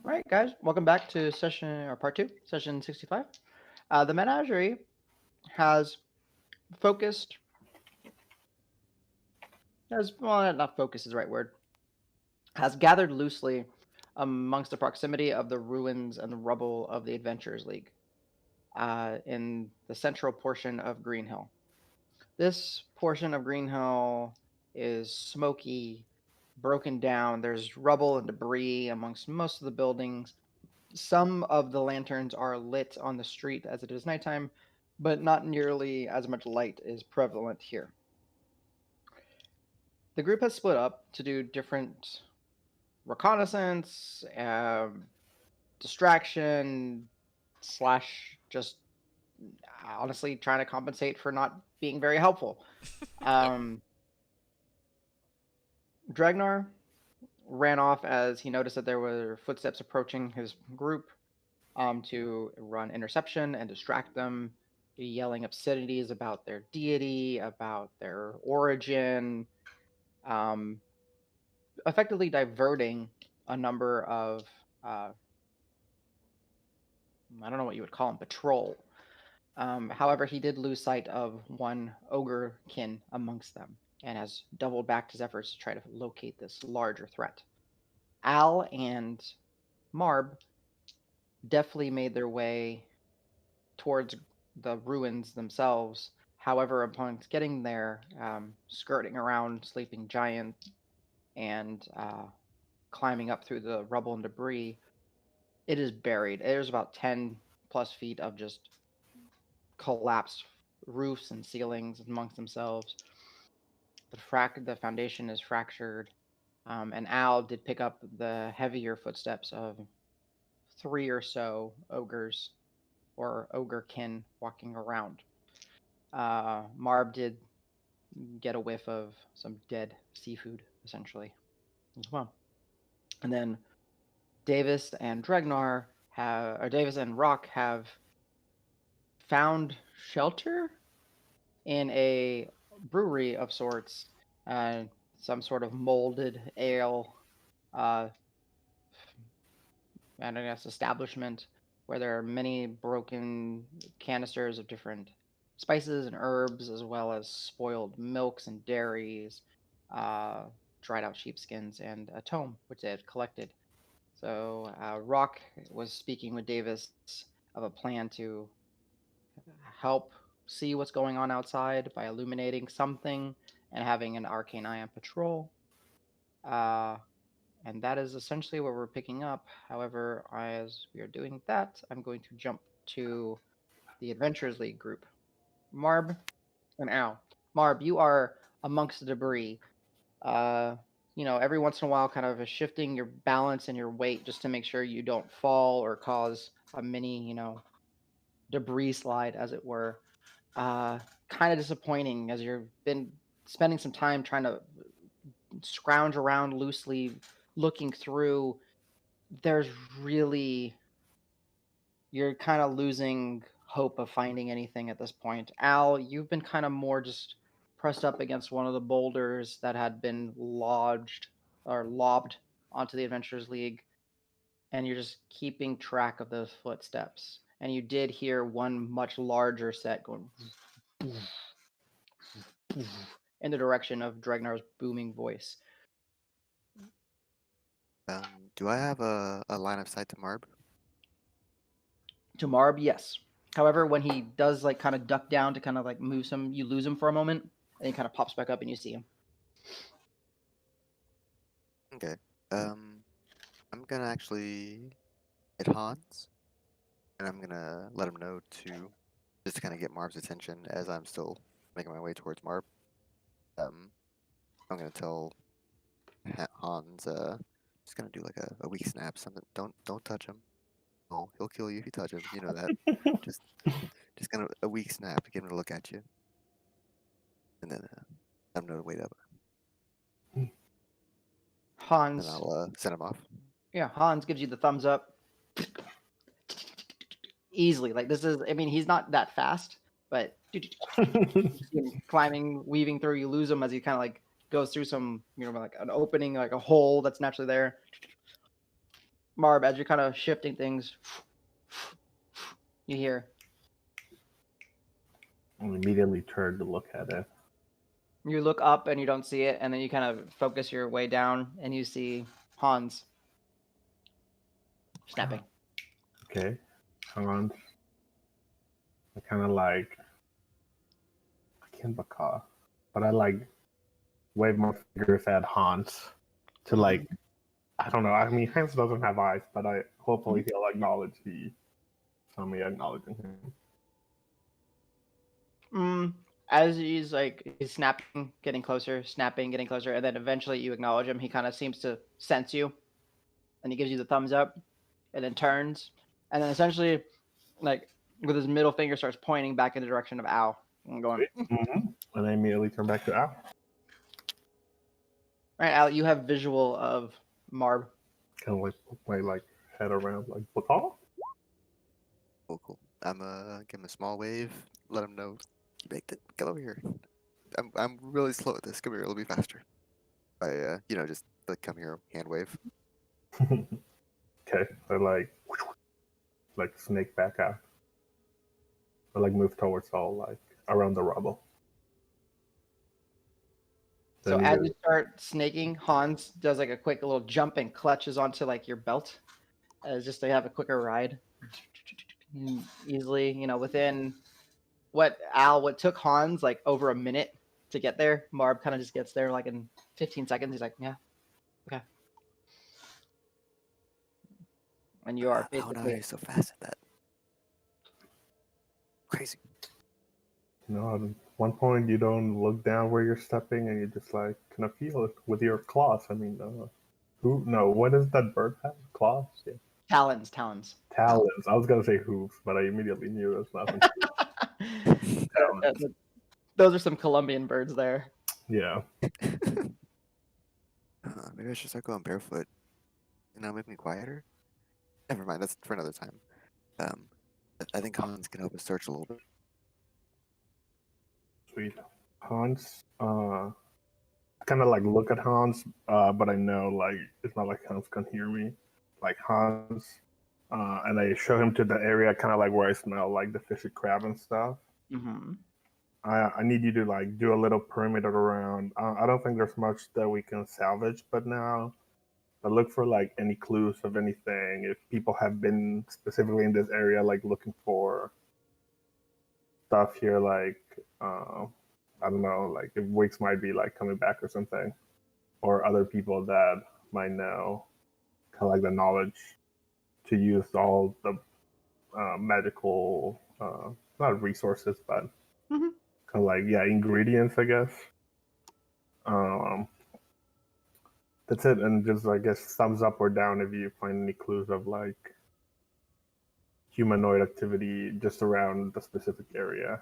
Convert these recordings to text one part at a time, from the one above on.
All right, guys, welcome back to session or part two, session 65. The menagerie has focused, has well, not focus is the right word, has gathered loosely amongst the proximity of the ruins and the rubble of the Adventurers League in the central portion of Green Hill. This portion of Green Hill is smoky, broken down. There's rubble and debris amongst most of the buildings. Some of the lanterns are lit on the street as it is nighttime, but not nearly as much light is prevalent here. The group has split up to do different reconnaissance, distraction, slash just honestly trying to compensate for not being very helpful. Um, Dragnar ran off as he noticed that there were footsteps approaching his group to run interception and distract them, yelling obscenities about their deity, about their origin, um, effectively diverting a number of, uh, I don't know what you would call them, patrol. However, he did lose sight of one ogre kin amongst them and has doubled back his efforts to try to locate this larger threat. Al and Marb deftly made their way towards the ruins themselves. However, upon getting there, skirting around Sleeping Giant and climbing up through the rubble and debris, it is buried. There's about 10 plus feet of just collapsed roofs and ceilings amongst themselves. The foundation is fractured, and Al did pick up the heavier footsteps of three or so ogres or ogre kin walking around. Marb did get a whiff of some dead seafood, essentially, as well. And then Davis and Dregnar have, or Davis and Rock have found shelter in a brewery of sorts, uh, some sort of molded ale, uh, and I guess establishment where there are many broken canisters of different spices and herbs, as well as spoiled milks and dairies, uh, dried out sheepskins, and a tome which they had collected. So Rock was speaking with Davis of a plan to help see what's going on outside by illuminating something and having an arcane eye on patrol. Uh, and that is essentially what we're picking up. However, as we are doing that, I'm going to jump to the Adventurers League group. Marb and Al. Marb, you are amongst the debris. Uh, every once in a while, kind of shifting your balance and your weight just to make sure you don't fall or cause a mini, debris slide, as it were. Kind of disappointing as you've been spending some time trying to scrounge around loosely, looking through. There's really you're kind of losing hope of finding anything at this point. Al, you've been kind of more just pressed up against one of the boulders that had been lodged or lobbed onto the Adventurers League, and you're just keeping track of those footsteps. And you did hear one much larger set going in the direction of Dregnar's booming voice. Do I have a line of sight to Marb? To Marb, yes. However, when he does like kind of duck down to kind of like move some, you lose him for a moment, and he kind of pops back up and you see him. Okay. I'm gonna actually hit Hans, and I'm gonna let him know to just to kind of get Marb's attention as I'm still making my way towards Marb. I'm gonna tell Hans, just gonna do like a weak snap. Something. Don't touch him. Oh, he'll kill you if you touch him. You know that. just just gonna a weak snap to get him to look at you, and then let him know to wait up, and Hans, I'll send him off. yeah, Hans gives you the thumbs up easily. Like this is, I mean, he's not that fast, but climbing, weaving through, you lose him as he kind of like goes through some, like an opening, like a hole that's naturally there. Marb, as you're kind of shifting things, you hear. I immediately turn to look at it. You look up and you don't see it, and then you kind of focus your way down and you see Hans snapping. Okay, Hans. I kind of like I can't baka, but I like wave my fingers at Hans to like I don't know. I mean, Hans doesn't have eyes, but I hopefully he'll acknowledge me acknowledging him. Mm, as he's snapping, getting closer, snapping, getting closer, and then eventually you acknowledge him. He kind of seems to sense you, and he gives you the thumbs up, and then turns, and then essentially, like with his middle finger, starts pointing back in the direction of Al, and going, And I immediately turn back to Al. "All right, Al, you have visual of Marb." Kind of like put my like head around like baka. Cool. I'm give him a small wave. Let him know you baked it. Get over here. I'm really slow at this. Come here. It'll be faster. I just like come here, hand wave. Okay, so like snake back out. I like move towards all like around the rubble. So Then as either you start snaking, Hans does like a quick little jump and clutches onto like your belt, as just to have a quicker ride. Easily, within what took Hans like over a minute to get there, Marb kind of just gets there like in 15 seconds. He's like, yeah, okay. And you are How are basically you so fast at that? Crazy. at one point you don't look down where you're stepping and you just like kind of feel it with your claws. I mean, who? No, what does that bird have? Claws? Yeah. talons. Talons. I was gonna say hooves, but I immediately knew that's nothing. Talons. Those are some Colombian birds there. Yeah. Maybe I should start going barefoot. Make me quieter. Never mind. That's for another time. I think Hans can help us search a little bit. Sweet. Hans. I kind of like look at Hans, but I know like it's not like Hans can hear me. Like Hans, and I show him to the area kind of like where I smell like the fishy crab and stuff. Mm-hmm. I need you to like do a little perimeter around. I don't think there's much that we can salvage, but now. But look for like any clues of anything. If people have been specifically in this area, like looking for stuff here, like I don't know, like if Wix might be like coming back or something, or other people that might know, kind of like the knowledge to use all the magical, not resources, but Mm-hmm. kind of like ingredients, I guess. Um, that's it, and just I guess thumbs up or down if you find any clues of like humanoid activity just around the specific area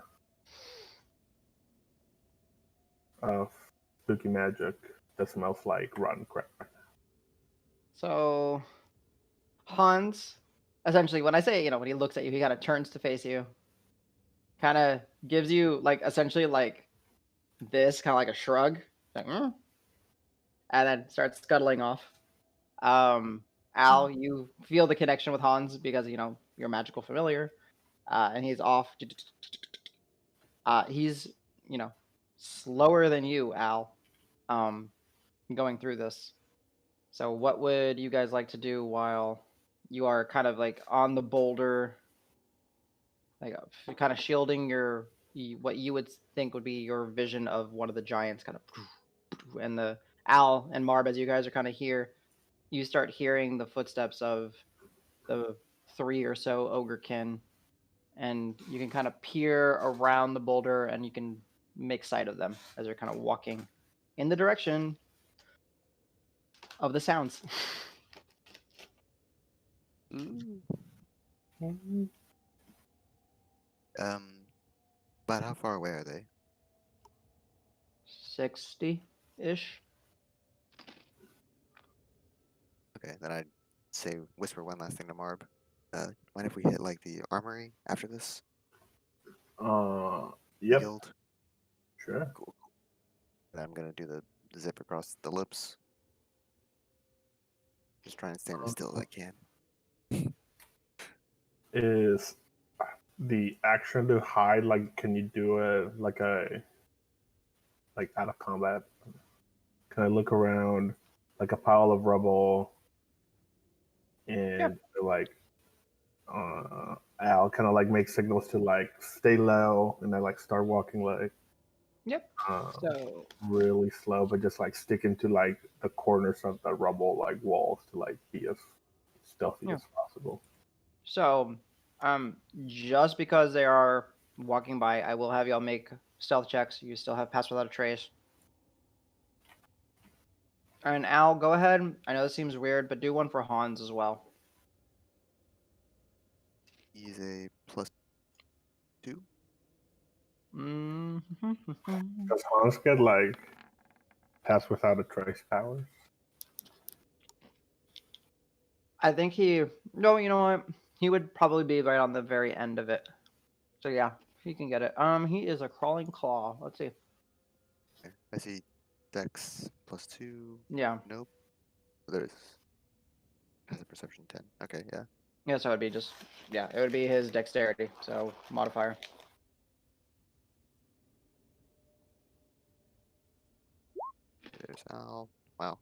of spooky magic that smells like rotten crap. So Hans, essentially, when I say, when he looks at you, he kind of turns to face you, kind of gives you like essentially like this, kind of like a shrug, like, and then starts scuttling off. Al, you feel the connection with Hans because you're magical familiar, and he's off. He's slower than you, Al, um, going through this. So, what would you guys like to do while you are kind of like on the boulder, like kind of shielding what you would think would be your vision of one of the giants, kind of, and the Al and Marb, as you guys are kind of here, you start hearing the footsteps of the three or so ogrekin, and you can kind of peer around the boulder and you can make sight of them as they're kind of walking in the direction of the sounds. Ooh. Mhm. But how far away are they? 60 ish. Okay, then I'd say whisper one last thing to Marb. Mind if we hit like the armory after this? Uh, The yep, guild? sure. Cool. Then I'm gonna do the zip across the lips. Just trying to stand as still as I can. Is the action to hide, like, can you do it like out of combat? Can I look around like a pile of rubble Yeah. and like Al kind of like make signals to like stay low, and I like start walking like Yep. um, So really slow, but just like sticking to like the corners of the rubble like walls to like be as stealthy yeah. as possible. So just because they are walking by, I will have y'all make stealth checks. You still have pass without a trace. And Al, go ahead. I know this seems weird, but do one for Hans as well. He's a +2. Mm-hmm. Does Hans get like pass without a trace powers? I think he. No, you know what? He would probably be right on the very end of it. So yeah, he can get it. He is a crawling claw. Let's see. Okay. I see Dex +2. Yeah. Nope. There's has a perception 10. Okay, yeah. Yeah, so it'd be just it would be his dexterity, so modifier. There's Al. Wow.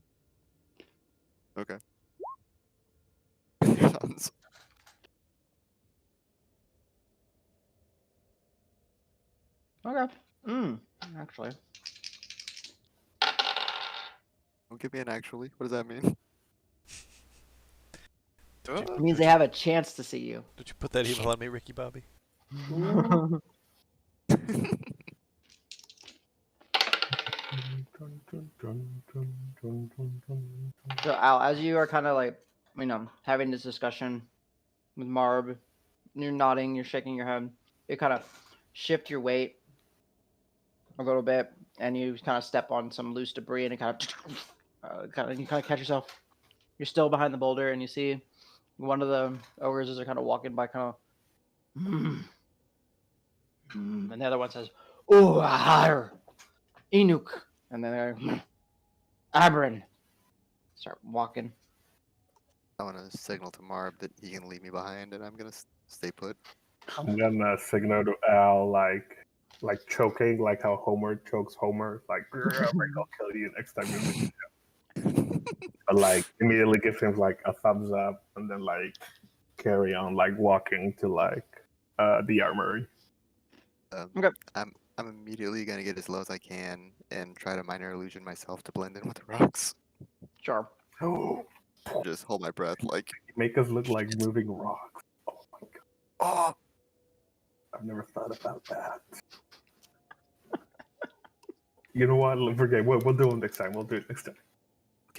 Okay. Sounds. Okay. Actually. Don't give me an actually. What does that mean? It means they have a chance to see you. Don't you put that evil on me, Ricky Bobby? So Al, as you are kind of like, having this discussion with Marb, you're nodding, you're shaking your head. You kind of shift your weight a little bit, and you kind of step on some loose debris, and it you kind of catch yourself. You're still behind the boulder, and you see one of the ogres are kind of walking by, kind of, and the other one says, "Oh, ahar, Inuk," and then they're Abrin. Start walking. I want to signal to Marb that he can leave me behind, and I'm gonna stay put. I'm gonna signal to Al like choking, like how Homer chokes Homer, like I'll kill you next time you meet him. But like immediately gives him like a thumbs up, and then like carry on like walking to like the armory. Okay. I'm immediately gonna get as low as I can and try to minor illusion myself to blend in with the rocks. Sure. Oh, Just hold my breath, like make us look like moving rocks. Oh my god! oh. I've never thought about that. You know what? Forget. We'll do it next time. We'll do it next time.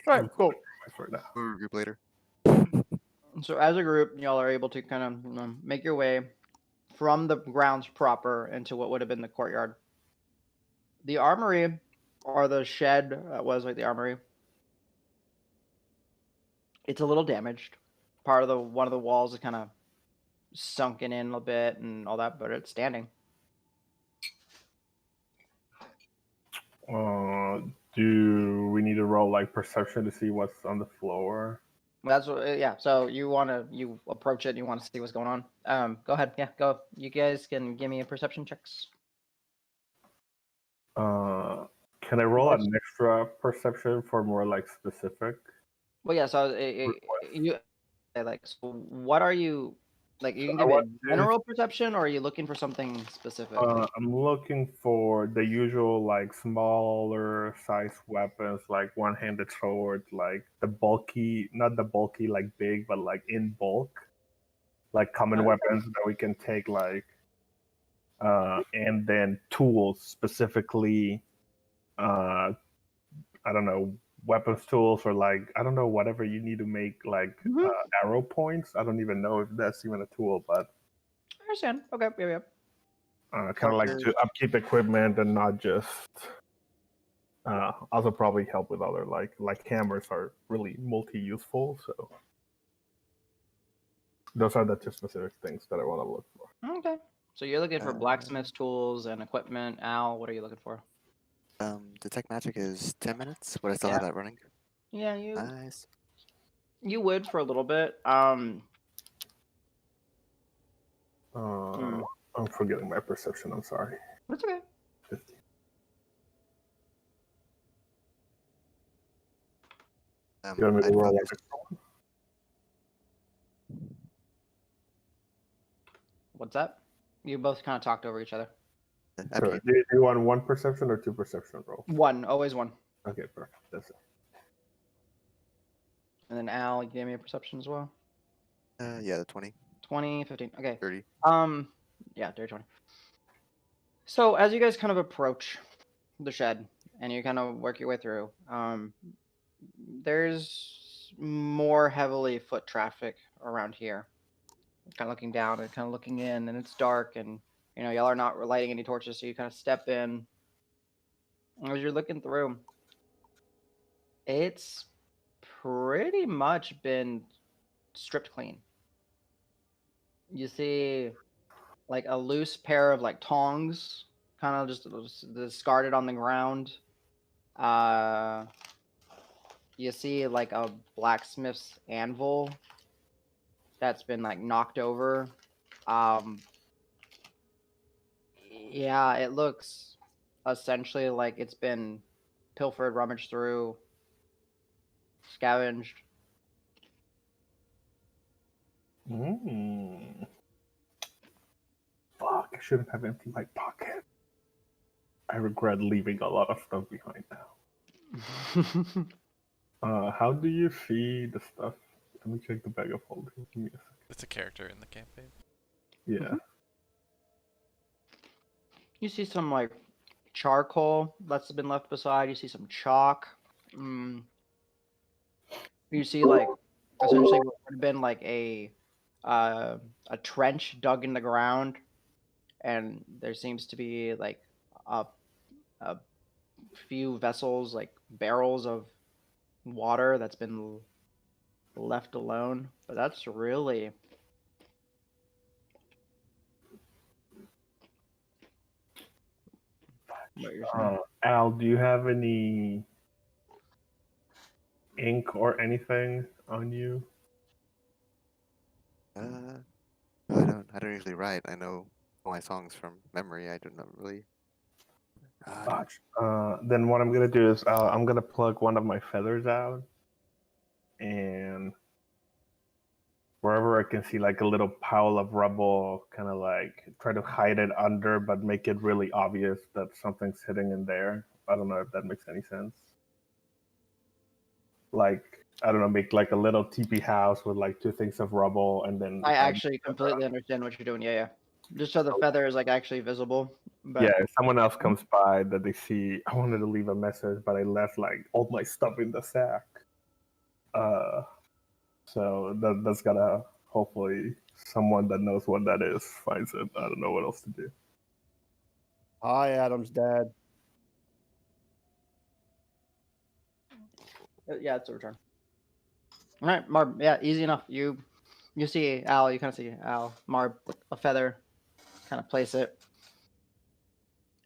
All right. Cool. For now. We'll regroup later. So as a group, y'all are able to kind of make your way from the grounds proper into what would have been the courtyard. The armory, or the shed that was like the armory, it's a little damaged. Part of one of the walls is kind of sunken in a little bit and all that, but it's standing. Do we need to roll like perception to see what's on the floor? That's what, yeah. So you approach it, and you want to see what's going on. Go ahead. Yeah, go. You guys can give me a perception checks. Can I roll an extra perception for more like specific? Well, yeah. So so what are you like? You can give me a general perception, or are you looking for something specific? I'm looking for the usual like smaller size weapons, like one-handed sword, like the bulky, not the bulky like big, but like in bulk, like common weapons that we can take like, and then tools specifically. I don't know, weapons tools or like I don't know, whatever you need to make like arrow points. I don't even know if that's even a tool, but I understand. Okay, yeah. kind of like to upkeep equipment and not just also probably help with other like hammers are really multi-useful, so those are the two specific things that I want to look for. Okay. So you're looking for blacksmith's tools and equipment. Al, what are you looking for? Detect magic is 10 minutes. Would I still have that running? Yeah, Nice. you would for a little bit. Uh, I'm forgetting my perception. I'm sorry. That's okay. 50. You want me to I'd roll rather like a What's that? You both kind of talked over each other. after Sure. you. Do you want one perception or two perception rolls? One, always one. Okay, perfect. That's it. And then Al, you gave me a perception as well. Yeah, the 20, 20, 15. Okay. 30. Yeah, dirty 20. So as you guys kind of approach the shed and you kind of work your way through, there's more heavily foot traffic around here. Kind of looking down and kind of looking in, and it's dark, and y'all are not lighting any torches, so you kind of step in. And as you're looking through, it's pretty much been stripped clean. You see like a loose pair of like tongs, kind of just discarded on the ground. You see like a blacksmith's anvil that's been like knocked over. Um, yeah, it looks essentially like it's been pilfered, rummaged through, scavenged. Fuck, I shouldn't have emptied my pocket. I regret leaving a lot of stuff behind now. How do you see the stuff? Let me check the bag of holding. Give me a second. It's a character in the campaign. Yeah. You see some like charcoal that's been left beside. You see some chalk. You see like essentially what would have been like a trench dug in the ground, and there seems to be like a a few vessels, like barrels of water that's been left alone. But that's really what you're seeing. Al, do you have any ink or anything on you? I don't usually write. I know all my songs from memory. I do not really. Gotcha. Then what I'm gonna do is I'm gonna plug one of my feathers out, and wherever I can see like a little pile of rubble, kind of like try to hide it under, but make it really obvious that something's hidden in there. I don't know if that makes any sense. Like, I don't know, make like a little teepee house with like two things of rubble, and then I hide actually the feather completely under. understand what you're doing. Yeah, yeah. Just so the feather is like actually visible. But Yeah, if someone else comes by that they see, I wanted to leave a message, but I left like all my stuff in the sack. So that's gotta hopefully someone that knows what that is finds it. I don't know what else to do. Hi, Adam's dad. yeah, it's a return. All right, Marb. Yeah, easy enough. You see Al. You kind of see Al. Marb, a feather, kind of place it,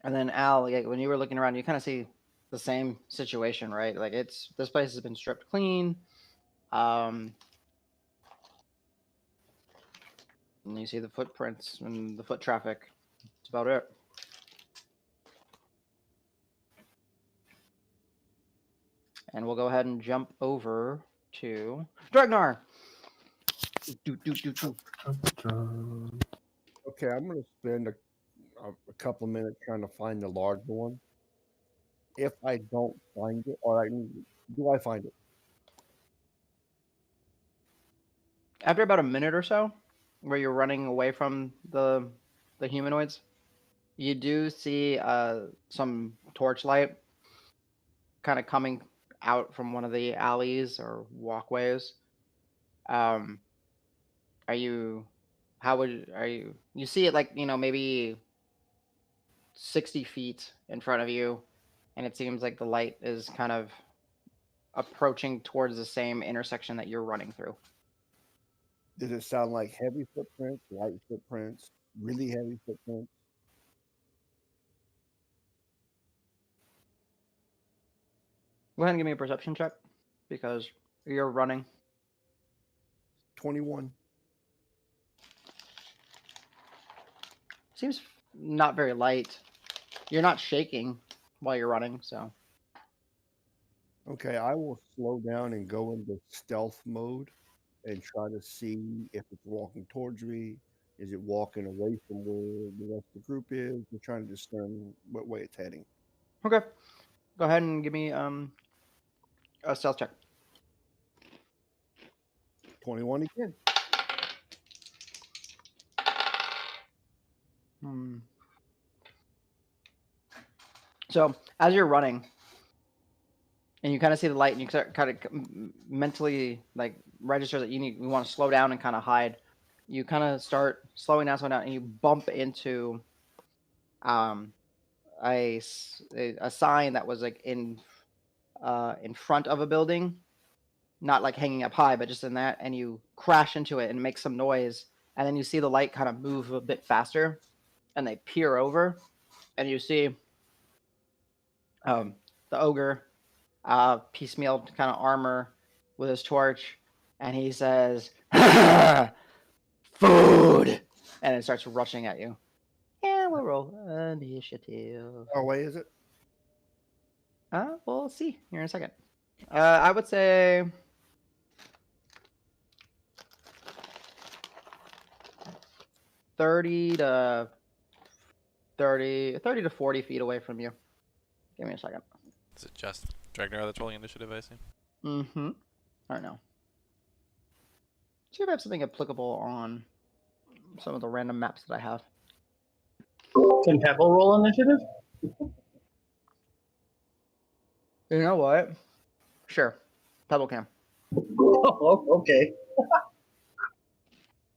and then Al. Like, when you were looking around, you kind of see the same situation, right? Like this place has been stripped clean. And you see the footprints and the foot traffic. That's about it. And we'll go ahead and jump over to Dragnar. Okay, I'm going to spend a couple of minutes trying to find the larger one. If I don't find it, do I find it? After about a minute or so, where you're running away from the humanoids, you do see some torchlight kind of coming out from one of the alleys or walkways. Are you? Are you? You see it like maybe 60 feet in front of you, and it seems like the light is kind of approaching towards the same intersection that you're running through. Does it sound like heavy footprints, light footprints, really heavy footprints? Go ahead and give me a perception check because you're running. 21. seems not very light. You're not shaking while you're running, so. Okay, I will slow down and go into stealth mode and try to see if it's walking towards me. Is it walking away from where the rest of the group is? We're trying to discern what way it's heading. Okay. Go ahead and give me a stealth check. 21 again. So as you're running, and you kind of see the light, and you kind of mentally like register that you want to slow down and kind of hide. You kind of start slowing down, and you bump into a sign that was like in front of a building, not like hanging up high, but just in that, and you crash into it and make some noise, and then you see the light kind of move a bit faster, and they peer over, and you see the ogre, piecemeal kind of armor with his torch, and he says, "Food," and it starts rushing at you. Yeah, we'll roll initiative. How away is it? We'll see here in a second. I would say 30 to 40 feet away from you. Give me a second. Is it just Dragnar that's rolling initiative, I assume? Mm-hmm. I don't know. See if I have something applicable on some of the random maps that I have. Can Pebble roll initiative? You know what? Sure. Pebble can. Oh, okay.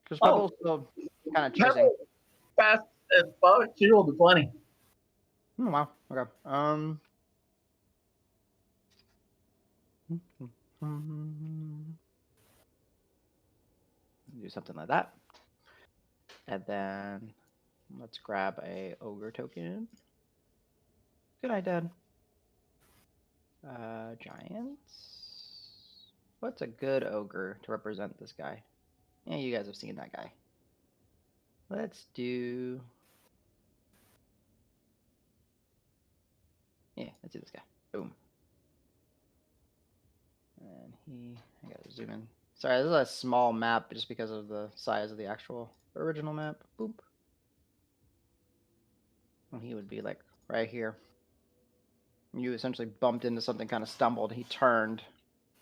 Because Pebble's still kind of chasing. Pebble, fast as fuck. She rolled a 20. Oh, wow. Okay. Do something like that. And then let's grab a ogre token. Good night, Dad. Giants. What's a good ogre to represent this guy? Yeah, you guys have seen that guy. Let's do. Yeah, let's do this guy. Boom. And I gotta zoom in. Sorry, this is a small map just because of the size of the actual original map. Boop. And he would be like right here. You essentially bumped into something, kind of stumbled. He turned.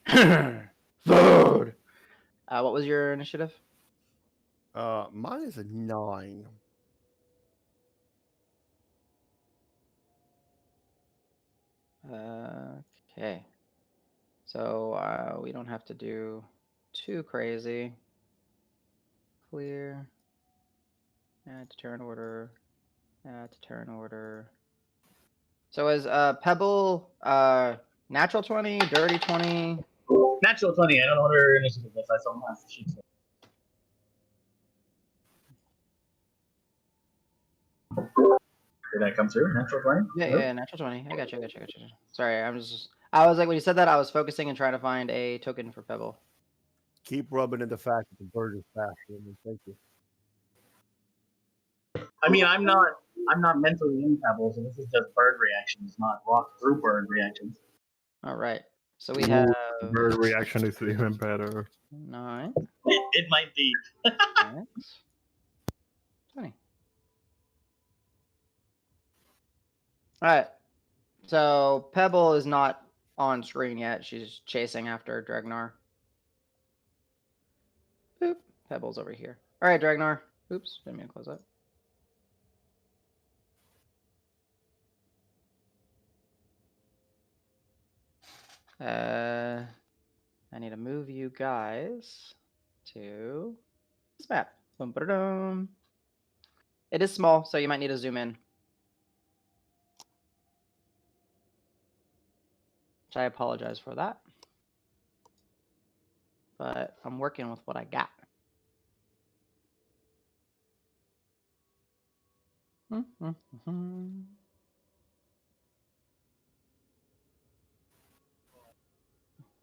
Food. What was your initiative? Mine is a 9. Okay. So we don't have to do too crazy. Clear. Add to turn order. Add to turn order. So is Pebble natural 20, dirty 20? Natural 20. I don't know what her initiative is. I saw last sheet. Did that come through? Natural 20? Yeah, natural 20. I got you. Sorry, I was like, when you said that, I was focusing and trying to find a token for Pebble. Keep rubbing in the fact that the bird is faster. Thank you. I mean, I'm not mentally in Pebble, so this is just bird reactions, not walk through bird reactions. All right. So we have Bird reaction is even better. 9. It might be. 20. All right. So Pebble is not on screen yet. She's chasing after Dragnar. Boop. Pebble's over here. All right, Dragnar. Oops. Didn't mean to close that. I need to move you guys to this map. Boom, ba-da-dum. It is small, so you might need to zoom in. Which I apologize for that. But I'm working with what I got.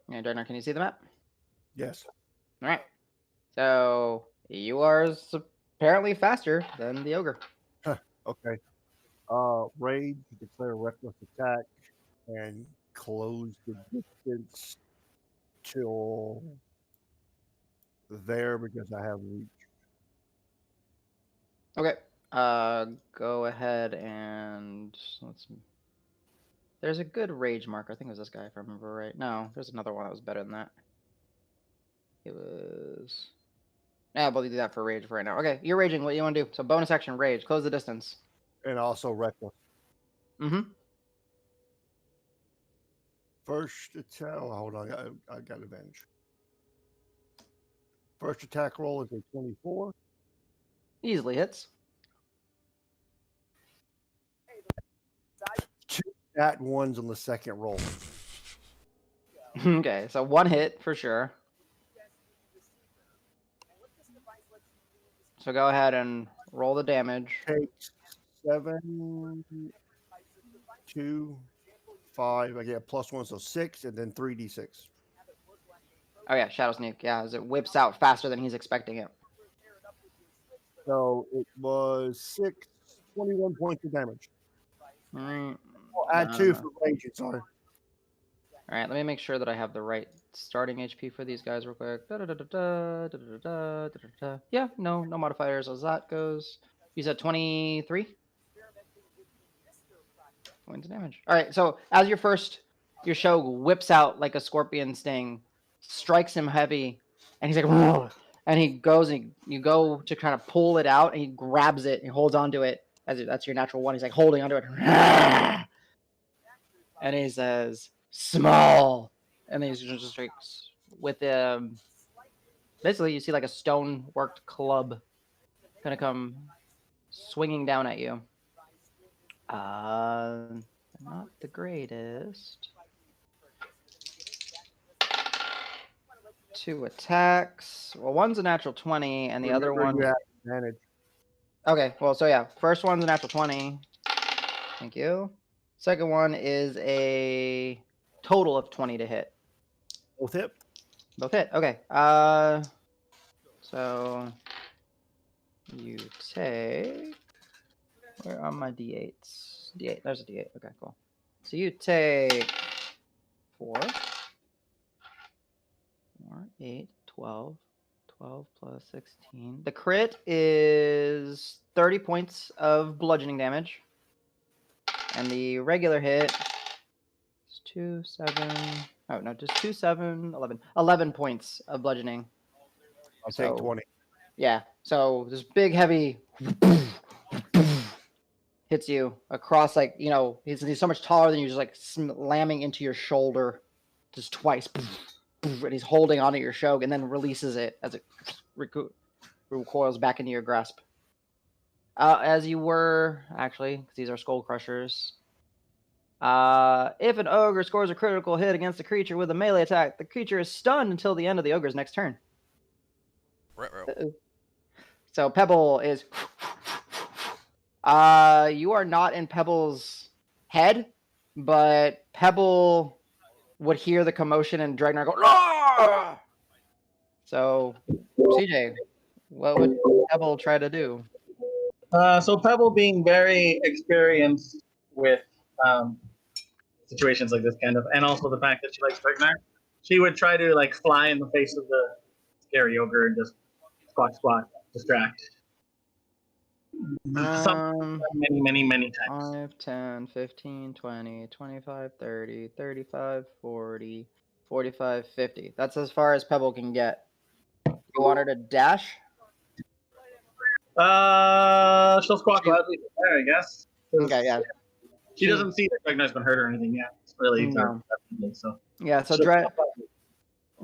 Yeah, Dragnar, can you see the map? Yes. All right. So you are apparently faster than the ogre. Huh. Okay. Rage, declare reckless attack, and close the distance till there because I have reach. Okay. Go ahead and let's. There's a good rage marker. I think it was this guy, if I remember right. No, there's another one that was better than that. It was. Yeah, we'll do that for rage for right now. Okay, you're raging. What do you want to do? So bonus action, rage. Close the distance. And also reckless. Mm-hmm. First attack. Oh, hold on. I got advantage. First attack roll is a 24. Easily hits. 2 nat ones on the second roll. Okay, so one hit for sure. So go ahead and roll the damage. Takes 7, 2, 5. I get +1, so 6, and then 3d6. Oh yeah, Shadow Sneak. Yeah, as it whips out faster than he's expecting it. So it was 6, 21 points of damage. Mm, I'll add 2 for rage. Sorry. All right, let me make sure that I have the right starting HP for these guys real quick. Yeah, no modifiers as that goes. You said 23 points of damage. All right, so as your show whips out like a scorpion sting, strikes him heavy, and he's like, "Whoa," and he goes and you go to kind of pull it out, and he grabs it and holds onto it. That's your natural one. He's like holding onto it, and he says, "Small." And then he's just like with basically you see like a stone worked club gonna come swinging down at you. Not the greatest. 2 attacks. Well, one's a natural 20, and the other one. You have advantage. Okay, well, so yeah, first one's a natural 20. Thank you. Second one is a total of 20 to hit. Both hit. Both hit. Okay. So you take. Where are my d8s? D8. There's a d8. Okay, cool. So you take 4, 8, 12. 12 plus 16. The crit is 30 points of bludgeoning damage. And the regular hit is 2, 7. Oh, no, just 2, 7, 11. 11 points of bludgeoning. I'll take 20. Yeah. So this big, heavy hits you across, like, he's so much taller than you, just like slamming into your shoulder just twice. And he's holding onto your shogue and then releases it as it recoils back into your grasp. As you were, actually, because these are skull crushers. If an ogre scores a critical hit against a creature with a melee attack, the creature is stunned until the end of the ogre's next turn. So Pebble is. You are not in Pebble's head, but Pebble would hear the commotion and Dragnar go. Aah! So, CJ, what would Pebble try to do? So Pebble, being very experienced with situations like this kind of, and also the fact that she likes Ragnar, she would try to like fly in the face of the scary ogre and just squat, distract. Many times. 5, 10, 15, 20, 25, 30, 35, 40, 45, 50. That's as far as Pebble can get. You want her to dash? She'll squawk loudly there, I guess. Okay, yeah. She doesn't see that Ragnar's been hurt or anything yet. It's really so. Yeah, so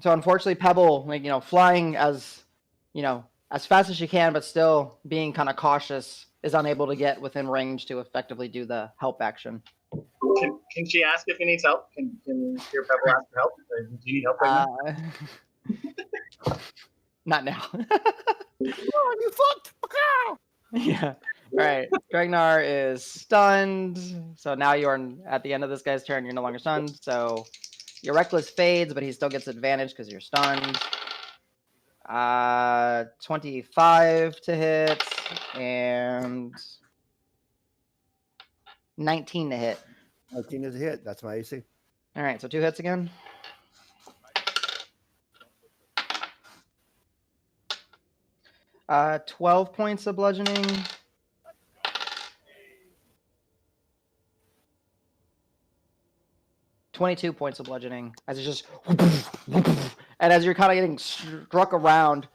so unfortunately Pebble, flying as fast as she can, but still being kind of cautious, is unable to get within range to effectively do the help action. Can she ask if he needs help? Can your Pebble ask for help? Do you need help right now? Not now. Oh, you fucked! Yeah. All right. Dragnar is stunned. So now you are at the end of this guy's turn. You're no longer stunned. So your reckless fades, but he still gets advantage because you're stunned. 25 to hit and 19 to hit. 19 is a hit. That's my AC. All right, so 2 hits again. Uh, 12 points of bludgeoning. $22 points of bludgeoning as it's just, and as you're kind of getting struck around.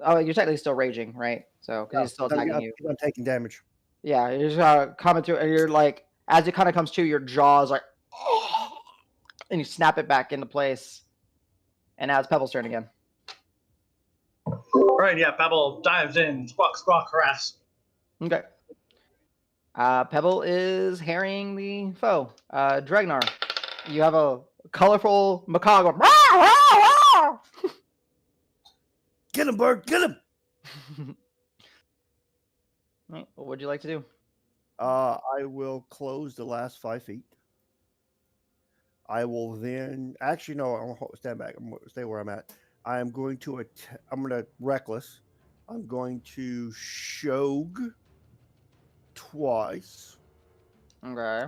Oh, you're technically still raging, right? So because he's still attacking you. I'm taking damage. Yeah, you're just coming through, and you're like, as it kind of comes to your jaws, like, and you snap it back into place. And now it's Pebble's turn again. All right, yeah, Pebble dives in, squawk, squawk, harass. Okay. Pebble is harrying the foe. Dregnar, you have a colorful macaw going, "Rah, rah, rah!" Get him, Bird. Get him. Right, what would you like to do? I will close the last 5 feet. I will then actually no. I'm gonna stand back. I'm gonna stay where I'm at. I'm going to I'm gonna reckless. I'm going to shog twice. Okay.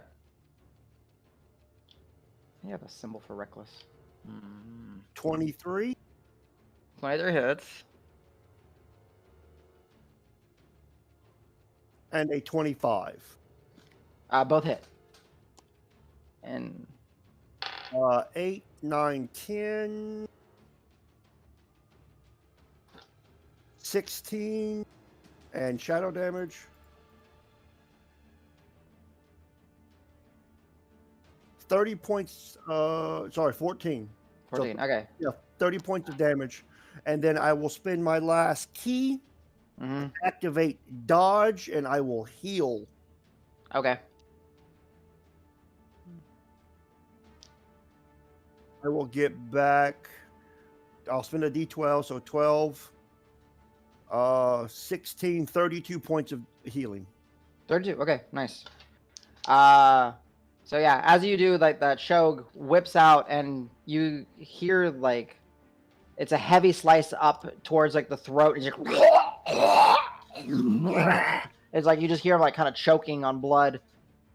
You have a symbol for reckless. 23 Neither hits. and a 25. Both hit. And 8, 9, 10, 16, and shadow damage. Sorry, 14. 14. So, okay. yeah, 30 points of damage. And then I will spend my last key, activate dodge, and I will heal. Okay. I will get back. I'll spend a d12, so 12, 16, 32 points of healing. 32. Okay, nice. So yeah, as you do, like that shog whips out, and you hear like it's a heavy slice up towards like the throat. And it's like you just hear him like kind of choking on blood,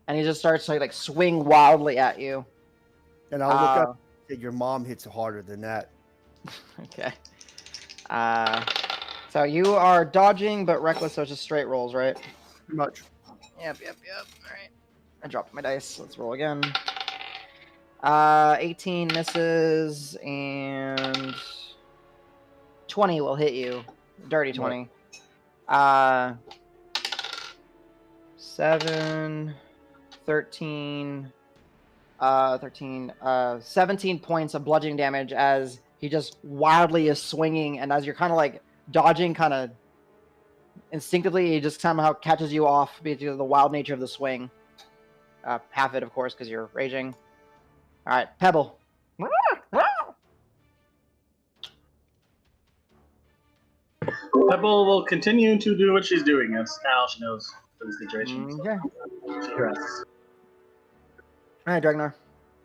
and he just starts to like swing wildly at you. And I'll look up. Your mom hits harder than that. Okay. So you are dodging, but reckless, so it's just straight rolls, right? Pretty much. Yep. All right. I dropped my dice. Let's roll again. 18 misses, and 20 will hit you. Dirty 20. 7, 13, 17 points of bludgeoning damage as he just wildly is swinging, and as you're kind of like dodging kind of instinctively, he just somehow catches you off because of the wild nature of the swing. Half it, of course, because you're raging. All right, Pebble. Pebble will continue to do what she's doing, as now she knows the situation. Okay. She rests. All right, Dregnar.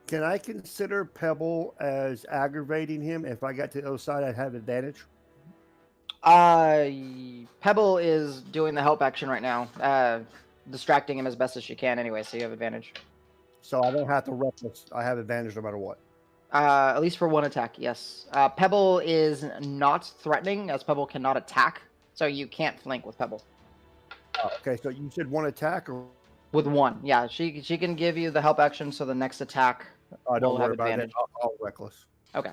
Can I consider Pebble as aggravating him? If I got to the other side, I'd have advantage. Pebble is doing the help action right now, distracting him as best as she can anyway, so you have advantage. So I don't have to reckless. I have advantage no matter what. At least for one attack, yes. Pebble is not threatening, as Pebble cannot attack, so you can't flank with Pebble. Okay, so you said one attack or With one, yeah. She can give you the help action, so the next attack don't will worry have about it. advantage. I'll reckless. Okay.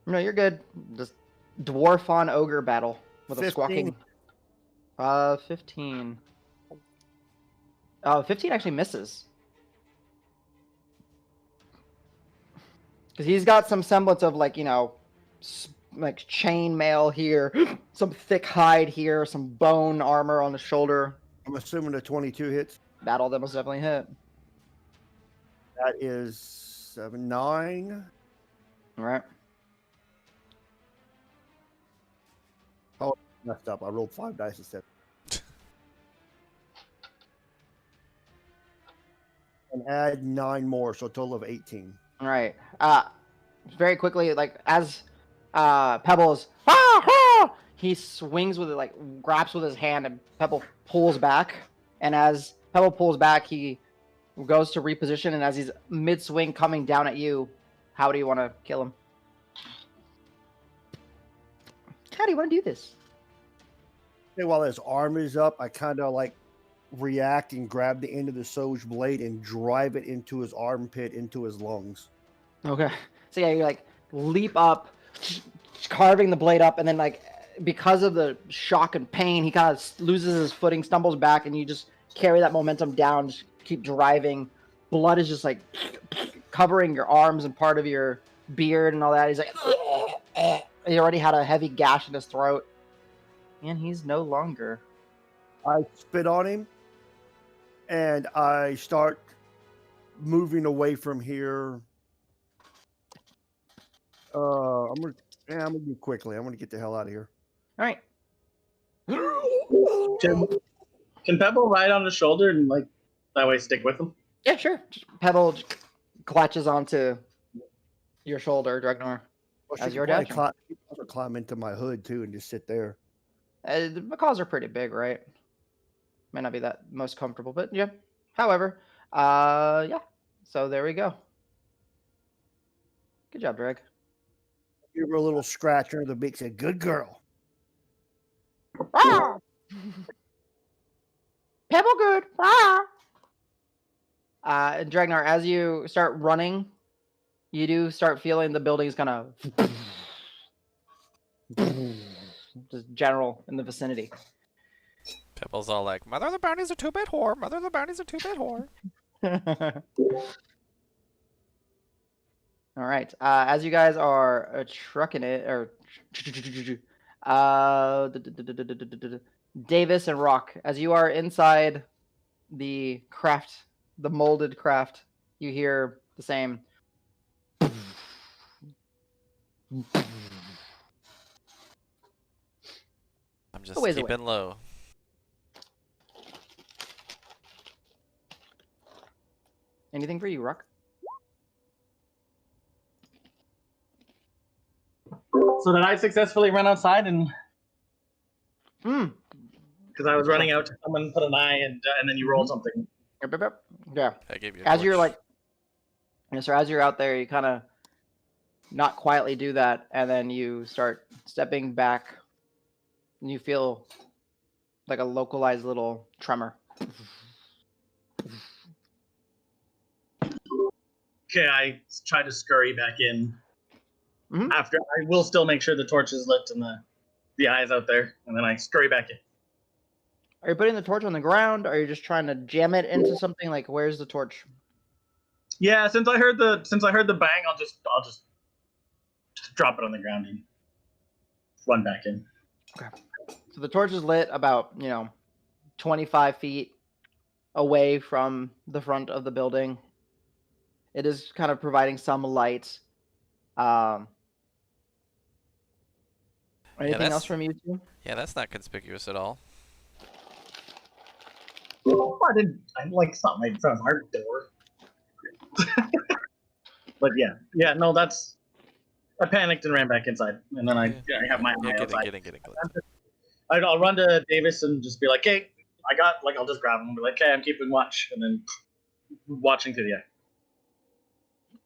No, you're good. Just dwarf on ogre battle with 15. a squawking. 15. 15 actually misses. Because he's got some semblance of like, like chain mail here, some thick hide here, some bone armor on the shoulder. I'm assuming the 22 hits. Battle that must definitely hit. That is 7, 9. All right. Oh, messed up. I rolled 5 dice instead. And add 9 more, so a total of 18. All right. Very quickly, like as Pebbles, "Ah, ah!" he swings with it, like grabs with his hand, and Pebble pulls back. And as Pebble pulls back, he goes to reposition, and as he's mid-swing coming down at you, how do you want to kill him? How do you want to do this? And while his arm is up, I kind of like react and grab the end of the Soj blade and drive it into his armpit, into his lungs. Okay. So yeah, you like leap up, carving the blade up, and then like because of the shock and pain, he kind of loses his footing, stumbles back, and you just carry that momentum down, just keep driving. Blood is just like covering your arms and part of your beard and all that. He's like, he already had a heavy gash in his throat, and he's no longer. I spit on him, and I start moving away from here. I'm gonna do quickly. I'm gonna get the hell out of here. All right. Can Pebble ride on his shoulder and like that way stick with him? Yeah, sure. Just Pebble clutches onto your shoulder, Dragnor, Well, she as could you're probably dashing. climb into my hood too and just sit there. The macaws are pretty big, right? Might not be that most comfortable, but yeah. However, yeah. So there we go. Good job, Drag. Give her a little scratch under the beak. Said, "Good girl." Ah! Pebble good. Ah! And Dragnar, as you start running, you do start feeling the buildings kind of just general in the vicinity. Pebble's all like, "Mother of the bounty's a 2-bit whore. Mother of the bounty's a 2-bit whore." All right. As you guys are trucking it, or Davis and Rock, as you are inside the craft, the molded craft, you hear the same. I'm just ways away. keeping low. Anything for you, Rock? So did I successfully run outside and Hmm. because I was running out to someone put an eye and then you rolled something. Yep. Yeah. I gave you a As you're torch. like, so as you're out there, you kind of not quietly do that, and then you start stepping back, and you feel like a localized little tremor. Okay, I try to scurry back in. Mhm. After I will still make sure the torch is lit and the eye's out there, and then I scurry back in. Are you putting the torch on the ground? Or are you just trying to jam it into something? Like, where's the torch? Yeah, since I heard the bang, I'll just drop it on the ground and run back in. Okay. So the torch is lit about 25 feet away from the front of the building. It is kind of providing some light. Anything else from you two? Yeah, that's not conspicuous at all. I like something in front of our door. But yeah, no, that's. I panicked and ran back inside, and then I have my eye outside. Getting. I'll run to Davis and just be like, "Hey, I'll just grab him and be like, "Hey, I'm keeping watch," and then watching through the eye.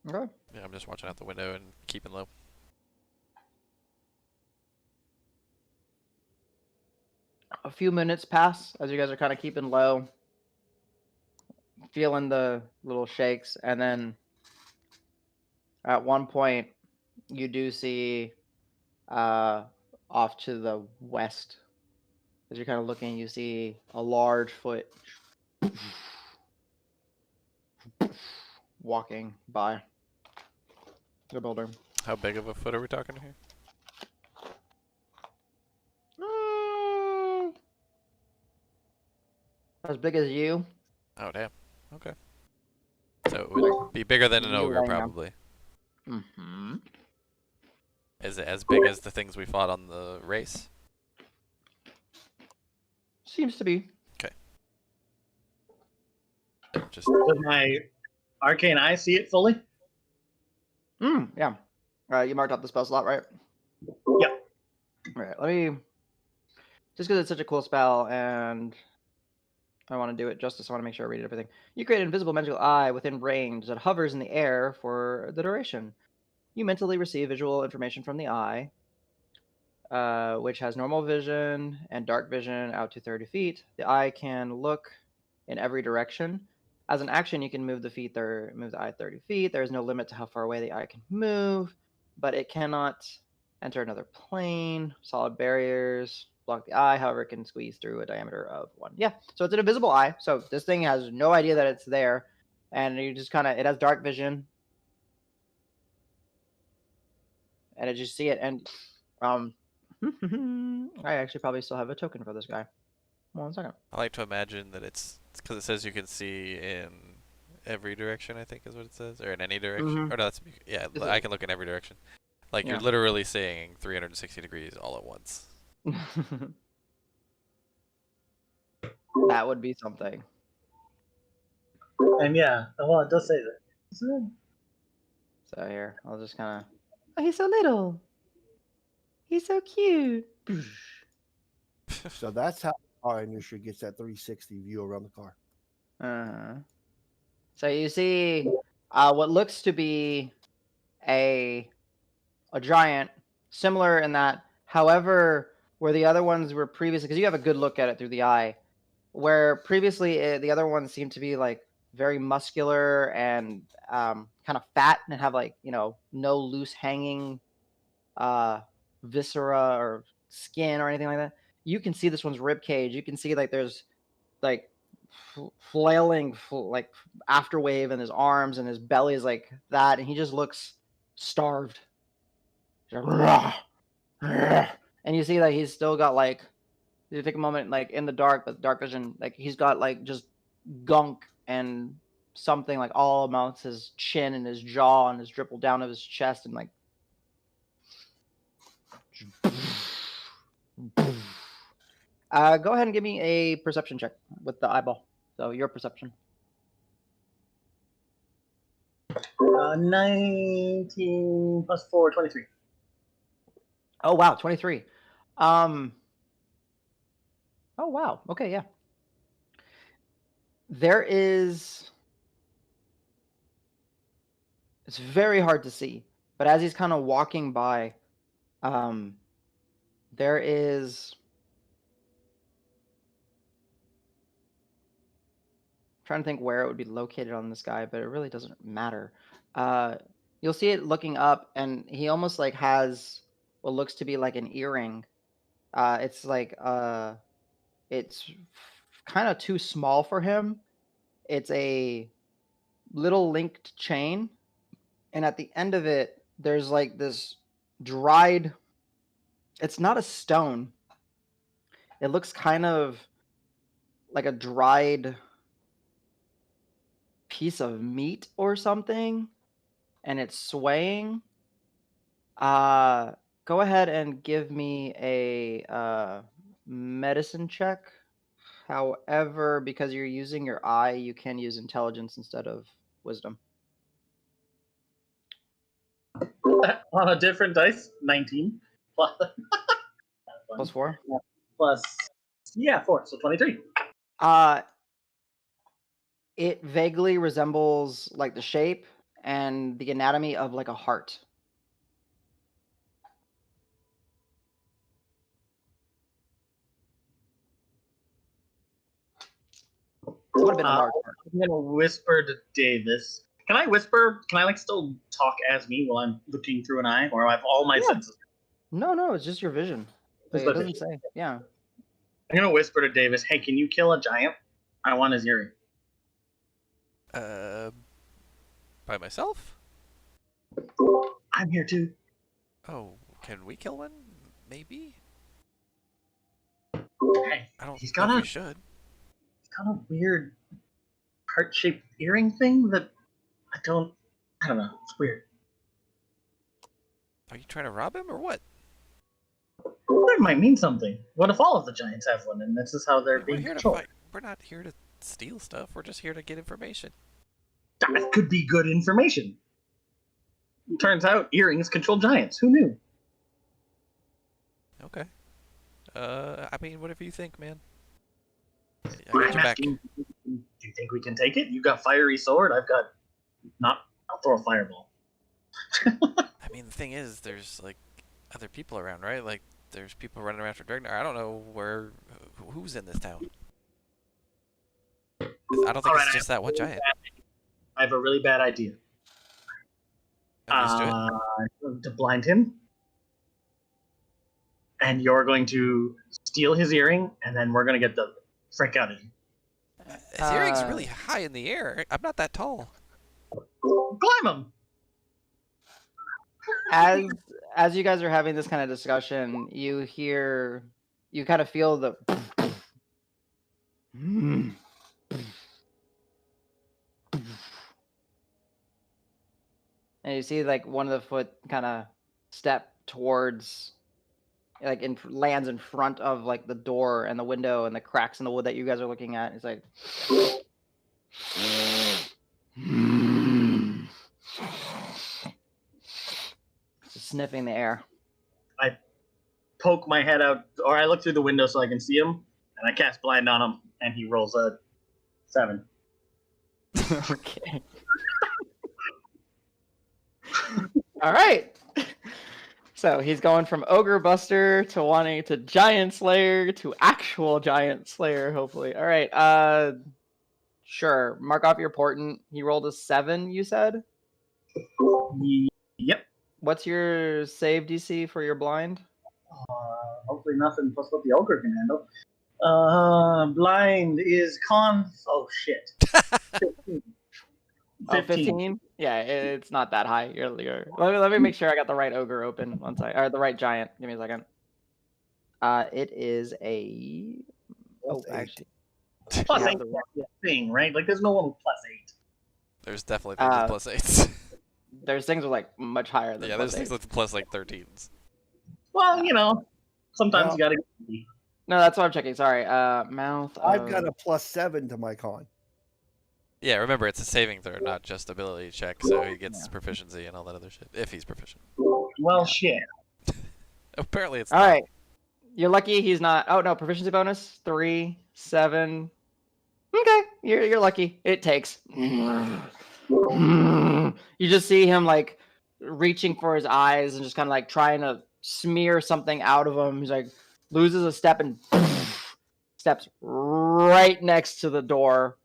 Okay. Yeah, I'm just watching out the window and keeping low. A few minutes pass as you guys are kind of keeping low, feeling the little shakes, and then at one point you do see off to the west, as you're kind of looking, you see a large foot walking by the building. How big of a foot are we talking here? As big as you. Oh, damn. Okay. So it would be bigger than an You ogre, laying down. probably. Mm-hmm. Is it as big as the things we fought on the race? Seems to be. Just Does my arcane eye see it fully? Yeah. You marked up the spell slot, right? Yep. All right. Let me just because it's such a cool spell, and I want to do it justice. I want to make sure I read everything. You create an invisible magical eye within range that hovers in the air for the duration. You mentally receive visual information from the eye, which has normal vision and dark vision out to 30 feet. The eye can look in every direction. As an action, you can move move the eye 30 feet. There is no limit to how far away the eye can move, but it cannot enter another plane. Solid barriers block the eye. However, it can squeeze through a diameter of 1. Yeah, so it's an invisible eye. So this thing has no idea that it's there, and you just it has dark vision, and it just see it. And I actually probably still have a token for this guy. 1 second. I like to imagine that it's because it says you can see in every direction, I think is what it says, or in any direction. Mhm. Or no, that's yeah. Is I it- can look in every direction. Like Yeah. you're literally seeing 360 degrees all at once. That would be something. And yeah, well, it does say that. So, So here, I'll just kind of. Oh, he's so little. He's so cute. So that's how the car industry gets that 360 view around the car. So you see, what looks to be a giant, similar in that. However, where the other ones were previously, because you have a good look at it through the eye, where previously the other ones seemed to be like very muscular and kind of fat and have like no loose hanging viscera or skin or anything like that. You can see this one's rib cage. You can see like there's like flailing like afterwave in his arms, and his belly is like that, and he just looks starved. And you see that he's still got like, you take a moment like in the dark, but dark vision, like he's got like just gunk and something like all amounts his chin and his jaw and his dribble down of his chest, and like go ahead and give me a perception check with the eyeball. So your perception. 19 plus 4, 23. Oh wow, 23. Oh wow. Okay, yeah. There is. It's very hard to see, but as he's kind of walking by, there is. I'm trying to think where it would be located on this guy, but it really doesn't matter. You'll see it looking up, and he almost like has what looks to be like an earring. It's like it's kind of too small for him. It's a little linked chain, and at the end of it, there's like this dried. It's not a stone. It looks kind of like a dried piece of meat or something, and it's swaying. Go ahead and give me a medicine check. However, because you're using your eye, you can use intelligence instead of wisdom. On a different dice, 19 plus, Plus 4. plus 4, so 23. It vaguely resembles like the shape and the anatomy of like a heart. It would have been a large heart. I'm gonna whisper to Davis. Can I whisper? Can I like still talk as me while I'm looking through an eye, or I have all my Yeah. senses? No, it's just your vision. Like, Just it my doesn't vision. say. Yeah. I'm gonna whisper to Davis. Hey, can you kill a giant? I want his earring. By myself? I'm here too. Oh, can we kill one? Maybe. Hey, I don't he's know got if a we should. weird heart-shaped earring thing that I don't know. It's weird. Are you trying to rob him or what? That might mean something. What if all of the giants have one, and this is how they're We're being here to controlled? fight. We're not here to steal stuff. We're just here to get information. That could be good information. Turns out earrings control giants. Who knew? Okay. I mean, whatever you think, man. I I'm got your back. asking, do you think we can take it? You got fiery sword. I've got not. I'll throw a fireball. I mean, the thing is, there's like other people around, right? Like, there's people running around for Dragnar. I don't know who's in this town. I don't think All it's right, just that one giant. I have a really bad idea. I'm used to it. I'm going to blind him, and you're going to steal his earring, and then we're going to get the frick out of him. His earring's really high in the air. I'm not that tall. Climb him. As you guys are having this kind of discussion, you kind of feel the and you see like one of the foot kind of step towards, like lands in front of like the door and the window and the cracks in the wood that you guys are looking at. It's like just sniffing the air. I poke my head out, or I look through the window so I can see him, and I cast blind on him, and he rolls a 7. Okay. All right. So he's going from Ogre Buster to wanting to Giant Slayer to actual Giant Slayer, hopefully. All right. Sure. Mark off your portent. He rolled a 7, you said? Yep. What's your save DC for your blind? Hopefully nothing plus what the ogre can handle. Blind is con. Oh shit. 15. 15? Yeah, it's not that high. Let me make sure I got the right ogre open. One second, or the right giant. Give me a second. It is a. Plus 8. Actually, Plus yeah, 8 thing, right? Like there's no one with plus 8. There's definitely things with plus 8s. There's things with like much higher than. Yeah, plus there's things 8. with plus like 13s. Well, you know, sometimes you gotta. No, that's what I'm checking. Sorry. Mouth. I've got a plus 7 to my con. Yeah, remember it's a saving throw, not just ability check, so he gets proficiency and all that other shit if he's proficient. Well, shit. Apparently it's All not. right. You're lucky he's not. Oh no, proficiency bonus 3, 7. Okay, you're lucky. It takes. You just see him like reaching for his eyes and just kind of like trying to smear something out of him. He's like loses a step and steps right next to the door.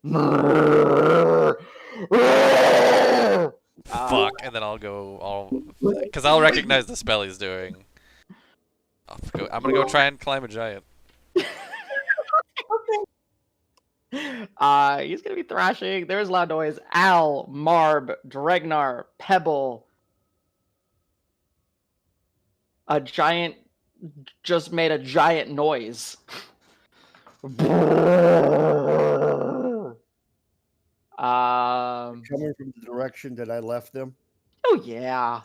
Fuck, and then I'll go because I'll recognize the spell he's doing. I'm gonna go try and climb a giant. He's gonna be thrashing. There's loud noise. Al, Marb, Dregnar, Pebble. A giant just made a giant noise. Coming from the direction that I left them. Oh yeah.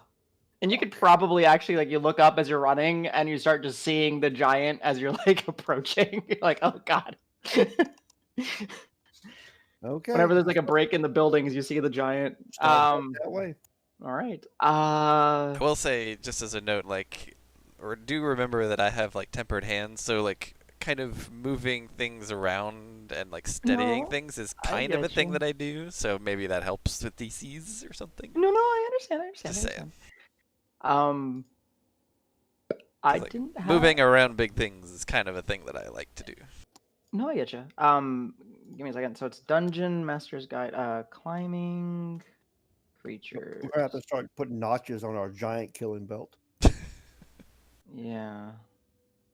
And you could probably actually like you look up as you're running and you start just seeing the giant as you're like approaching. You're like, oh god. Okay. Whenever there's like a break in the buildings, you see the giant. That way. All right. I will say, just as a note, like, or do remember that I have like tempered hands, so like kind of moving things around and like steadying things is kind of a thing that I do. So maybe that helps with DCs or something. No, I understand. Just saying. I like, didn't have... moving around big things is kind of a thing that I like to do. No, I get you. Give me a second. So it's Dungeon Master's Guide. Climbing creatures. We're gonna have to start putting notches on our giant killing belt. Yeah.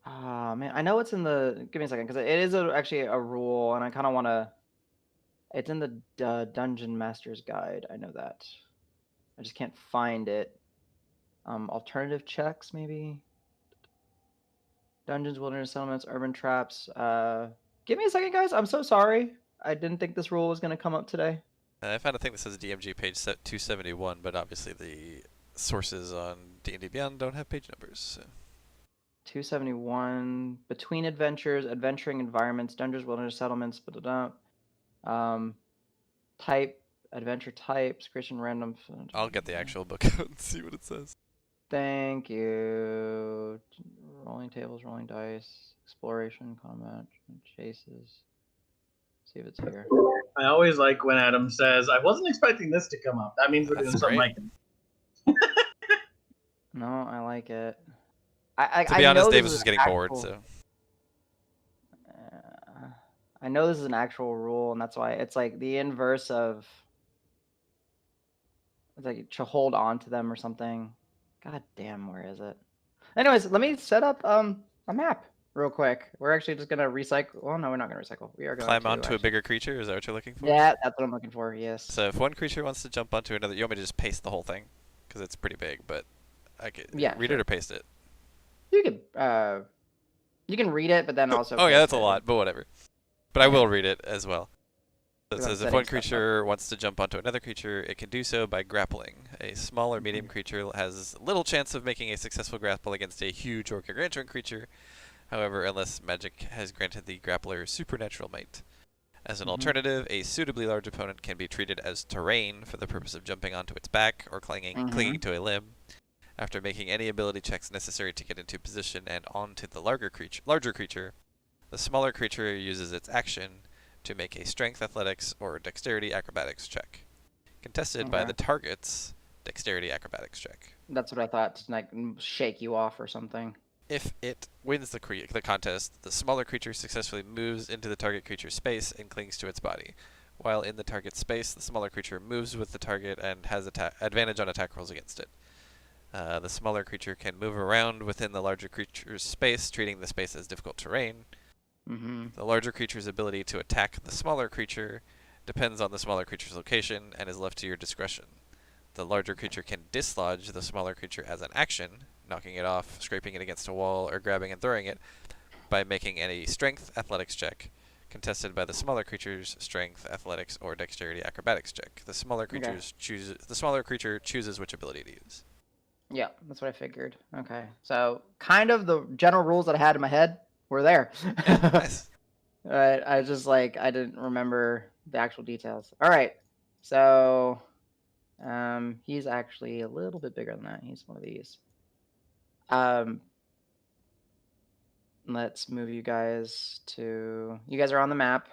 Man, I know it's in the. Give me a second, because it is actually a rule, and I kind of want to. It's in the Dungeon Master's Guide. I know that. I just can't find it. Alternative checks, maybe. Dungeons, wilderness settlements, urban traps. Give me a second, guys. I'm so sorry. I didn't think this rule was going to come up today. I found a thing that says DMG page 271, but obviously the sources on D&D Beyond don't have page numbers. So. 271, between adventures, adventuring environments, dungeons, wilderness settlements, type, adventure types, creation random. I'll get the actual book out and see what it says. Thank you. Rolling tables, rolling dice, exploration, combat, chases. See if it's here. I always like when Adam says, "I wasn't expecting this to come up." That means we're doing That's something great. like. No, I like it. To be I honest, know this Davis is was an getting bored, actual. so I know this is an actual rule, and that's why it's like the inverse of. It's like to hold on to them or something. God damn, where is it? Anyways, let me set up a map real quick. We're actually just gonna recycle. Well, no, we're not gonna recycle. We are going climb to onto a actually. bigger creature. Is that what you're looking for? Yeah, that's what I'm looking for. Yes. So if one creature wants to jump onto another, you want me to just paste the whole thing because it's pretty big, but I could Yeah, read sure. it or paste it. You can read it, but then also. Oh yeah, paste that's a it. lot, but whatever. But I will read it as well. It Because I'm says if setting one stuff up. creature wants to jump onto another creature, it can do so by grappling. A small or medium creature has little chance of making a successful grapple against a huge or gargantuan creature. However, unless magic has granted the grappler supernatural might. As an alternative, a suitably large opponent can be treated as terrain for the purpose of jumping onto its back or clinging to a limb. After making any ability checks necessary to get into position and onto the larger creature, the smaller creature uses its action to make a strength, athletics, or dexterity acrobatics check, contested by the target's dexterity acrobatics check. That's what I thought, to like shake you off or something. If it wins the contest, the smaller creature successfully moves into the target creature's space and clings to its body. While in the target space, the smaller creature moves with the target and has advantage on attack rolls against it. The smaller creature can move around within the larger creature's space, treating the space as difficult terrain. The larger creature's ability to attack the smaller creature depends on the smaller creature's location and is left to your discretion. The larger creature can dislodge the smaller creature as an action, knocking it off, scraping it against a wall, or grabbing and throwing it by making any strength athletics check, contested by the smaller creature's strength, athletics, or dexterity acrobatics check. The smaller creature chooses which ability to use. Yeah, that's what I figured. Okay, so kind of the general rules that I had in my head were there. Yeah, nice. Right, I just like I didn't remember the actual details. All right, so he's actually a little bit bigger than that. He's one of these. Let's move you guys to. You guys are on the map.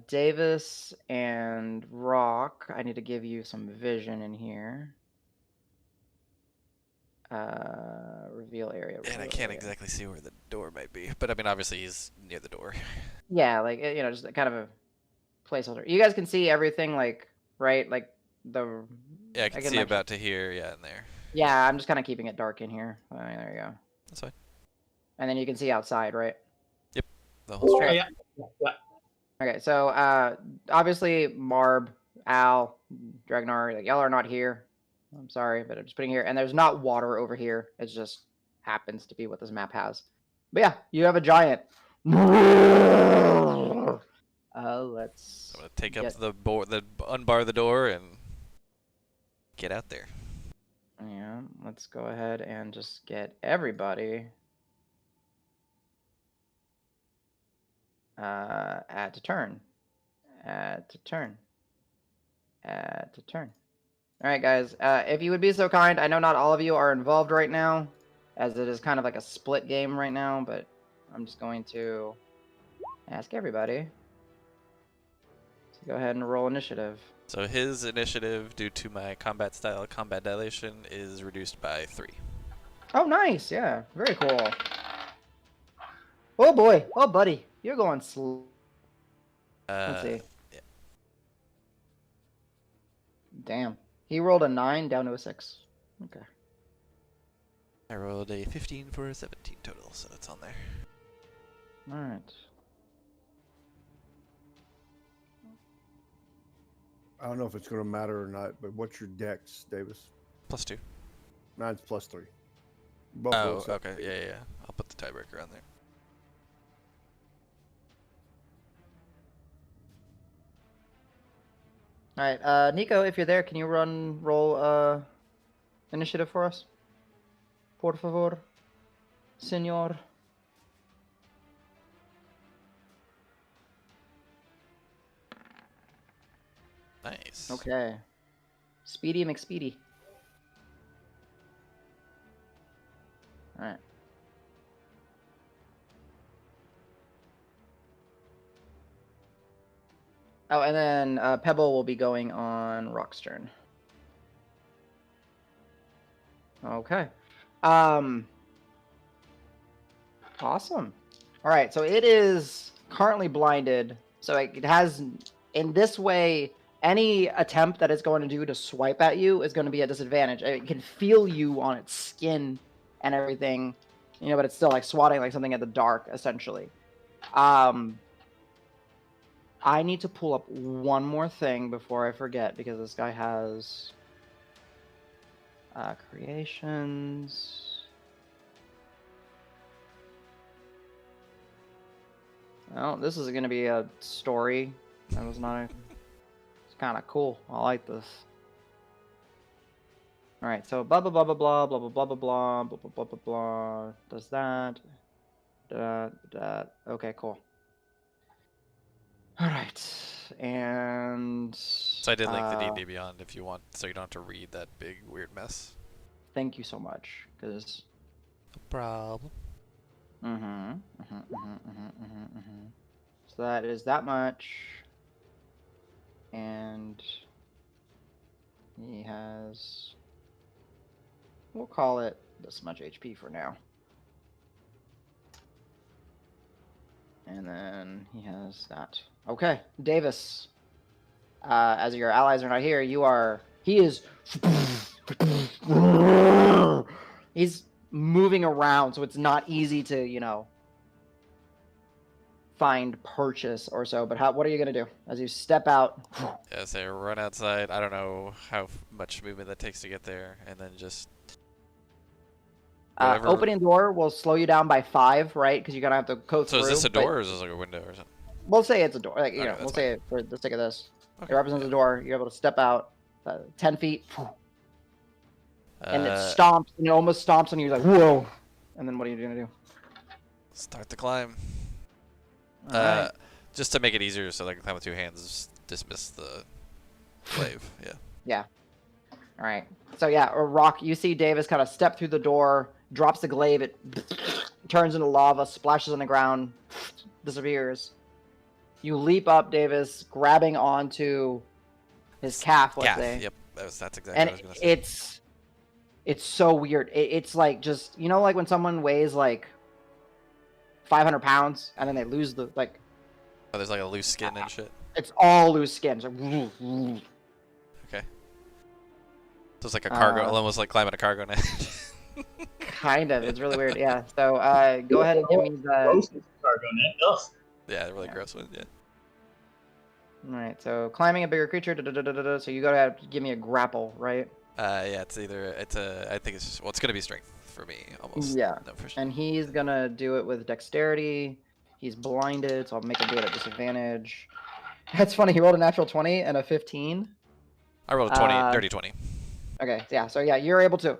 Davis and Rock. I need to give you some vision in here. Reveal area. And I can't exactly see where the door might be, but I mean, obviously he's near the door. Yeah, like just kind of a placeholder. You guys can see everything, like right, like the. Yeah, I can see about to here, yeah, in there. Yeah, I'm just kind of keeping it dark in here. There you go. That's fine. And then you can see outside, right? Yep, the whole street. Yeah. Okay, so obviously Marb, Al, Dragnar, like y'all are not here. I'm sorry, but I'm just putting here, and there's not water over here. It just happens to be what this map has. But yeah, you have a giant. Let's. I'm gonna take up unbar the door and get out there. Yeah, let's go ahead and just get everybody add to turn. All right, guys. If you would be so kind, I know not all of you are involved right now, as it is kind of like a split game right now, but I'm just going to ask everybody to go ahead and roll initiative. So his initiative, due to my combat style combat dilation, is reduced by 3. Oh, nice. Yeah, very cool. Oh, boy. Oh, buddy. You're going slow. Let's see. Yeah. Damn. He rolled a 9 down to a 6. Okay. I rolled a 15 for a 17 total, so it's on there. All right. I don't know if it's going to matter or not, but what's your dex, Davis? +2. Mine's +3. Both Oh, rolls up. okay. Yeah. I'll put the tiebreaker on there. All right, Nico, if you're there, can you roll initiative for us? Por favor, señor. Nice. Okay. Speedy McSpeedy. All right. Oh, and then Pebble will be going on Rock's turn. Okay. Awesome. All right, so it is currently blinded. So it has, in this way, any attempt that it's going to do to swipe at you is going to be a disadvantage. It can feel you on its skin and everything, but it's still like swatting like something at the dark, essentially. I need to pull up one more thing before I forget, because this guy has creations. Well, this is going to be a story. That was not. It's kind of cool. I like this. All right, so blah blah blah blah blah blah blah blah blah blah blah blah blah blah blah. Does that? Okay, cool. All right, and So I did link the D&D Beyond if you want, so you don't have to read that big weird mess. Thank you so much, because. No problem. So that is that much, and he has. We'll call it this much HP for now. And then he has that. Okay, Davis. As your allies are not here, he is. He's moving around, so it's not easy to, find purchase or so. But what are you gonna do as you step out? Yeah, say run outside. I don't know how much movement that takes to get there, and then just. Opening door will slow you down by 5, right? Because you're gonna have to go through. So is this a door or is this like a window or something? We'll say it's a door. Like Okay, we'll say it for the sake of this. Okay, It represents a door. You're able to step out 10 feet, and it stomps. And it almost stomps on you. You're like, whoa! And then what are you gonna do? Start the climb. Right. Just to make it easier, so I can climb with 2 hands. Dismiss the glaive. Yeah. Yeah. All right. So yeah, Rock. You see Davis kind of step through the door, drops the glaive. It turns into lava, splashes on the ground, disappears. You leap up, Davis, grabbing onto his calf. Let's say. Yep. That's exactly And what I was gonna say. it's so weird. It's like just like when someone weighs like 500 pounds and then they lose the like. Oh, there's like a loose skin and shit. It's all loose skin. It's like, Okay. So it's like a cargo, almost like climbing a cargo net. kind of. It's really weird. Yeah. So go ahead and give me the. Cargo net. Ugh. Yeah, really gross one. Yeah. All right. So climbing a bigger creature. So you gotta have to give me a grapple, right? Yeah. I think it's just. Well, it's gonna be strength for me almost. Yeah. No, for sure. And he's gonna do it with dexterity. He's blinded, so I'll make him do it at disadvantage. That's funny. He rolled a natural 20 and a 15. I rolled a 20, dirty 20. Okay, yeah. So yeah, you're able to,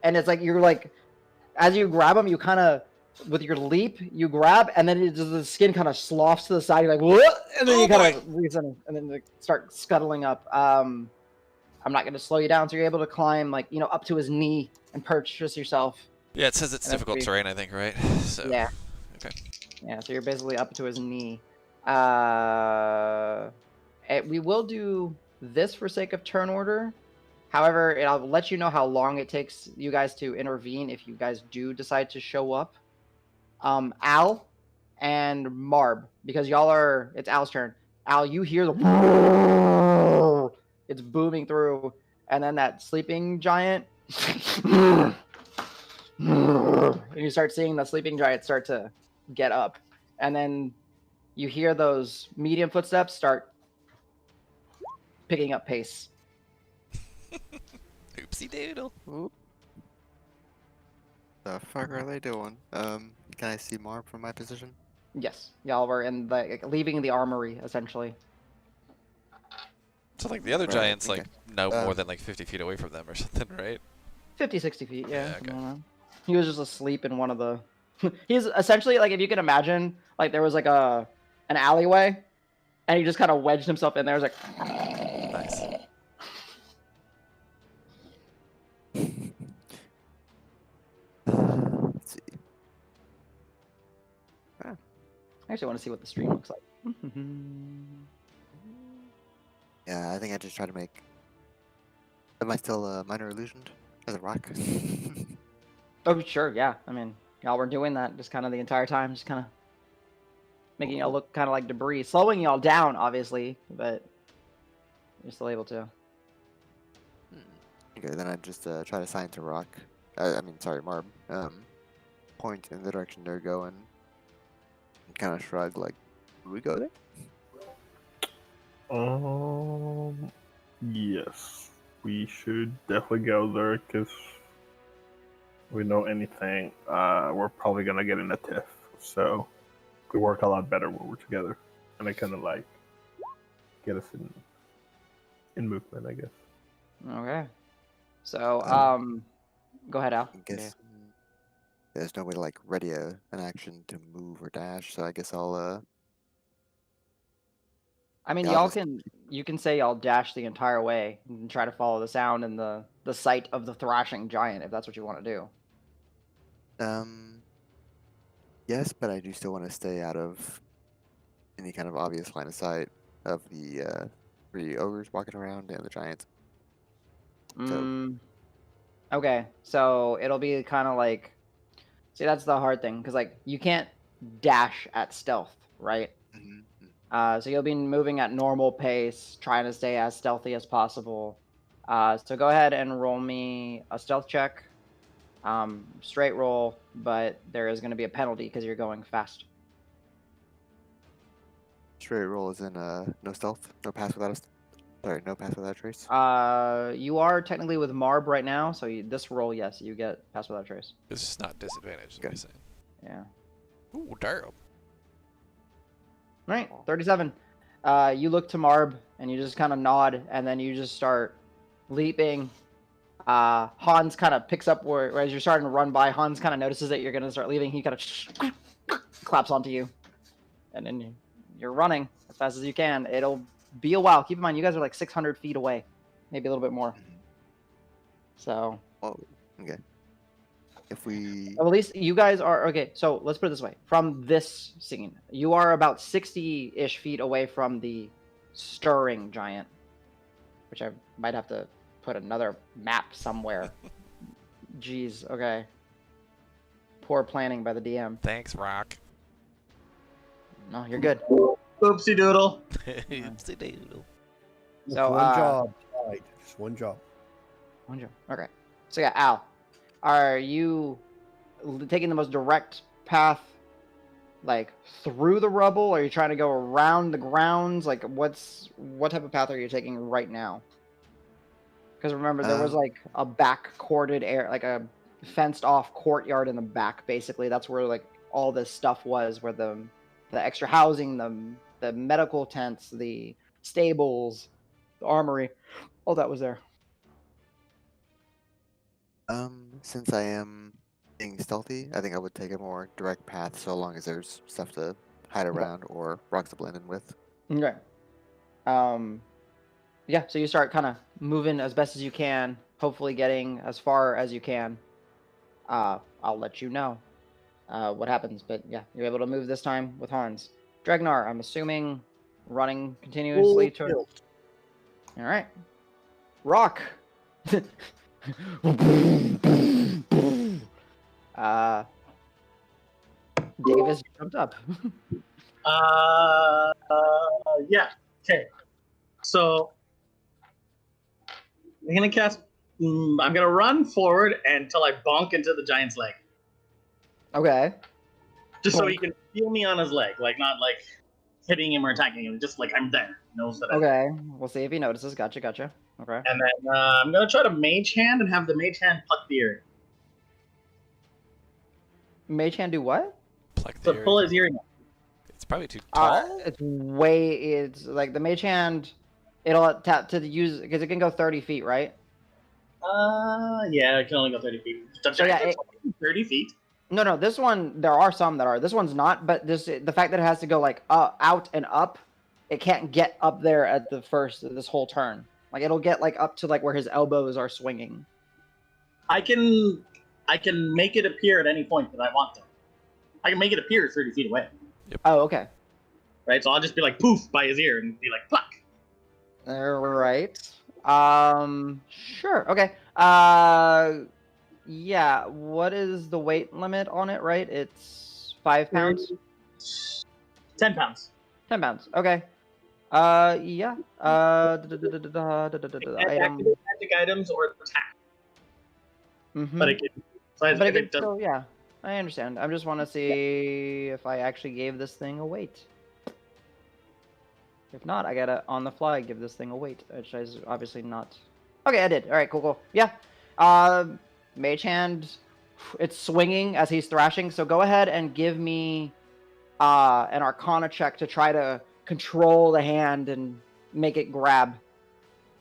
and it's like you're like, as you grab him, you kind of, with your leap, you grab, and then the skin kind of sloughs to the side. You're like, what? And then you kind of reason, and then like, start scuttling up. I'm not going to slow you down, so you're able to climb up to his knee and purchase yourself. Yeah, it says it's difficult terrain, I think, right? So. Yeah. Okay. Yeah, so you're basically up to his knee. We will do this for sake of turn order. However, I'll let you know how long it takes you guys to intervene if you guys do decide to show up. Al and Marb, because it's Al's turn. Al, you hear the it's booming through, and then that sleeping giant and you start seeing the sleeping giant start to get up, and then you hear those medium footsteps start picking up pace. Oopsie doodle. Oop. The fuck are they doing? Can I see Marb from my position? Yes, y'all were in leaving the armory essentially. So like the other Right, giant's okay. like no more than like 50 feet away from them or something, right? 50, 60 feet, yeah. Yeah, okay. something like that. He was just asleep in one of the. He's essentially like, if you can imagine, like there was like an alleyway, and he just kind of wedged himself in there. It was like. Nice. I actually want to see what the stream looks like. Yeah, I think I just try to make. Am I still minor illusioned as a rock? Oh, sure, yeah. I mean, y'all were doing that just kind of the entire time, just kind of making y'all look kind of like debris, slowing y'all down, obviously, but you're still able to. Okay, then I just try to sign to rock. Sorry, Marb. Point in the direction they're going. And kind of shrug, like, do we go there? Yes, we should definitely go there because we know anything. We're probably gonna get in a tiff, so we work a lot better when we're together, and they kind of like get us in movement, I guess. Okay. So, go ahead, Al. I guess there's no way to like ready an action to move or dash, so I guess I'll I mean, yeah, y'all can. You can say y'all dash the entire way and try to follow the sound and the sight of the thrashing giant, if that's what you want to do. Yes, but I do still want to stay out of any kind of obvious line of sight of the 3 ogres walking around and the giants. Okay, so it'll be kind of like. See, that's the hard thing, because like you can't dash at stealth, right? So you'll be moving at normal pace, trying to stay as stealthy as possible. So go ahead and roll me a stealth check. Straight roll, but there is going to be a penalty because you're going fast. Straight roll is in no stealth, no pass without no pass without trace. You are technically with Marb right now, so this roll, yes, you get pass without trace. It's just not disadvantaged. Okay. Yeah. Ooh, damn. Right, 37. You look to Marb and you just kind of nod, and then you just start leaping. Hans kind of picks up where as you're starting to run by. Hans kind of notices that you're going to start leaving. He kind of claps onto you, and then you're running as fast as you can. It'll be a while. Keep in mind, you guys are like 600 feet away, maybe a little bit more. So. Oh, okay. If we. Well, at least you guys are okay. So let's put it this way: from this scene, you are about 60-ish feet away from the stirring giant, which I might have to put another map somewhere. Jeez. Okay. Poor planning by the DM. Thanks, Rock. No, you're good. Oopsie doodle. Oopsie doodle. So one job. Right. Just one job. One job. Okay. So yeah, Al, are you taking the most direct path, like through the rubble? Or are you trying to go around the grounds? Like, what type of path are you taking right now? Because remember, there was like a back corded area, like a fenced off courtyard in the back. Basically, that's where like all this stuff was, where the extra housing, the medical tents, the stables, the armory, all that was there. Since I am being stealthy, I think I would take a more direct path so long as there's stuff to hide around or rocks to blend in with. Okay. Yeah, so you start kind of moving as best as you can, hopefully getting as far as you can. I'll let you know what happens, but yeah, you're able to move this time with Hans. Dragnar, I'm assuming running continuously to. All right. Rock. Davis jumped up. Yeah. Okay. So I'm gonna cast. I'm gonna run forward until I bonk into the giant's leg. Okay. Just so he can feel me on his leg, like not like hitting him or attacking him, just like I'm there. He knows that. Okay. We'll see if he notices. Gotcha. Okay. And then I'm gonna try to mage hand and have the mage hand pluck the ear. Mage hand do what? Pluck the So ear. pull his earring. It's probably too tall. It's like the mage hand. It'll tap to use because it can go 30 feet, right? Yeah, it can only go 30 feet. So yeah, 30 feet. No. This one, there are some that are. This one's not, but the fact that it has to go like out and up, it can't get up there at this whole turn. Like it'll get like up to like where his elbows are swinging. I can make it appear at any point that I want to. I can make it appear 30 feet away. Yep. Oh, okay. Right, so I'll just be like poof by his ear and be like pluck. All right. Sure. Okay. Yeah. What is the weight limit on it? Right. It's 5 pounds. 10 pounds. 10 pounds. Okay. Yeah. Item. Activate magic items or attack. Mm-hmm. But it can, so But if it it does, still, yeah. I understand. I just want to see if I actually gave this thing a weight. If not, I gotta on the fly give this thing a weight, which is obviously not. Okay, I did. All right, cool. Yeah. Mage hand. It's swinging as he's thrashing. So go ahead and give me an Arcana check to try to control the hand and make it grab.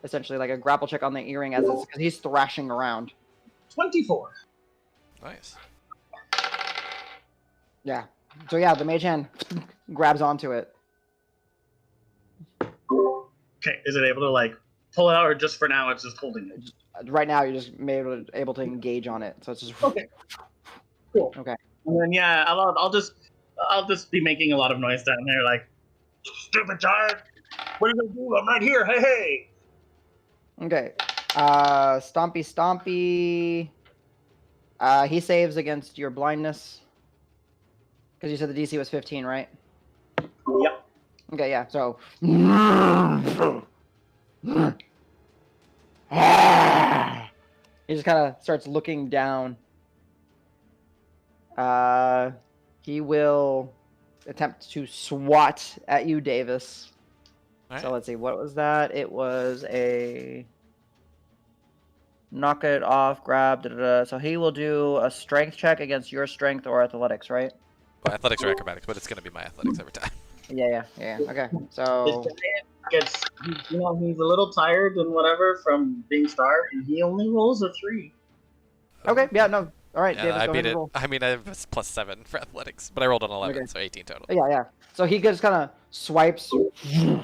Essentially, like a grapple check on the earring as it's because he's thrashing around. 24. Nice. Yeah. So yeah, the mage hand grabs onto it. Okay, is it able to like pull it out, or just for now it's just holding it? Right now, you're just able to engage on it, so it's just Okay. Cool. Okay. And then yeah, I'll just be making a lot of noise down there, like, stupid giant. What are you gonna do? I'm right here. Hey, hey. Okay. Stompy Stompy. He saves against your blindness. Because you said the DC was 15, right? Yep. Okay, yeah, so. He just kind of starts looking down. He will attempt to swat at you, Davis. All So right. let's see, what was that? It was a knock it off, grab, So he will do a strength check against your strength or athletics, right? Well, athletics or acrobatics, but it's gonna be my athletics every time. Yeah. Okay, This so giant gets, he's a little tired and whatever from being starved, and he only rolls a 3. okay, yeah, no, all right, Yeah, Davis, I go beat ahead and it. roll. I mean, I have +7 for athletics, but I rolled an 11, Okay. so 18 total. Yeah. So he just kind of swipes, and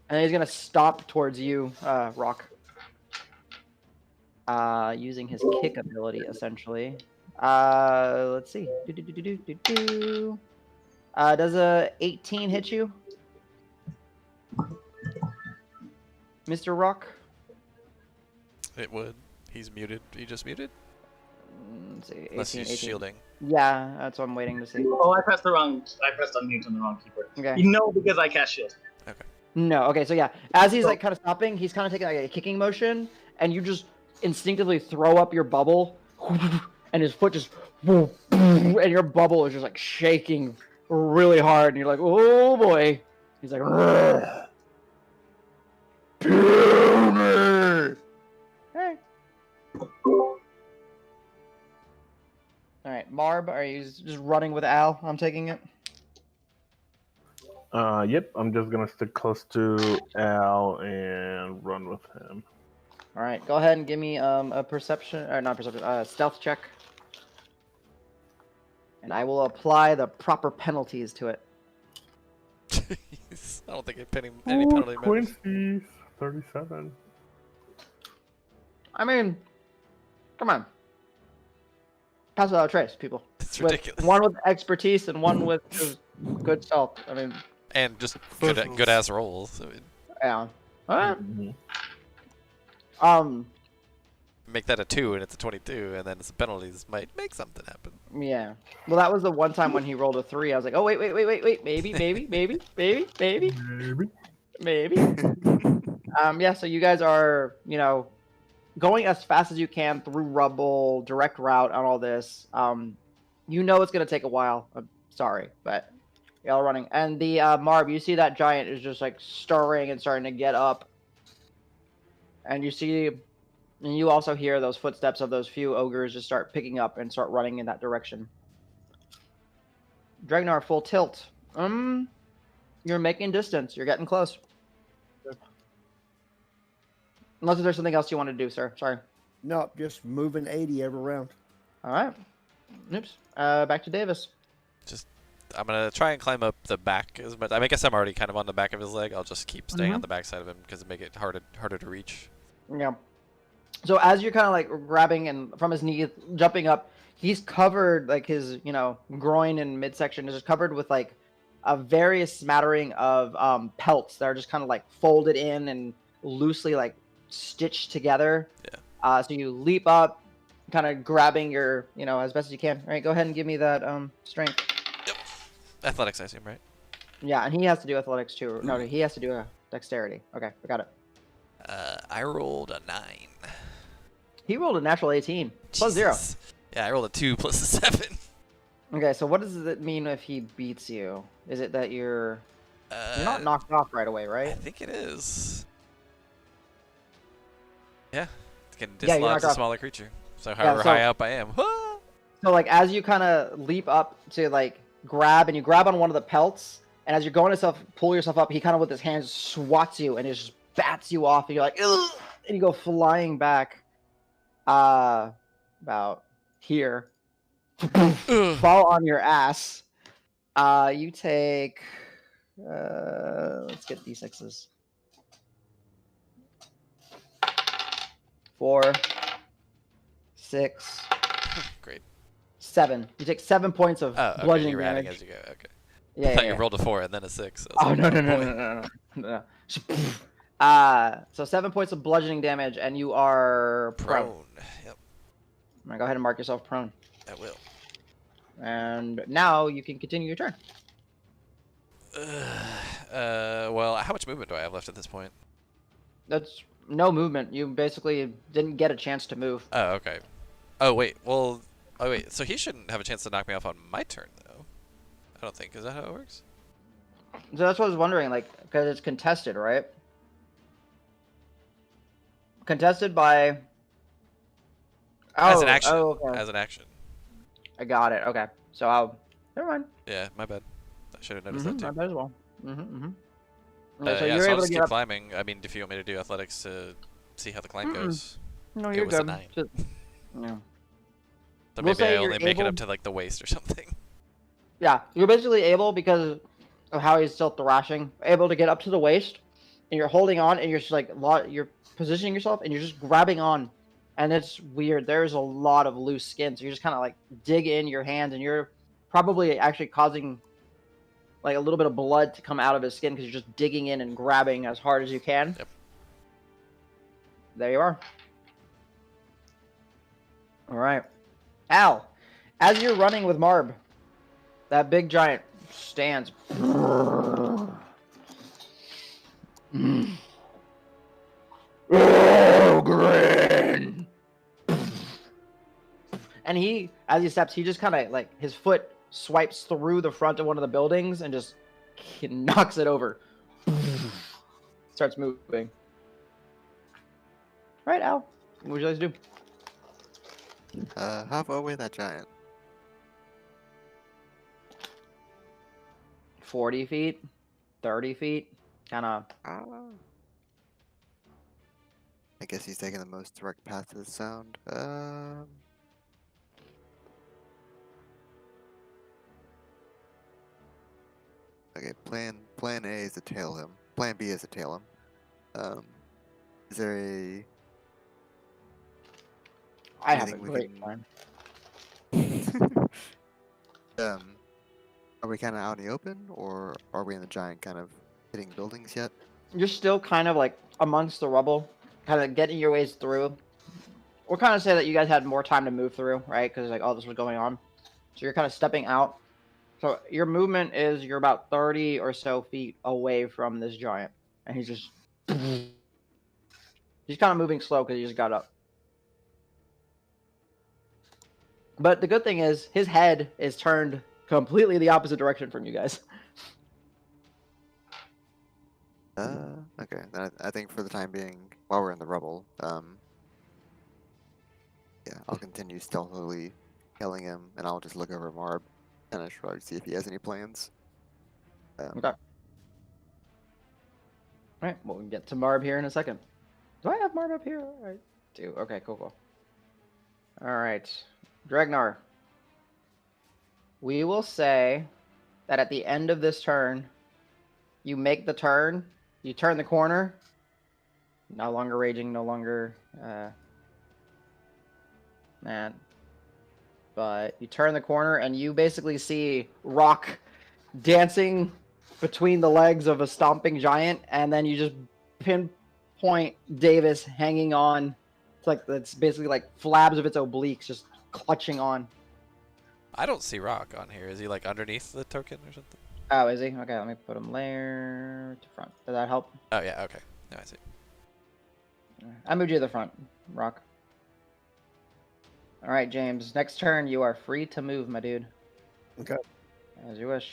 he's gonna stop towards you, Rock. Using his kick ability, essentially. Let's see. Does a 18 hit you, Mr. Rock? It would. He's muted. He just muted? Let's see. 18, Unless he's 18. shielding. Yeah, that's what I'm waiting to see. Oh, I pressed unmute on the wrong keyboard. Okay. You know, because I cast shield. Okay. No, okay, so yeah, as he's like kind of stopping, he's kind of taking like a kicking motion, and you just instinctively throw up your bubble, and his foot just, and your bubble is just like shaking really hard, and you're like, oh boy. He's like, kill me. Hey. All right, Marb, are you just running with Al? I'm taking it. Yep, I'm just gonna stick close to Al and run with him. All right, go ahead and give me a perception, or not perception, stealth check. And I will apply the proper penalties to it. Jeez. I don't think any penalty matters. 20, 37. I mean, come on. Pass without a trace, people. It's With ridiculous. one with expertise and one with just good stealth. I mean, And just good ass rolls. I mean, yeah. Alright. Mhm. make that a 2 and it's a 22, and then some penalties might make something happen. Yeah. Well, that was the one time when he rolled a 3. I was like, oh, wait. Maybe. Yeah, so you guys are, going as fast as you can through rubble, direct route on all this. You know it's going to take a while. I'm sorry, but y'all running. And the Marb, you see that giant is just like stirring and starting to get up. And you also hear those footsteps of those few ogres just start picking up and start running in that direction. Dragnar, full tilt. You're making distance. You're getting close. Unless there's something else you want to do, sir. Sorry. No, just moving 80 every round. All right. Oops. Back to Davis. I'm gonna try and climb up the back as much. I mean, I guess I'm already kind of on the back of his leg. I'll just keep staying on the back side of him because it make it harder to reach. Yeah. So as you're kind of like grabbing and from his knee, jumping up, he's covered, like his, groin and midsection is just covered with like a various smattering of pelts that are just kind of like folded in and loosely like stitched together. Yeah. So you leap up, kind of grabbing your, as best as you can. All right, go ahead and give me that strength. Yep. Athletics, I assume, right? Yeah, and he has to do athletics too. No, he has to do a dexterity. Okay, I got it. I rolled a 9. He rolled a natural 18 plus 0. Jesus. Yeah, I rolled a 2 plus a 7. Okay, so what does it mean if he beats you? Is it that you're not knocked off right away, I right? think it is. Yeah, it can Yeah, you're dislodge knocked a off. smaller creature. So however high up I am. So like as you kind of leap up to like grab, and you grab on one of the pelts, and as you're going to pull yourself up, he kind of with his hands swats you and it just bats you off, and you're like, ugh, and you go flying back, about here, fall on your ass. You take, let's get d6s. 4, 6, Great. 7. You take 7 points of Oh, okay, bludgeoning you're adding damage. as you go. Okay. Yeah, I thought yeah, you rolled a 4 and then a 6. Oh, no. So 7 points of bludgeoning damage, and you are prone. Yep. I'm gonna go ahead and mark yourself prone. I will. And now you can continue your turn. Well, how much movement do I have left at this point? That's no movement. You basically didn't get a chance to move. Oh, okay. Oh, wait. Well, so he shouldn't have a chance to knock me off on my turn, though. I don't think. Is that how it works? So that's what I was wondering, like, because it's contested, right? Contested by... As an action. okay. As an action. I got it. Okay. So I'll... Never mind. Yeah, my bad. I should have noticed that, too. My bad as well. Okay, So you're I'll able to just get keep up... climbing. I mean, if you want me to do athletics to see how the climb goes. No, It you're was a good. 9. Yeah. So We'll maybe say I only you're make it able- up to, like, the waist or something. Yeah, you're basically able, because of how he's still thrashing, able to get up to the waist, and you're holding on, and you're just like you're positioning yourself, and you're just grabbing on, and it's weird. There's a lot of loose skin, so you're just kind of like dig in your hands, and you're probably actually causing like a little bit of blood to come out of his skin because you're just digging in and grabbing as hard as you can. Yep. There you are. All right, Al, as you're running with Marb, that big giant stands. Grin. And he, as he steps, he just kind of like his foot swipes through the front of one of the buildings and just knocks it over. Starts moving. All right, Al, what would you like to do? How far away that giant? 40 feet, 30 feet, kind of. I guess he's taking the most direct path to the sound. Okay, plan A is to tail him. Plan B is to tail him. Is there a... I have a anything we great can- plan. Are we kind of out in the open, or are we in the giant kind of hitting buildings yet? You're still kind of like amongst the rubble, kind of getting your ways through. We'll kind of say that you guys had more time to move through, right? Because like all this was going on. So you're kind of stepping out. So your movement is you're about 30 or so feet away from this giant. And he's just... He's kind of moving slow because he just got up. But the good thing is his head is turned completely the opposite direction from you guys. Okay. Then I think for the time being, while we're in the rubble, yeah, I'll continue stealthily killing him, and I'll just look over Marb and I try to see if he has any plans. Okay. All right, well, we can get to Marb here in a second. Do I have Marb up here? I do. Okay, cool. All right, Dregnar. We will say that at the end of this turn, you make the turn, you turn the corner, no longer raging, no longer, man. but you turn the corner and you basically see Rock dancing between the legs of a stomping giant, and then you just pinpoint Davis hanging on. It's basically like flabs of its obliques just clutching on. I don't see Rock on here. Is he like underneath the token or something? Oh, is he? Okay, let me put him layer to front. Does that help? Oh yeah, okay. Now I see. I moved you to the front, Rock. All right, James. Next turn, you are free to move, my dude. Okay. As you wish.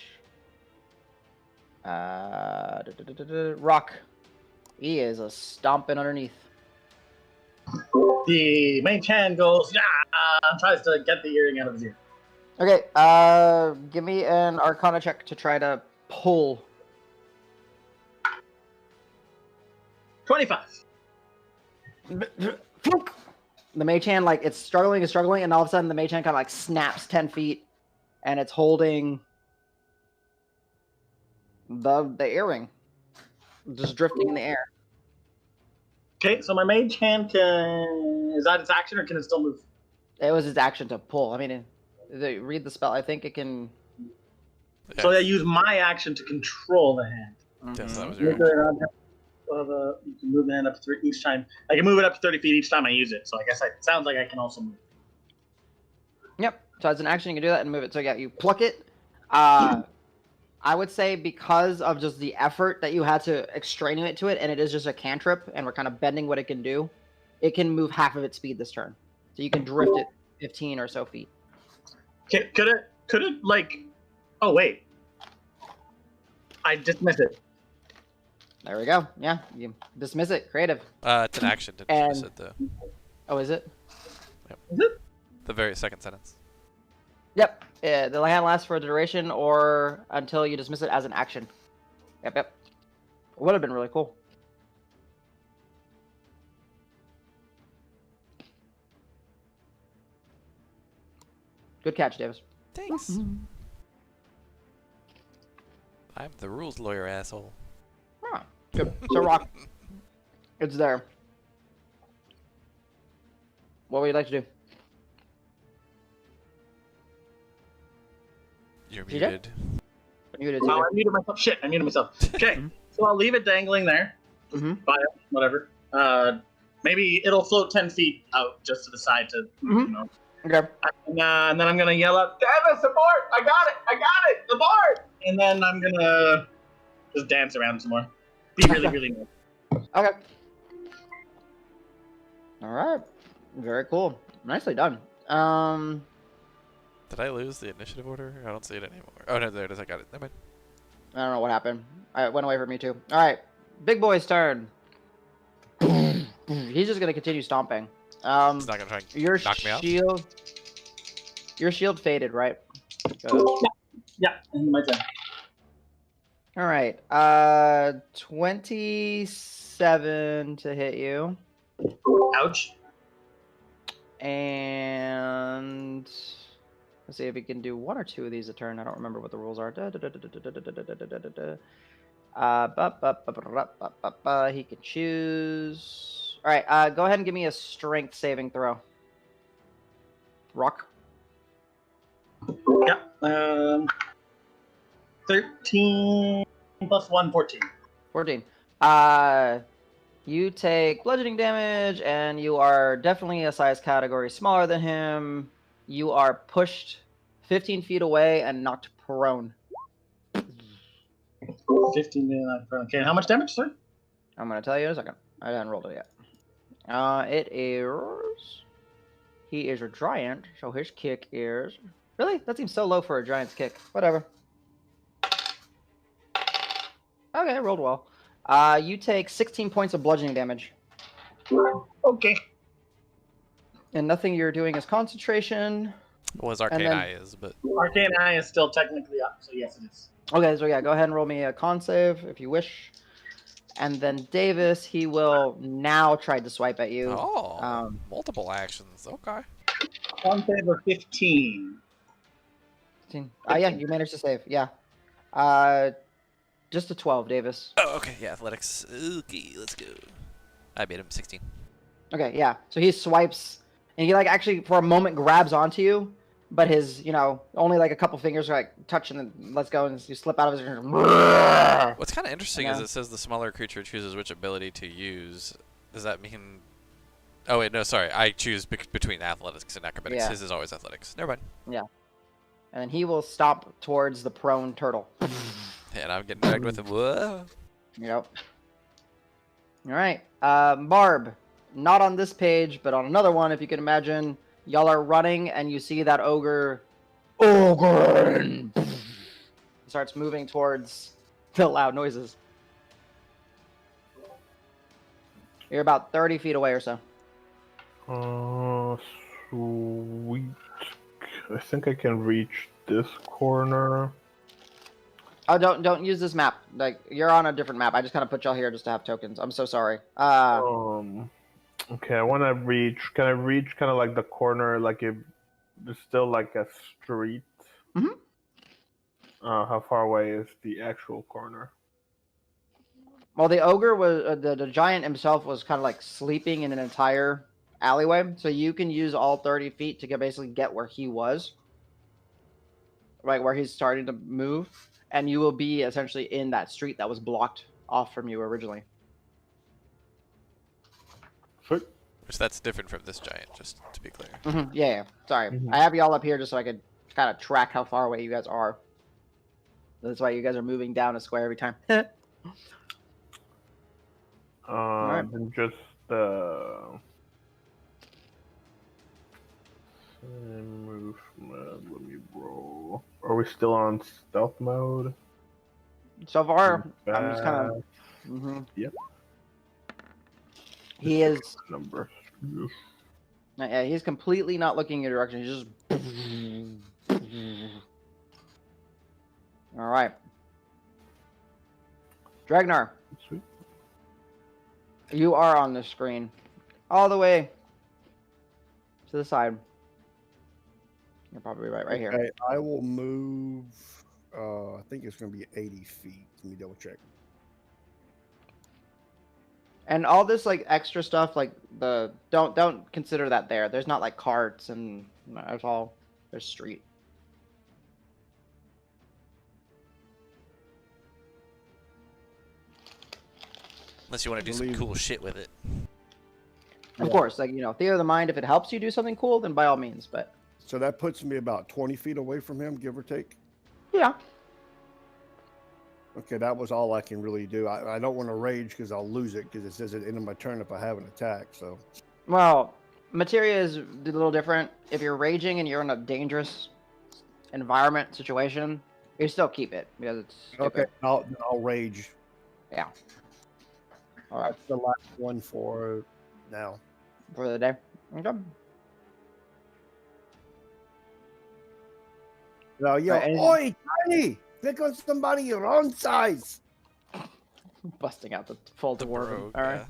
Rock. He is a stomping underneath. The main hand goes, yeah, tries to get the earring out of his ear. Okay, give me an Arcana check to try to pull. 25. The mage hand, like, it's struggling, and all of a sudden the mage hand kind of like snaps 10 feet, and it's holding the earring, just drifting in the air. Okay, so my mage hand is that its action, or can it still move? It was its action to pull. I mean, read the spell. I think it can. Yeah. So I use my action to control the hand. Yes, that was You your. can move the hand up to 3 each time. I can move it up to 30 feet each time I use it. So I guess it sounds like I can also move. Yep. So as an action, you can do that and move it. So yeah, you pluck it. I would say because of just the effort that you had to extenuate to it, and it is just a cantrip, and we're kind of bending what it can do, it can move half of its speed this turn. So you can drift it 15 or so feet. Okay, could it like? Oh wait, I dismiss it. There we go. Yeah, you dismiss it. Creative. It's an action to dismiss it though. Oh, is it? Yep. Is it? The very second sentence. Yep. The hand lasts for a duration or until you dismiss it as an action. Yep. Would have been really cool. Good catch, Davis. Thanks. I'm the rules lawyer, asshole. Huh. Good. So, Rock, it's there. What would you like to do? You're CJ? muted. Muted, Oh, I muted myself. Shit, I muted myself. Okay, so I'll leave it dangling there. Mm-hmm. Whatever. Maybe it'll float 10 feet out just to the side to, you know. Okay. And then I'm gonna yell out, "Davis, abort! I got it! Abort!" And then I'm gonna just dance around some more. Be really, really nice. Okay. All right. Very cool. Nicely done. Did I lose the initiative order? I don't see it anymore. Oh no, there it is. I got it. Never mind. I don't know what happened. It went away from me too. All right. Big boy's turn. He's just gonna continue stomping. He's not gonna try and Your knock me out. Your shield faded, right? Yeah, and my turn. All right. 27 to hit you. Ouch. And let's see if he can do one or two of these a turn. I don't remember what the rules are. He can choose. All right. Go ahead and give me a strength saving throw. Rock. Yeah. 13 plus 1, 14. 14. You take bludgeoning damage, and you are definitely a size category smaller than him. You are pushed 15 feet away and knocked prone. 15. Okay, how much damage, sir? I'm going to tell you in a second. I haven't rolled it yet. It is... He is a giant, so his kick is... Really? That seems so low for a giant's kick. Whatever. Okay, rolled well. You take 16 points of bludgeoning damage. Okay. And nothing you're doing is concentration. Well, his arcane then- eye is, but Arcane Eye is still technically up, so yes, it is. Okay, so yeah, go ahead and roll me a con save if you wish. And then Davis, he will now try to swipe at you. multiple actions. Okay. Con save of 15. Yeah, you managed to save. Yeah. Just a 12, Davis. Oh, okay. Yeah, athletics. Okay, let's go. I made him 16. Okay, yeah. So he swipes, and he like actually for a moment grabs onto you, but his, only like a couple fingers are like touching and let's go, and you slip out of his. What's kind of interesting I is know. it says the smaller creature chooses which ability to use. Does that mean? Oh wait, no, sorry. I choose between athletics and acrobatics. Yeah. His is always athletics. Never mind. Yeah. And then he will stomp towards the prone turtle. And I'm getting dragged with him. Whoa. Yep. All right. Barb, not on this page, but on another one, if you can imagine, y'all are running and you see that ogre. Ogre! Starts moving towards the loud noises. You're about 30 feet away or so. Sweet. I think I can reach this corner. Oh, don't use this map. Like, you're on a different map. I just kind of put y'all here just to have tokens. I'm so sorry. Okay, I want to reach. Can I reach kind of like the corner, like if there's still like a street? Mhm. How far away is the actual corner? Well, the ogre was the giant himself was kind of like sleeping in an entire alleyway, so you can use all 30 feet to basically get where he was, right where he's starting to move, and you will be essentially in that street that was blocked off from you originally. Sweet. Which that's different from this giant, just to be clear. Yeah. Sorry, Mhm. I have y'all up here just so I could kind of track how far away you guys are. That's why you guys are moving down a square every time. Alright. Then just move. Let me roll. Are we still on stealth mode? So far, I'm just kind of. Yep. He is. Number. Yeah, he's completely not looking in your direction. He's just. All right. Dragnar, Sweet. you are on the screen, all the way to the side. You're probably right here. Okay, I will move. I think it's going to be 80 feet. Let me double check. And all this like extra stuff, like the don't consider that there. There's not like carts and it's all there's street. Unless you want to do some cool shit with it. Of course, like theater of the mind. If it helps you do something cool, then by all means. But So that puts me about 20 feet away from him, give or take. yeah. Okay, that was all I can really do. I don't want to rage because I'll lose it because it says at the end of my turn if I have an attack. So. Well, materia is a little different. If you're raging and you're in a dangerous environment situation, you still keep it because it's Okay, stupid. I'll rage. Yeah. All right. That's the last one for now. For the day. Okay. Now, yo, Right, and- oi, Tiny! Pick on somebody your own size. Busting out the full The dwarven. rogue, All right.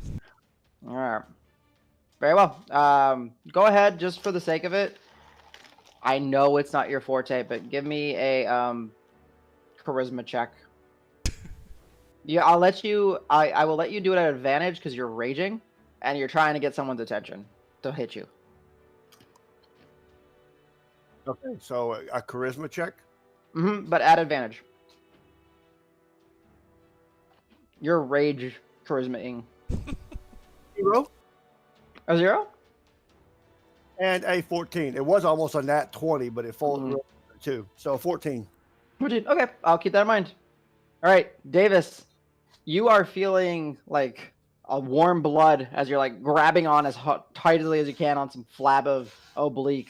yeah. All right. Very well. Go ahead, just for the sake of it. I know it's not your forte, but give me a charisma check. Yeah, I'll let you. I will let you do it at advantage because you're raging, and you're trying to get someone's attention to hit you. Okay, so a charisma check. But at advantage. You're rage charisma-ing. 0 A 0? and a 14. It was almost a nat 20, but it folded too. So 14. 14. Okay, I'll keep that in mind. All right, Davis, you are feeling like a warm blood as you're like grabbing on as tightly as you can on some flab of oblique,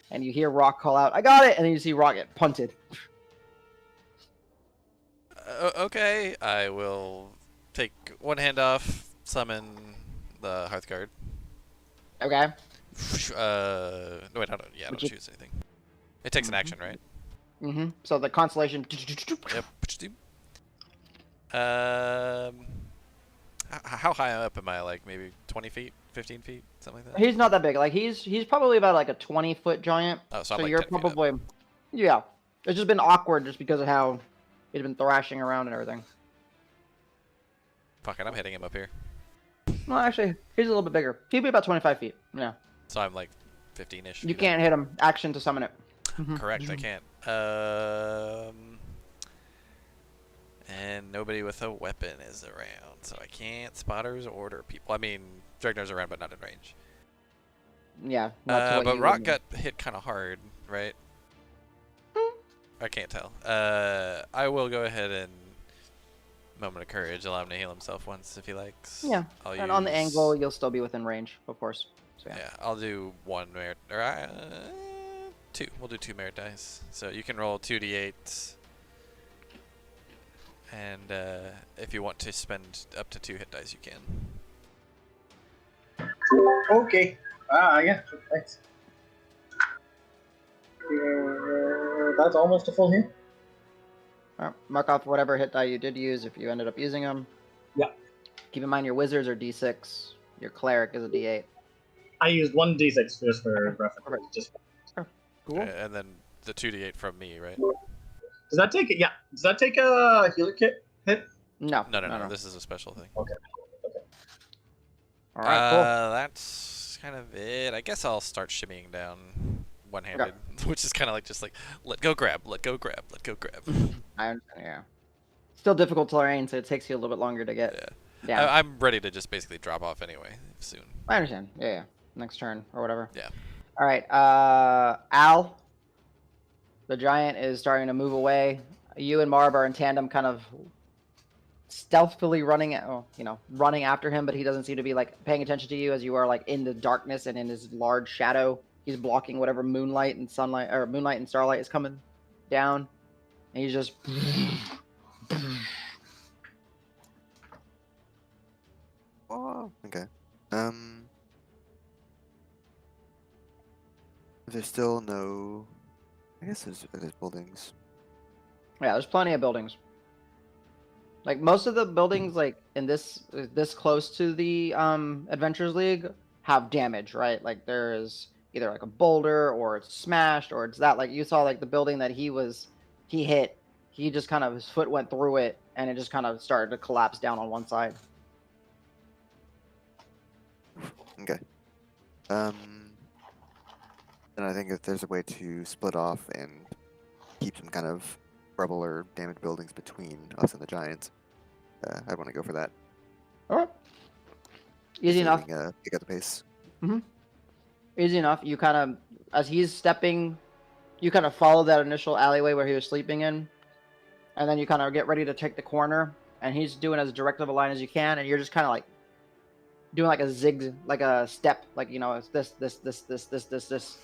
and you hear Rock call out, "I got it!" And then you see Rock get punted. Okay, I will take one hand off, summon the Hearthguard. Okay. No, wait, I don't. Yeah, I don't choose anything. It takes an action, right? So the constellation. Yep. How high up am I? Like maybe 20 feet, 15 feet, something like that. He's not that big. Like he's probably about like a 20-foot giant. Oh, so I'm So like you're 10 feet up. probably, yeah. It's just been awkward just because of how he's been thrashing around and everything. Fuck it, I'm hitting him up here. Well, actually, he's a little bit bigger. He'd be about 25 feet. Yeah. So I'm like 15-ish. You can't hit him. Action to summon it. Correct, I can't. And nobody with a weapon is around, so I can't spotters order people. I mean, Dragnar's around, but not in range. Yeah, not to what But you Rock would- got hit kind of hard, right? I can't tell. I will go ahead and moment of courage, allow him to heal himself once if he likes. Yeah, I'll and on the use- angle, you'll still be within range, of course. So yeah. Yeah, I'll do one merit, or two. We'll do 2 merit dice. So you can roll 2d8, and if you want to spend up to 2 hit dice, you can. Okay. Yeah. Thanks. That's almost a full hit. All right, mark off whatever hit die you did use if you ended up using them. Yeah. Keep in mind your wizards are D6. Your cleric is a D8. I used 1d6 just for reference. Perfect. Just Cool. And then the 2d8 from me, right? does that take it? Yeah. Does that take a healer kit hit? No. No. This is a special thing. Okay. All right. Cool. That's kind of it. I guess I'll start shimmying down one-handed, which is kind of like just like let go grab, let go grab, let go grab. I understand. Yeah. Still difficult terrain, so it takes you a little bit longer to get down. I'm ready to just basically drop off anyway soon. I understand. Yeah. Next turn or whatever. Yeah. All right. Al, the giant is starting to move away. You and Marb are in tandem, kind of stealthily running after him, but he doesn't seem to be like paying attention to you as you are like in the darkness and in his large shadow. He's blocking whatever moonlight and starlight is coming down, and he's just Oh, okay. There's still no. I guess there's buildings. yeah. There's plenty of buildings. Like most of the buildings, like in this close to the Adventures League, have damage, right? Like there is either like a boulder or it's smashed or it's that. Like you saw, like the building that he hit, he just kind of his foot went through it and it just kind of started to collapse down on one side. Okay. Then I think if there's a way to split off and keep some kind of rubble or damaged buildings between us and the giants, I'd want to go for that. All right. Easy enough. Pick up the pace. Easy enough. You kind of, as he's stepping, you kind of follow that initial alleyway where he was sleeping in, and then you kind of get ready to take the corner, and he's doing as direct of a line as you can, and you're just kind of like doing like a zig, like a step, like it's this.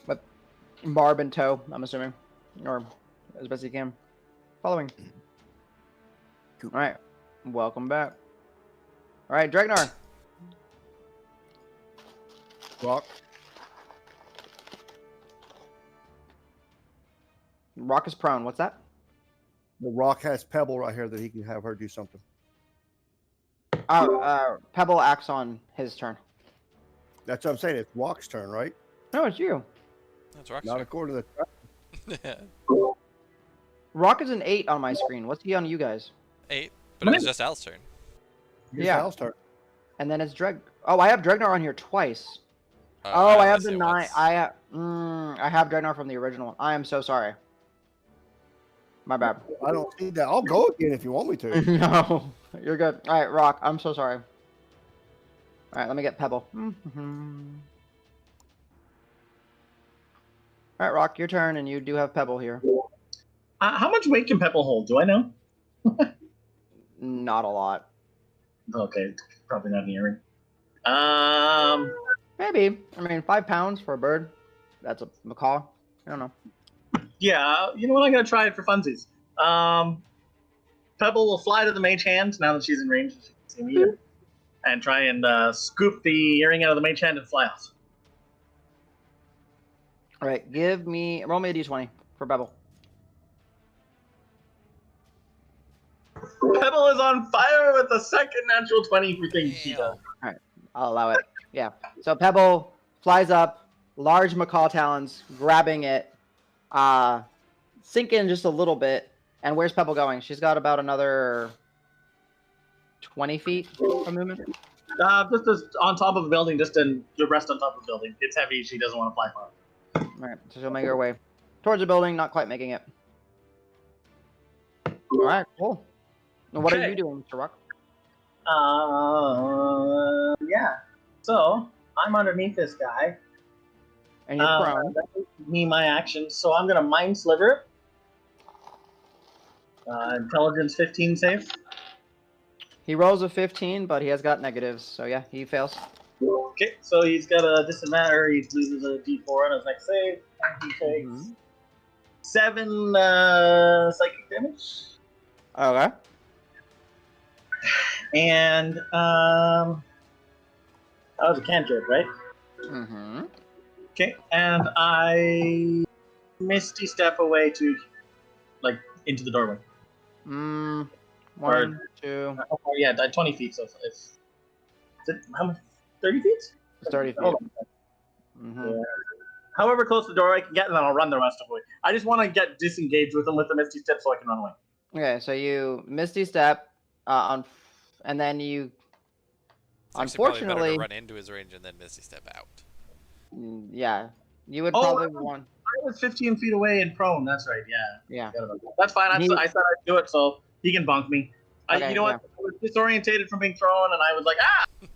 But Barb in tow, I'm assuming, or as best you can, following. Cool. All right, welcome back. All right, Dragnar. Rock. Rock is prone. What's that? The Rock has Pebble right here that he can have her do something. Pebble acts on his turn. That's what I'm saying. It's Rock's turn, right? No, it's you. That's Rock's Not turn. according to the. Rock is an 8 on my screen. What's he on you guys? 8, but it was just Al's turn. Here's Yeah. Al's turn. And then it's Oh, I have Dragnar on here twice. I I only have see the it 9. once. I have Dragnar from the original one. I am so sorry. My bad. I don't see that. I'll go again if you want me to. No, you're good. All right, Rock. I'm so sorry. All right, let me get Pebble. All right, Rock, your turn, and you do have Pebble here. How much weight can Pebble hold? Do I know? Not a lot. Okay, probably not an earring. Maybe. I mean, 5 pounds for a bird. That's a macaw. I don't know. Yeah, you know what? I'm gonna try it for funsies. Pebble will fly to the mage hand now that she's in range. She can see me, and try and scoop the earring out of the mage hand and fly off. All right, roll me a d20 for Pebble. Pebble is on fire with a second natural 20 for things she does. I'll allow it. Yeah. So Pebble flies up, large macaw talons, grabbing it, sink in just a little bit. And where's Pebble going? She's got about another 20 feet of movement. Just on top of a building, just to rest on top of a building. It's heavy. She doesn't want to fly far. All right, so she'll make her way towards the building, not quite making it. All right, cool. And what are Okay. you doing, Mr. Rock? Yeah. So I'm underneath this guy. And you're prone. That gives me my action. So I'm gonna mind sliver. Intelligence 15 save. He rolls a 15, but he has got negatives, so yeah, he fails. Okay, so he's got a disadvantage. Or he loses a D4 on his next save. And he takes Mhm. 7 psychic damage. Okay. And that was a cantrip, right? Mm-hmm. Okay, and I misty step away to like into the doorway. One, two. Oh, yeah, 20 feet. So if is it how much? 30 feet? It's 30 feet. Hold on. Mm-hmm. Yeah. However close to the door I can get, and then I'll run the rest of the way. I just want to get disengaged with them with the misty step so I can run away. Okay, so you misty step, and then you. It's actually probably better Unfortunately, to run into his range and then misty step out. yeah, you would Oh, probably want. I was 15 feet away and prone. That's right. Yeah. Yeah. That's fine. I He- said I'd do it, so he can bonk me. Okay, You know what? I was disorientated from being thrown, and I was like,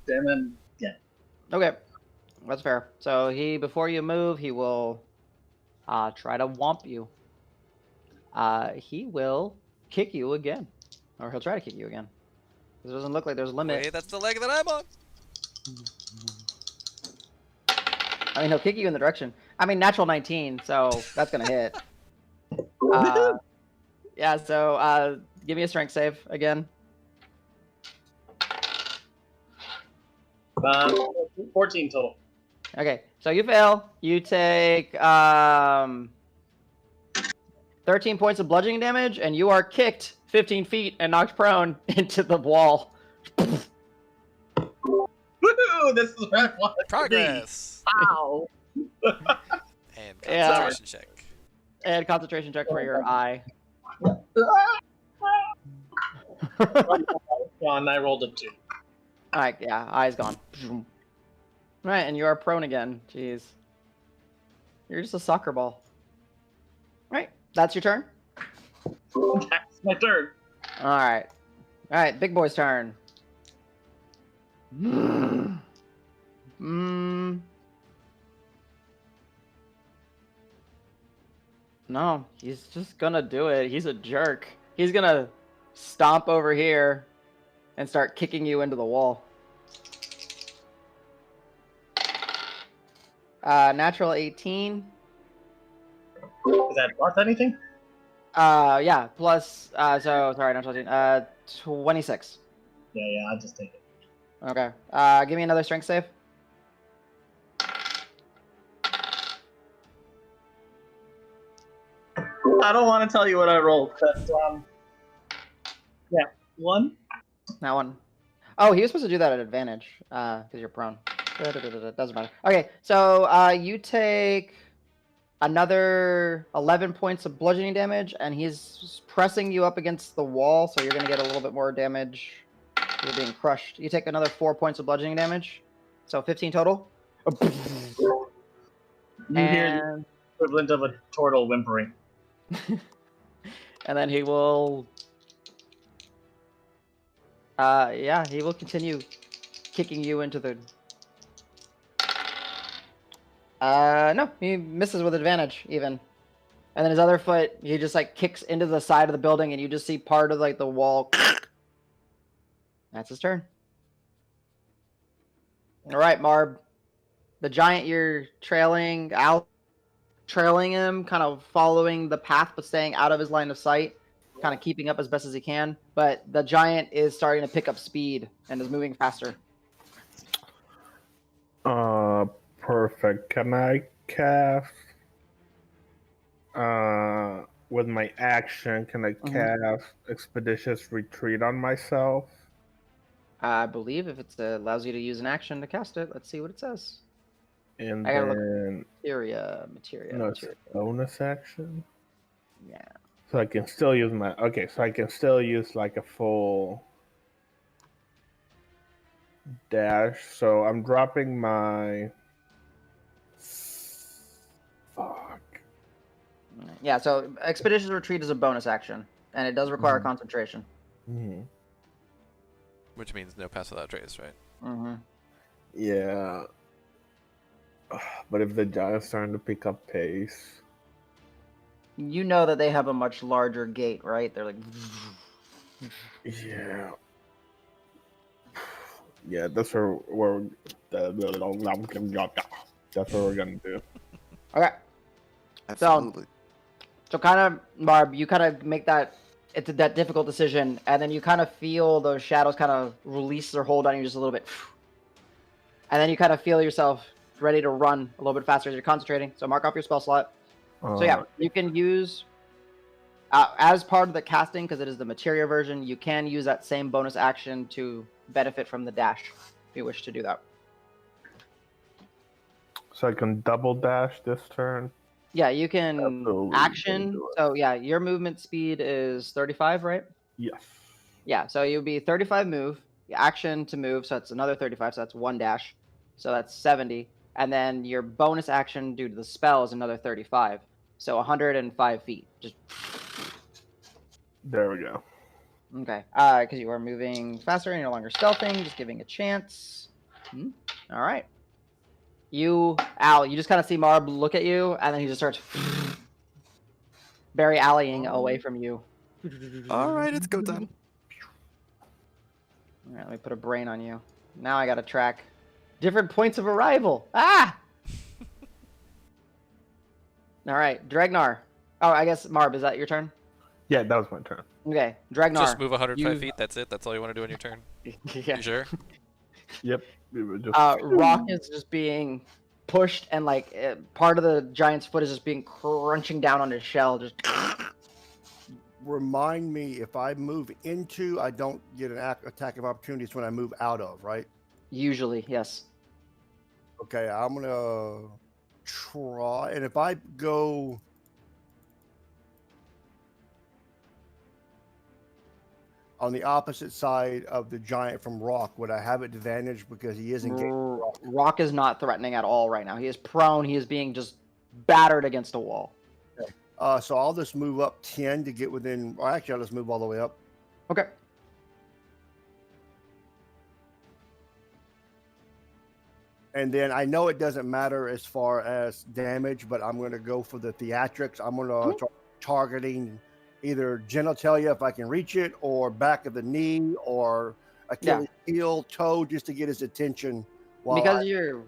and then yeah. Okay, that's fair. So before you move, he will try to whomp you. He will kick you again, or he'll try to kick you again. It doesn't look like there's a limit. Wait, that's the leg that I'm on. I mean, he'll kick you in the direction. I mean, natural 19, so that's gonna hit. Yeah. So give me a strength save again. 14 total. Okay, so you fail. You take 13 points of bludgeoning damage, and you are kicked 15 feet and knocked prone into the wall. Woohoo! This is where I want to be. Progress. Ow! And Yeah. concentration check. And concentration check for your eye. Gone. I rolled a 2. Alright, yeah, eye's gone. Right, and you are prone again. Jeez. You're just a soccer ball. Right, that's your turn? That's my turn. Alright. Alright, big boy's turn. No, he's just gonna do it. He's a jerk. He's gonna stomp over here and start kicking you into the wall. Natural 18. Is that plus anything? Yeah, plus, sorry, natural 18. 26. Yeah, I'll just take it. Okay. Give me another strength save. I don't want to tell you what I rolled, but yeah, 1. That one. Oh, he was supposed to do that at advantage, because you're prone. Doesn't matter. Okay, so you take another 11 points of bludgeoning damage, and he's pressing you up against the wall, so you're gonna get a little bit more damage. You're being crushed. You take another 4 points of bludgeoning damage, so 15 total. You hear the equivalent of a turtle whimpering. And then he will he will continue kicking you into the no, he misses with advantage even. And then his other foot, he just like kicks into the side of the building, and you just see part of like the wall. That's his turn. All right, Marb. The giant you're trailing him, kind of following the path, but staying out of his line of sight, kind of keeping up as best as he can. But the giant is starting to pick up speed and is moving faster. Perfect. Can I cast with my action? Can I cast Expeditious Retreat on myself? I believe if it allows you to use an action to cast it. Let's see what it says. And I gotta then look. Materia. no, it's a bonus action. Yeah. So I can still use my so I can still use like a full dash. So I'm dropping my Yeah, so Expeditious Retreat is a bonus action, and it does require Mhm. concentration. Mhm. Which means no pass without trace, right? Mm-hmm. Yeah. But if the giant's starting to pick up pace, You know that they have a much larger gate, right? They're like. yeah, yeah, that's where that's what we're gonna do. Okay, Absolutely. so kind of, Barb, you kind of make that. It's that difficult decision, and then you kind of feel those shadows kind of release their hold on you just a little bit, and then you kind of feel yourself ready to run a little bit faster as you're concentrating. So mark off your spell slot. So yeah, you can use as part of the casting, because it is the materia version, you can use that same bonus action to benefit from the dash if you wish to do that. So I can double dash this turn. Yeah, you can Absolutely, action. do it. So yeah, your movement speed is 35, right? Yes. Yeah, so you'll be 35 move, action to move, so that's another 35, so that's one dash. So that's 70. And then your bonus action due to the spell is another 35. So 105 feet. Just There we go. okay. Because you are moving faster and you're no longer stealthing, just giving a chance. All right. Al, you just kind of see Marb look at you, and then he just starts Barry alleying away from you. All right, it's go time. All right, let me put a brain on you. Now I got to track different points of arrival. Ah! All right, Dragnar. Oh, I guess Marb, is that your turn? Yeah, that was my turn. Okay, Dragnar. Just move 105 you- feet. That's it. That's all you want to do on your turn. yeah. You sure? Yep. We were just. Rock is just being pushed, and like part of the giant's foot is just being crunching down on his shell. Just Remind me, if I move into, I don't get an attack of opportunity. It's when I move out of, right? usually, yes. Okay, I'm gonna try, and if I go on the opposite side of the giant from Rock, would I have advantage because he is engaged? Rock is not threatening at all right now. He is prone. He is being just battered against a wall. So I'll just move up 10 to get within. Well, actually, I'll just move all the way up. Okay. And then I know it doesn't matter as far as damage, but I'm going to go for the theatrics. I'm going to start targeting either genitalia if I can reach it, or back of the knee, or Achilles heel, toe, just to get his attention. Because you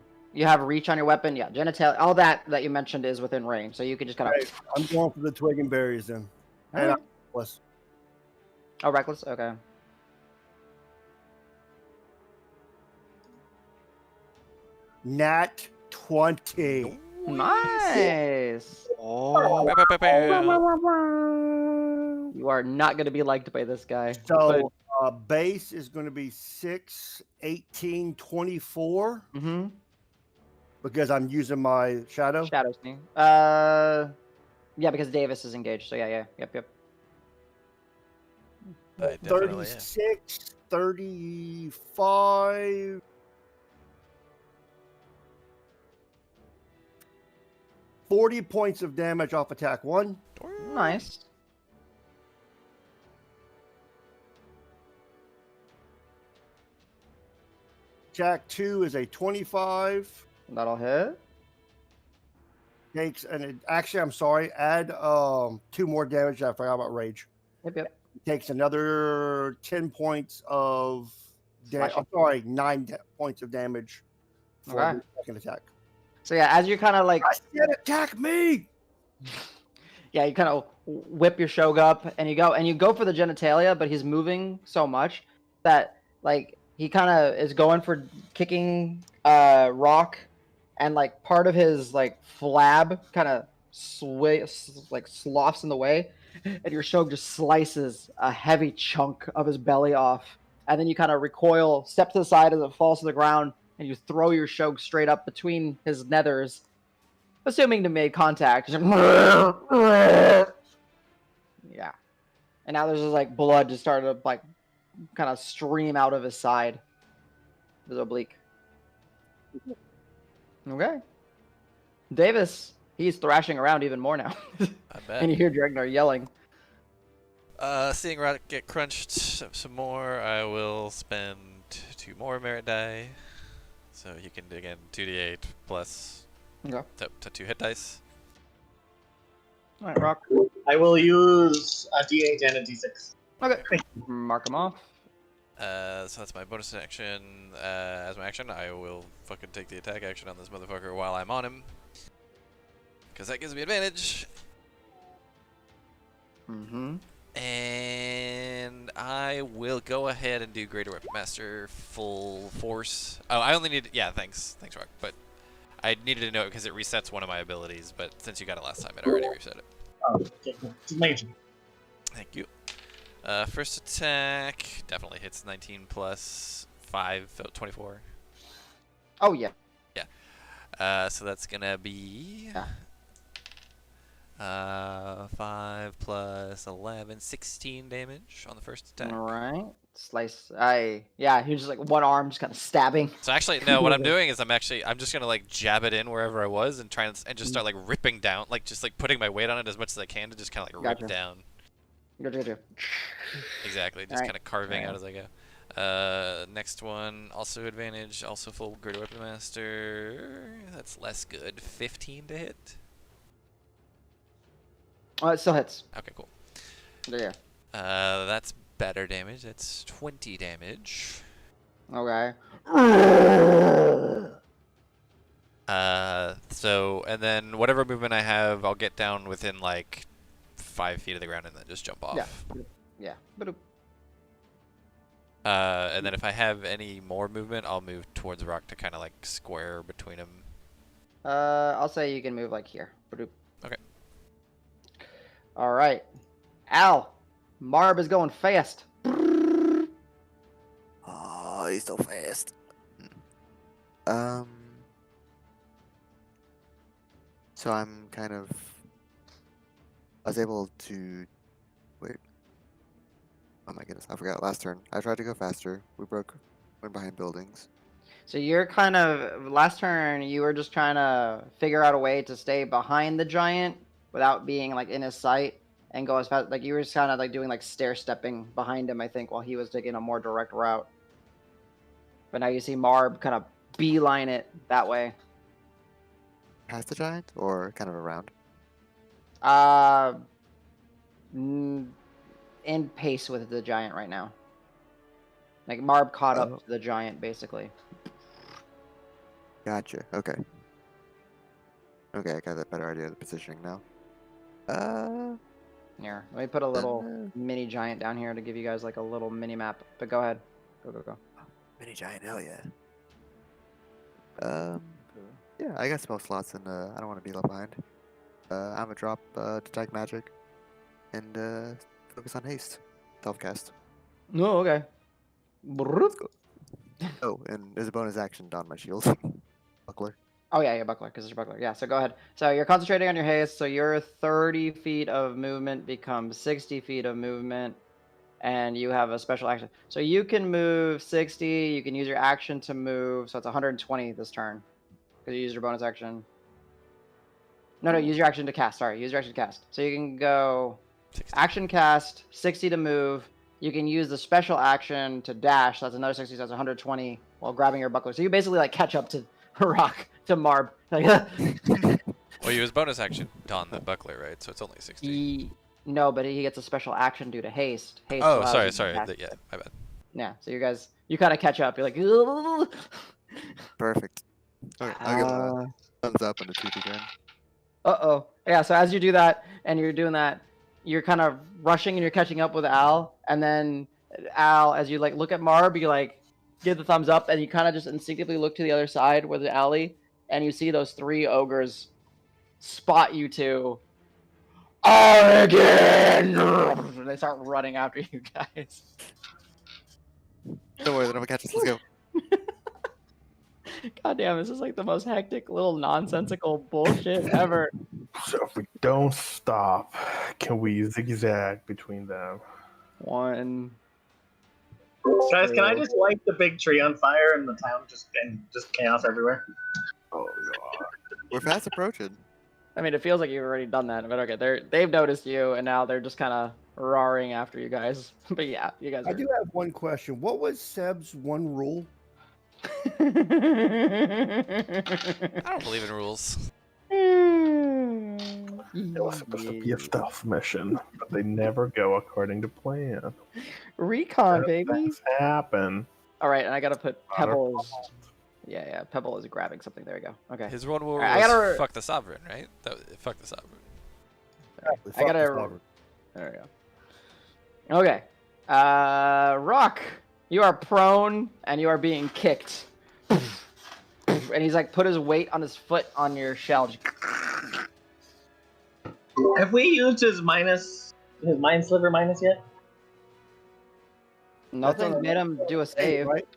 have reach on your weapon, yeah, genital, all that you mentioned is within range, so you can just kind of. I'm going for the twig and berries then. And Right. reckless. Oh, reckless. Okay. Nat 20. Nice. Oh, Bow, bow, bow, bow. You are not going to be liked by this guy. So base is going to be 6, 18, 24 because I'm using my shadow. Shadow Sneak. Yeah, because Davis is engaged. So yeah. Yep. I definitely am. 36, 35. 40 points of damage off attack 1. Nice. Attack 2 is a 25. That'll hit. Takes actually, I'm sorry, add 2 more damage. I forgot about rage. Yep. Takes another 10 points of damage. Slashing. I'm sorry, 9 points of damage for Okay. the second attack. So yeah, as you're kind of like, I said attack me. yeah, you kind of whip your Shog up and you go for the genitalia, but he's moving so much that like he kind of is going for kicking Rock, and like part of his like flab kind of sloughs in the way, and your Shog just slices a heavy chunk of his belly off, and then you kind of recoil, step to the side as it falls to the ground, and you throw your Shog straight up between his nethers, assuming to make contact. Just yeah. And now there's just like blood just started to like kind of stream out of his side. His oblique. Okay. Davis, He's thrashing around even more now. I bet. And you hear Dregnar yelling. Seeing Rock get crunched some more, I will spend 2 more merit die. So he can, again, 2d8 plus Okay. to 2 hit dice. All right, Rock. I will use a D8 and a D6. Okay. Mark him off. So that's my bonus action. As my action, I will fucking take the attack action on this motherfucker while I'm on him. Because that gives me advantage. Mm-hmm. And I will go ahead and do Greater Weapon Master full force. Oh, I only need... Yeah, thanks, Rock. But I needed to know it because it resets one of my abilities. But since you got it last time, it already reset it. Oh, okay, cool. It's amazing. Thank you. First attack definitely hits 19 plus 5, 24. Oh, yeah. Yeah. So that's gonna be Yeah. 5 plus 11, 16 damage on the first attack. All right. Slice. Yeah, he's just like one arm just kind of stabbing. So actually, no. What I'm doing is I'm just gonna like jab it in wherever I was and try and just start like ripping down, like just like putting my weight on it as much as I can to just kind of like Gotcha. rip down. Gotcha. Exactly, just Alright. kind of carving Alright. out as I go. Next one, also advantage, also full Greater Weapon Master. That's less good. 15 to hit. Oh, it still hits. Okay, cool. Yeah. That's better damage. That's 20 damage. Okay. So, and then whatever movement I have, I'll get down within like 5 feet of the ground and then just jump off. Yeah. Ba-doop. And then if I have any more movement, I'll move towards Rock to kind of like square between them. I'll say you can move like here. Ba-doop. Okay. All right. Al, Marb is going fast. Oh, he's so fast. So I'm kind of... I was able to... Wait. Oh my goodness, I forgot last turn. I tried to go faster. Went behind buildings. So you're kind of, last turn, you were just trying to figure out a way to stay behind the giant without being like in his sight and go as fast. Like you were just kind of like doing like stair stepping behind him, I think, while he was taking a more direct route. But now you see Marb kind of beeline it that way. Past the giant or kind of around? In pace with the giant right now. Like Marb caught up to the giant basically. Gotcha. Okay. Okay, I got a better idea of the positioning now. Here, let me put a little mini giant down here to give you guys like a little mini map. But go ahead. Go. Mini giant, hell yeah. Yeah, I got spell slots and I don't want to be left behind. I'm gonna drop detect magic and focus on haste. Self-cast. No, okay. Let's go. Oh, and there's a bonus action on my shield. Buckler. Oh yeah, buckler, because it's your buckler. Yeah, so go ahead. So you're concentrating on your haste, so your 30 feet of movement becomes 60 feet of movement, and you have a special action. So you can move 60, you can use your action to move, so it's 120 this turn, because you used your bonus action. No, use your action to cast, sorry, use your action to cast. So you can go 60. action cast, 60 to move, you can use the special action to dash, so that's another 60, so that's 120, while grabbing your buckler. So you basically like catch up to Rock, to Marb. Well, you use bonus action on the buckler, right? So it's only 60. No, but he gets a special action due to haste. Haste Oh, allows you sorry. to cast Yeah, it. my bad. Yeah, so you kind of catch up. You're like, "Ugh." Perfect. Okay, I'll give a thumbs up and a toothy grin. Uh-oh. Yeah, so as you do that, and you're doing that, you're kind of rushing and you're catching up with Al, and then Al, as you like look at Marb, you like give the thumbs up, and you kind of just instinctively look to the other side where the alley, and you see those 3 ogres spot you two. Again! And they start running after you guys. Don't worry, they're gonna catch us. Let's go. God damn, this is like the most hectic little nonsensical bullshit ever. So if we don't stop, can we zigzag between them? 1. Guys, can I just light the big tree on fire in the town and just chaos everywhere? Oh god. We're fast approaching. I mean, it feels like you've already done that, but okay, they've noticed you, and now they're just kind of roaring after you guys. But yeah, you guys. I do have one question. What was Seb's one rule? I don't believe in rules. It was supposed to be a stealth mission, but they never go according to plan. Recon, Bad baby. things happen. All right, and I gotta put Not our Pebbles. fault. Yeah, Pebble is grabbing something. There we go. Okay. His one rule Alright, I was gotta- fuck the sovereign, right? Fuck the sovereign. I gotta. There we go. Okay. Rock, you are prone and you are being kicked. And he's like put his weight on his foot on your shell. Have we used his mind sliver minus yet? Nothing made him do a save. Right?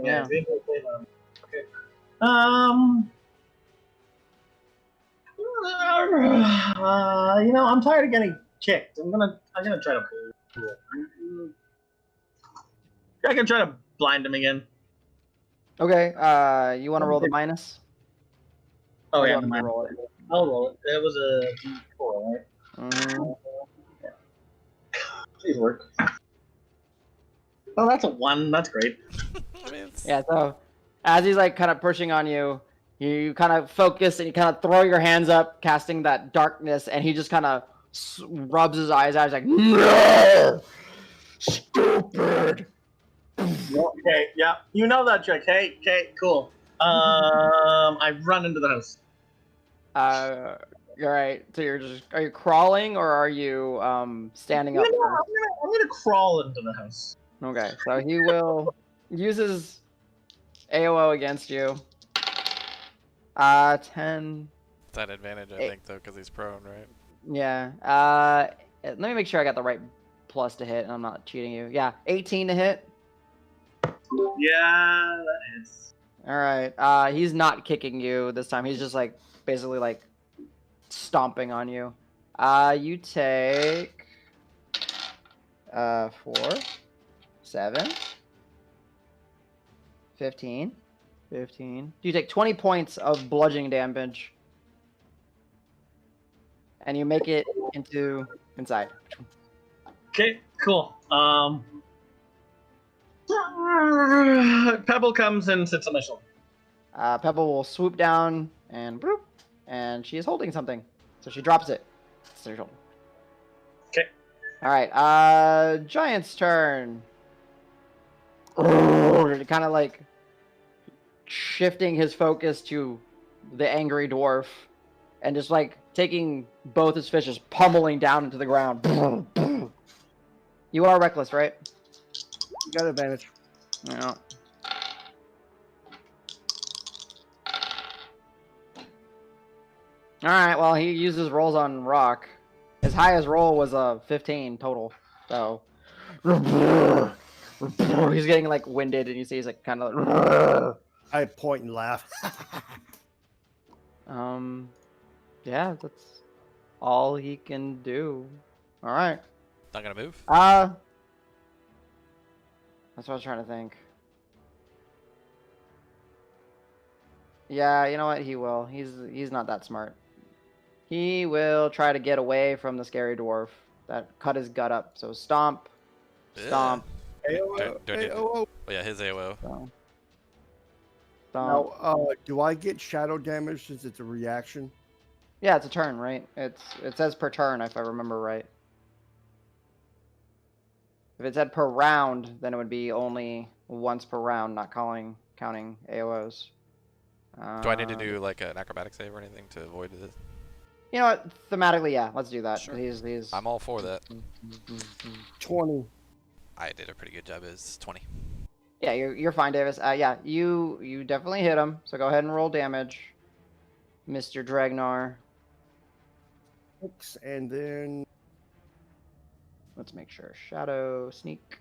Yeah. Okay. I'm tired of getting kicked. I'm gonna try to. I can try to blind him again. Okay. You want to roll the minus? Oh Or yeah, you want me to roll it? I'll roll it. It was a D4, right? Mhm. Please work. Oh, that's a 1. That's great. I mean, Yeah. So as he's like kind of pushing on you, you kind of focus and you kind of throw your hands up, casting that darkness, and he just kind of rubs his eyes out. He's like, "No, stupid." Okay, yeah, you know that trick. Hey, okay, cool. I run into the house. All right. So are you crawling or are you standing up? I'm gonna crawl into the house. Okay. So he will use his AOO against you. 10. it's at advantage, I Eight. think, though, because he's prone, right? Yeah. Let me make sure I got the right plus to hit and I'm not cheating you. Yeah. 18 to hit. Yeah, that is. All right. He's not kicking you this time. He's just like basically like stomping on you. You take 4, 7, 15. You take 20 points of bludgeoning damage. And you make it inside. Okay, cool. Pebble comes and sits on my shoulder. Pebble will swoop down and bloop, and she is holding something. So she drops it. It's on her shoulder. Okay. Alright, Giant's turn. Kind of like shifting his focus to the angry dwarf and just like taking both his fishes, pummeling down into the ground. You are reckless, right? You got advantage. Yeah. Alright, well, he uses rolls on Rock. His highest roll was a 15 total. So. He's getting like winded, and you see he's like kind of. I point and laugh. Yeah, that's all he can do. Alright. Not gonna move? That's what I was trying to think. Yeah, you know what? He will. He's not that smart. He will try to get away from the scary dwarf that cut his gut up. So stomp, stomp, Oh, yeah, his AOO. stomp. Now, do I get shadow damage since it's a reaction? Yeah, it's a turn, right? It says per turn if I remember right. If it said per round, then it would be only once per round, not counting AOs. Do I need to do like an acrobatic save or anything to avoid this? You know what? Thematically, yeah. Let's do that. Sure. He's. I'm all for that. 20. I did a pretty good job. It's 20. Yeah, you're fine, Davis. Yeah, you definitely hit him. So go ahead and roll damage, Mr. Dragnar. 6, and then Let's make sure. Shadow sneak.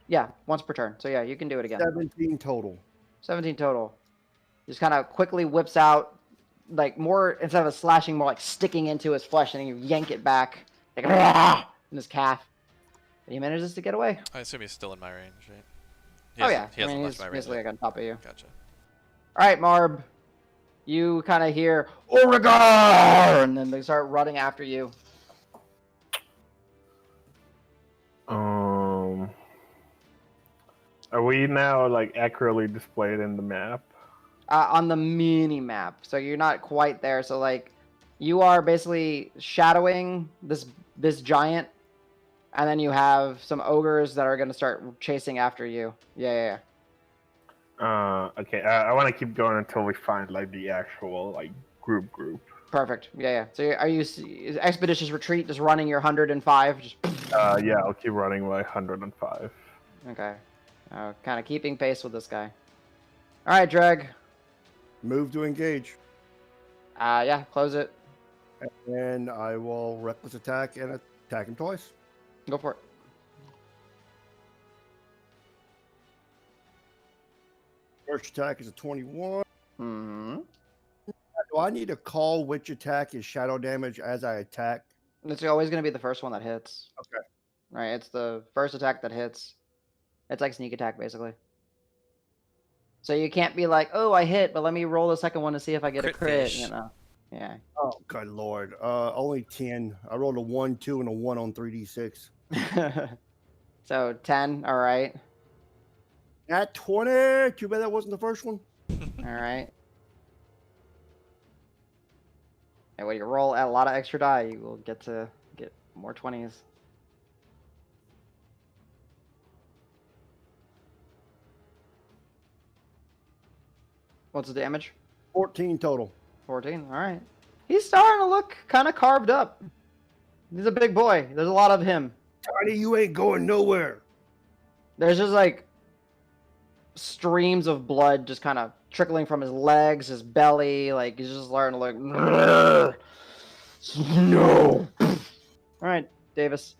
Yeah, once per turn. So yeah, you can do it again. 17 total. 17 total. Just kind of quickly whips out, like more instead of a slashing, more like sticking into his flesh, and then you yank it back, like in his calf. And he manages to get away. I assume he's still in my range, right? Oh yeah, He hasn't he's left my range. basically like on top of you. Gotcha. All right, Marb. you kind of hear Oregar, and then they start running after you. Are we now like accurately displayed in the map? On the mini map, so you're not quite there. So like, you are basically shadowing this giant, and then you have some ogres that are gonna start chasing after you. Yeah. Okay. I want to keep going until we find like the actual like group. Perfect. Yeah. So are you is expeditious retreat, just running your 105? Just Yeah, I'll keep running my 105. okay. Kind of keeping pace with this guy. All right, Dreg. Move to engage. Yeah, close it. And I will reckless attack and attack him twice. Go for it. First attack is a 21. Mm-hmm. Do I need to call which attack is shadow damage as I attack? It's always going to be the first one that hits. Okay. Right, it's the first attack that hits. It's like sneak attack, basically. So you can't be like, oh, I hit, but let me roll the second one to see if I get a crit. You know? Yeah. Oh, good lord. Only 10. I rolled a 1, 2, and a 1 on 3d6. So 10, all right. At 20. Too bad that wasn't the first one. All right. And when you roll a lot of extra die, you will get more 20s. What's the damage? 14 total. 14. All right. He's starting to look kind of carved up. He's a big boy. There's a lot of him. Tiny, you ain't going nowhere. There's just like streams of blood just kind of trickling from his legs, his belly. Like he's just starting to like, no. All right, Davis.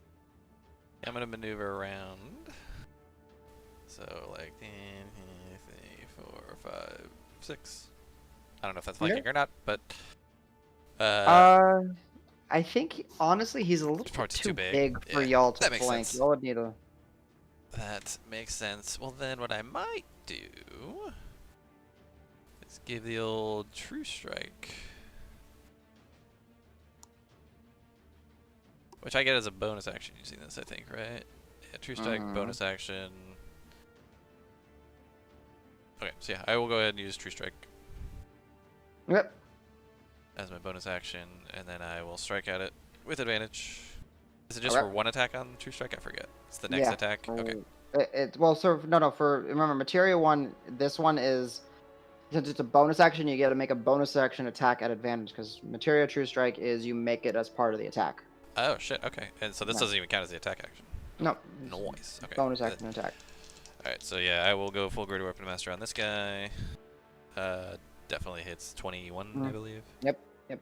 I'm gonna maneuver around. So like 10, 3, 4, 5, 6. I don't know if that's flanking or not, but I think honestly he's a little bit too big for y'all to flank. Y'all would need a. That makes sense. Well, then what I might do is give the old True Strike, which I get as a bonus action using this, I think, right? Yeah, True Strike, bonus action. Okay, so yeah, I will go ahead and use True Strike. Yep. As my bonus action, and then I will strike at it with advantage. Is it just for one attack on True Strike? I forget. It's the next attack. Okay. For remember materia one. This one is since it's a bonus action. You get to make a bonus action attack at advantage because materia True Strike is you make it as part of the attack. Oh shit. Okay. And so this doesn't even count as the attack action. No. Noise. Okay. Bonus action attack. All right. So yeah, I will go full Greater Weapon Master on this guy. Definitely hits 21, I believe. Yep. Ooh,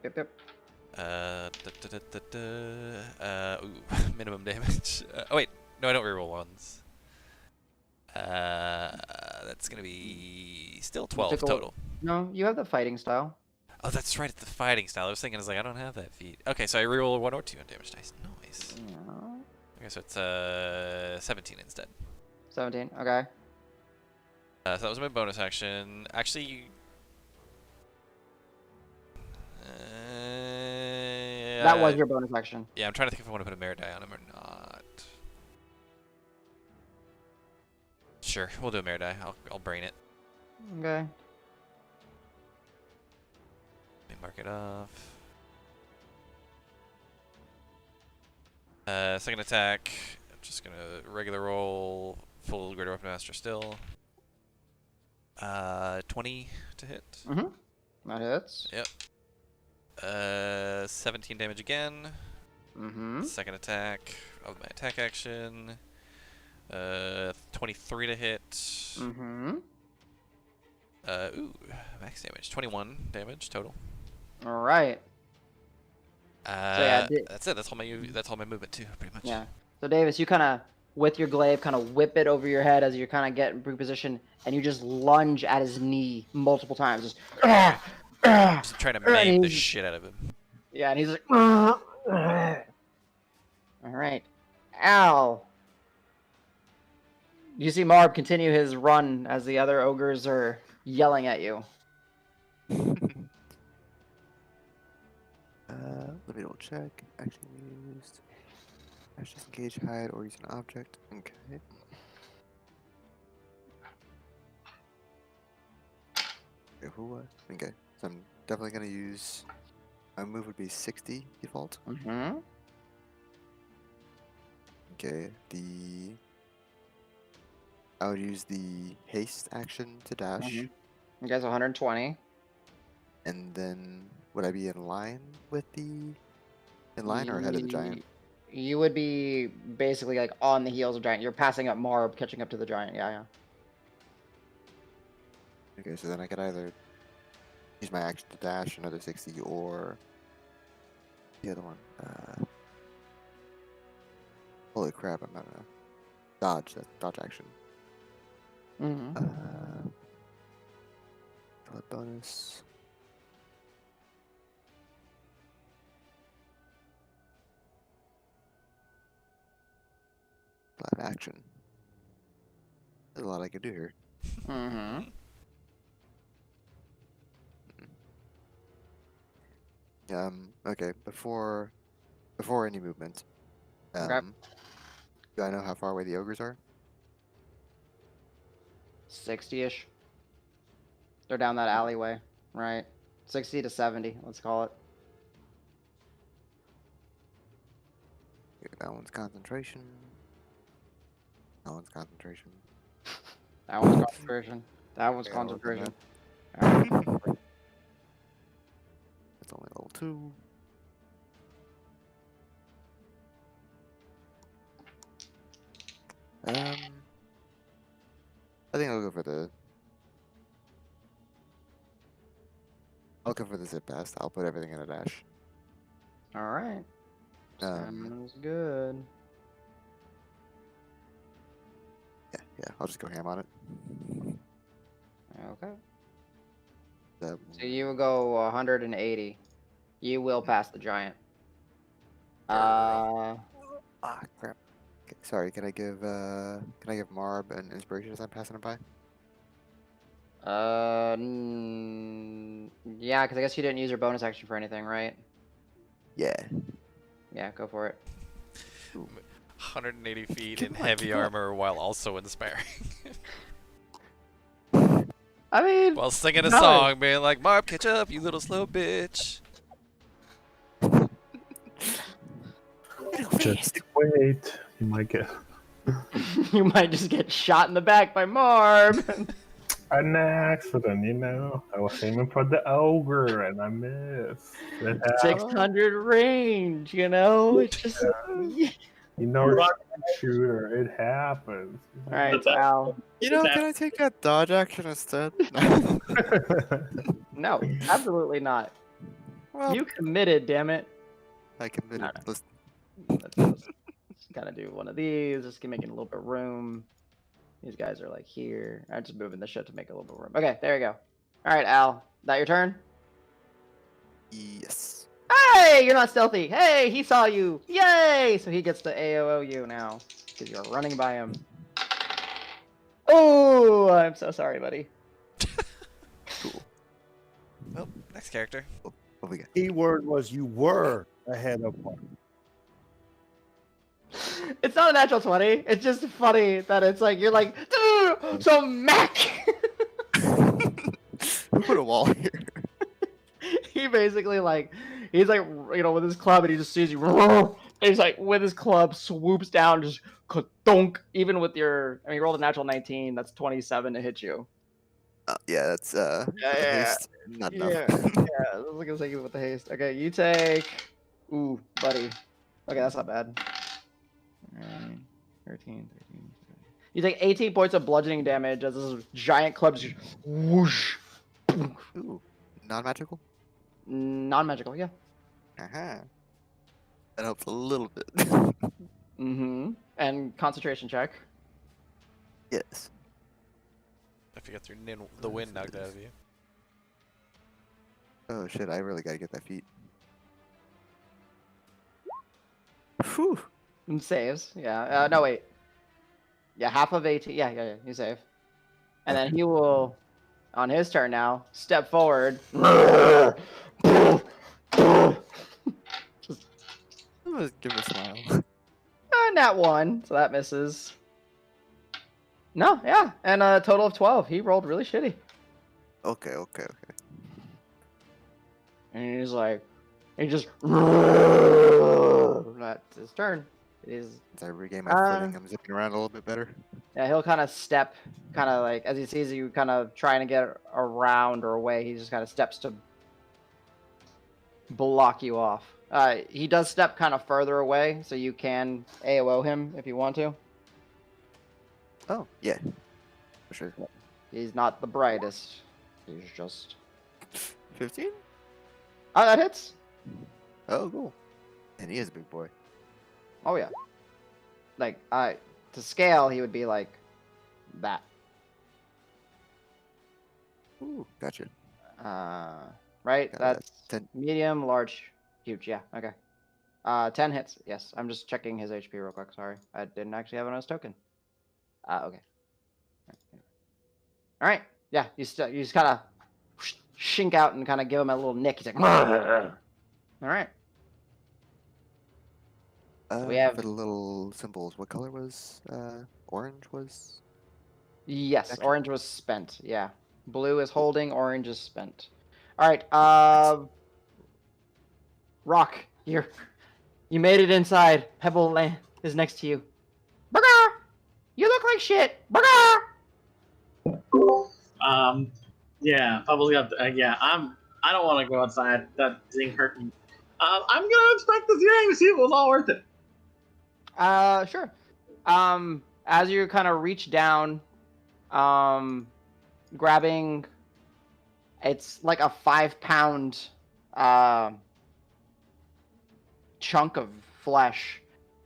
minimum damage. Oh wait, no, I don't reroll ones. That's gonna be still 12 total. No, you have the fighting style. Oh, that's right, it's the fighting style. I was thinking, I don't have that feat. Okay, so I reroll 1 or 2 on damage dice. Nice. Yeah. Okay, so it's 17 instead. 17. Okay. So that was my bonus action. Actually. That was your bonus action. Yeah, I'm trying to think if I want to put a merit die on him or not. Sure, we'll do a merit die. I'll brain it. Okay. Let me mark it off. Second attack. I'm just gonna regular roll, full Greater Weapon Master still. 20 to hit. That hits. Yep. 17 damage again. Second attack of my attack action. 23 to hit. Ooh, max damage. 21 damage total. All right. So yeah, that's it. That's all my movement too, pretty much. Yeah. So Davis, you kind of with your glaive, kind of whip it over your head as you're kind of getting repositioned, and you just lunge at his knee multiple times. Just trying to maim the shit out of him. Yeah, and he's like, all right, ow. You see Marb continue his run as the other ogres are yelling at you. Let me double check. Action used. Dash, disengage, hide, or use an object. Okay. Okay, who what? Okay, so I'm definitely gonna use. My move would be 60 default. Mm-hmm. Okay, I would use the haste action to dash, You guys 120. and then would I be in line with in line or ahead of the giant? You would be basically like on the heels of giant. You're passing up Marb, catching up to the giant. Yeah. Okay, so then I could either use my action to dash another 60 or the other one. Holy crap, I'm not gonna dodge. That's dodge action. Mm-hmm. Bonus. Live action. There's a lot I could do here. Mm-hmm. Okay, before any movement, Okay. do I know how far away the ogres are? 60-ish. They're down that alleyway, right? 60 to 70, let's call it. Okay, that one's concentration. That one's concentration. That one's concentration. That one's I gotta work on concentration. that. That's only level 2. I think I'll go for the. I'll go for the zip past. I'll put everything in a dash. All right. Sounds good. Yeah. I'll just go ham on it. Okay. So you will go 180. You will pass the giant. Ah, crap. Okay, sorry. Can I give Marb an inspiration as I'm passing it by? Yeah, because I guess you didn't use your bonus action for anything, right? Yeah. Yeah, go for it. 180 feet in heavy armor while also inspiring. I mean, While singing a song, being like, Marb, catch up, you little slow bitch. Just wait. You might get you might just get shot in the back by Marb. an accident, you know. I was aiming for the ogre and I missed. 600 range, you know? It's just. Yeah. You know, shooter, it happens. All right, Al. You know, can I take that dodge action instead? No, absolutely not. Well, You committed, damn it. I committed. No. Let's Let's gotta do one of these. Just making a little bit of room. These guys are like here. I'm just moving the shit to make a little bit of room. Okay, there you go. All right, Al. That your turn? Yes. Hey, you're not stealthy. Hey, he saw you. Yay! So he gets to AOO you now because you're running by him. Oh, I'm so sorry, buddy. Cool. Well, next character. What we got? Keyword was you were ahead of one. It's not a natural 20. It's just funny that it's like you're like, so Mac. Who put a wall here? He basically like he's like with his club and he just sees you. And he's like with his club swoops down, just dunk. Even with your, you rolled a natural 19. That's 27 to hit you. Yeah, that's haste. Not enough. Yeah, I was gonna say you with the haste. Okay, you take. Ooh, buddy. Okay, that's not bad. 13. You take 18 points of bludgeoning damage as this giant club just whoosh. Ooh, non-magical. Non-magical, yeah. That helps a little bit. Mm-hmm. And concentration check. Yes. If you get through the wind knocked out of you. Oh shit! I really gotta get that feat. Whew. And saves, yeah. No, wait. Yeah, half of 18. Yeah, you save. And then he will, on his turn now, step forward. I'm gonna give him a smile. Nat 1, so that misses. No, yeah, and a total of 12. He rolled really shitty. Okay. And he's like, he just. That's his turn. He's, As I regain my footing, I'm zipping around a little bit better. yeah, he'll kind of step, kind of like, as he sees you kind of trying to get around or away, he just kind of steps to block you off. He does step kind of further away, so you can AOO him if you want to. Oh, yeah. For sure. He's not the brightest. He's just. 15? Oh, that hits. Oh, cool. And he is a big boy. Oh yeah. Like to scale, he would be like that. Ooh, gotcha. Right? Got That's 10. medium, large, huge. Yeah. Okay. 10 hits. Yes. I'm just checking his HP real quick. Sorry, I didn't actually have it on his token. Okay. All right. Yeah. You just kind of shink out and kind of give him a little nick. He's like, all right. So we have For the little symbols, what color was orange was? yes. Action? Orange was spent. Yeah. Blue is holding. Orange is spent. All right. Rock, you made it inside. Pebble Land is next to you. Burger! You look like shit. Burger! Yeah, Pebble's got. Yeah, I don't want to go outside. That thing hurt me. I'm gonna inspect this game to see if it was all worth it. Sure. As you kind of reach down, grabbing, it's like a 5-pound, chunk of flesh.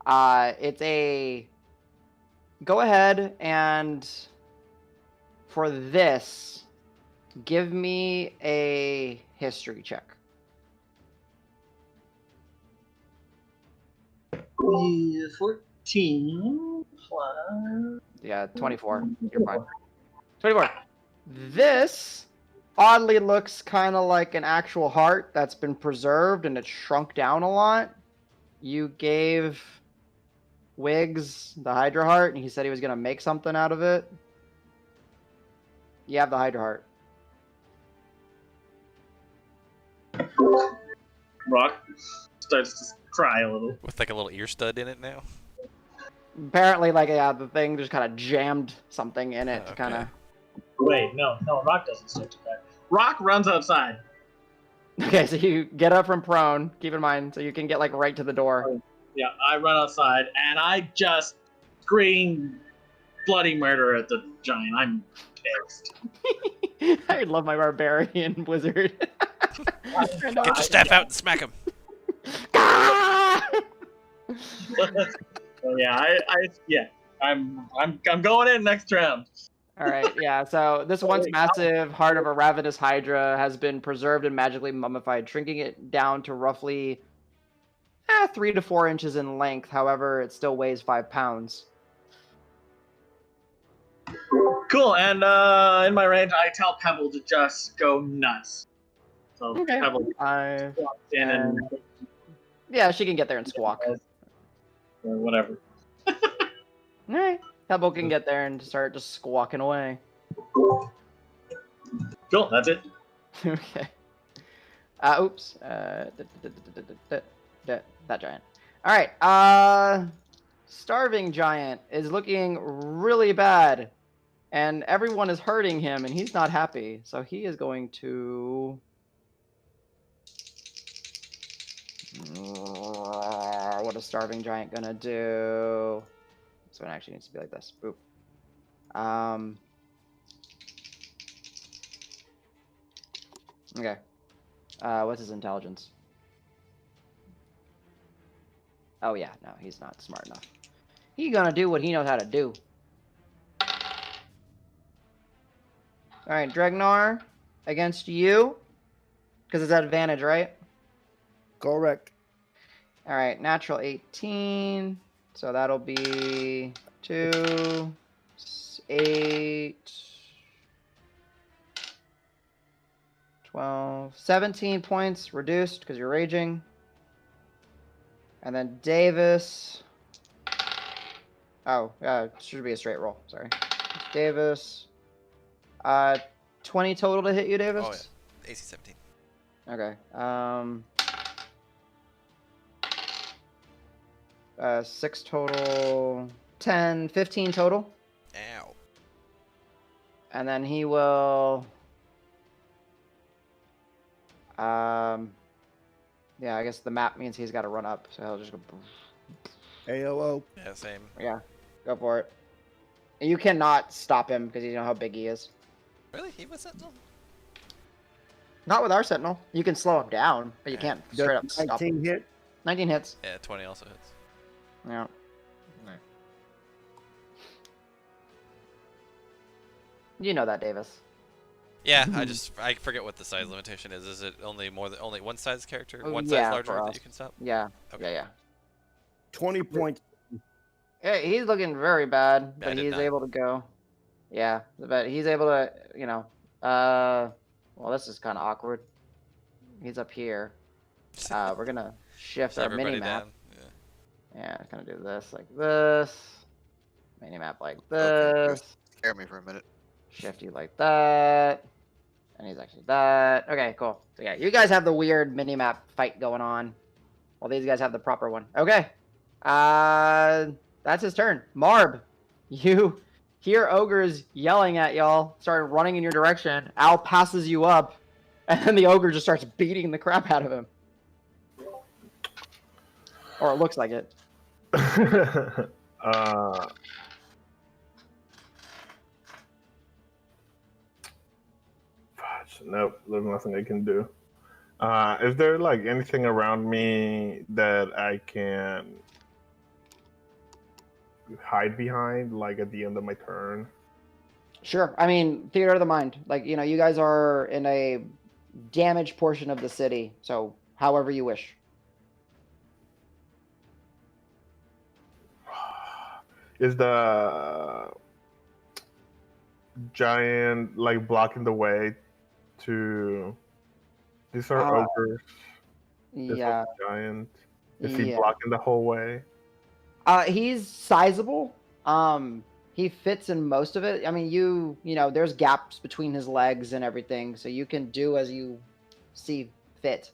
It's a. Go ahead and for this, give me a history check. 14 plus. Yeah, 24. You're fine. 24. This oddly looks kind of like an actual heart that's been preserved and it's shrunk down a lot. You gave Wiggs the Hydra heart and he said he was going to make something out of it. You have the Hydra heart. Rock starts to cry a little. With like a little ear stud in it now. Apparently, like, yeah, the thing just kind of jammed something in it to kind of. Wait, no, Rock doesn't start to cry. Rock runs outside. Okay, so you get up from prone, keep in mind, so you can get, like, right to the door. Yeah, I run outside, and I just scream bloody murder at the giant. I'm pissed. I love my barbarian wizard. Get your staff out and smack him. So yeah, I'm going in next round. All right, yeah. So this once massive heart of a ravenous hydra has been preserved and magically mummified, shrinking it down to roughly 3 to 4 inches in length. However, it still weighs 5 pounds. Cool, and in my range, I tell Pebble to just go nuts. So Okay. Pebble walks in and yeah, she can get there and squawk. or whatever. All right, Pebble can get there and start just squawking away. Cool, that's it. Okay. Oops. That giant. All right. Starving giant is looking really bad, and everyone is hurting him, and he's not happy. So he is going to. What is starving giant gonna do? This one actually needs to be like this. Boop. Okay. What's his intelligence? Oh yeah, no, he's not smart enough. He's gonna do what he knows how to do. Alright, Dregnar against you. Because it's at advantage, right? Correct. Alright, natural 18. So that'll be 2, 8, 12, 17 points reduced because you're raging. And then Davis. Oh, should be a straight roll. Sorry. Davis. 20 total to hit you, Davis? Oh, yeah. AC 17. Okay. 6 total. 10, 15 total. Ow. And then he will. Yeah, I guess the map means he's got to run up, so he'll just go. AOO. Yeah, same. Yeah, go for it. And you cannot stop him because you know how big he is. Really? He was Sentinel? Not with our Sentinel. You can slow him down, but you Yeah. can't Does straight up stop 19 him. hit? 19 hits. Yeah, 20 also hits. Yeah. You know that, Davis. Yeah, I forget what the size limitation is. Is it only only one size character, one size larger for that us. you can stop? Yeah. Okay. Yeah. 20 points. Yeah, he's looking very bad, Yeah, I but did he's 9. able to go. Yeah, but he's able to, well, this is kind of awkward. He's up here. We're gonna shift our mini Everybody map. down. Yeah. Yeah, gonna do this like this. Mini map like Okay, this. scare me for a minute. Shift you like that. And he's actually that. Okay, cool. So yeah, you guys have the weird mini map fight going on, while these guys have the proper one. Okay. That's his turn. Marb, you hear ogres yelling at y'all, start running in your direction. Al passes you up, and then the ogre just starts beating the crap out of him. Or it looks like it. Nope, there's nothing I can do. Is there like anything around me that I can hide behind, like at the end of my turn? Sure. I mean, theater of the mind. Like, you guys are in a damaged portion of the city, so however you wish. Is the giant like blocking the way to? These are ogres. This Yeah. one's giant. Is he Yeah. blocking the whole way? He's sizable. He fits in most of it. I mean, there's gaps between his legs and everything, so you can do as you see fit.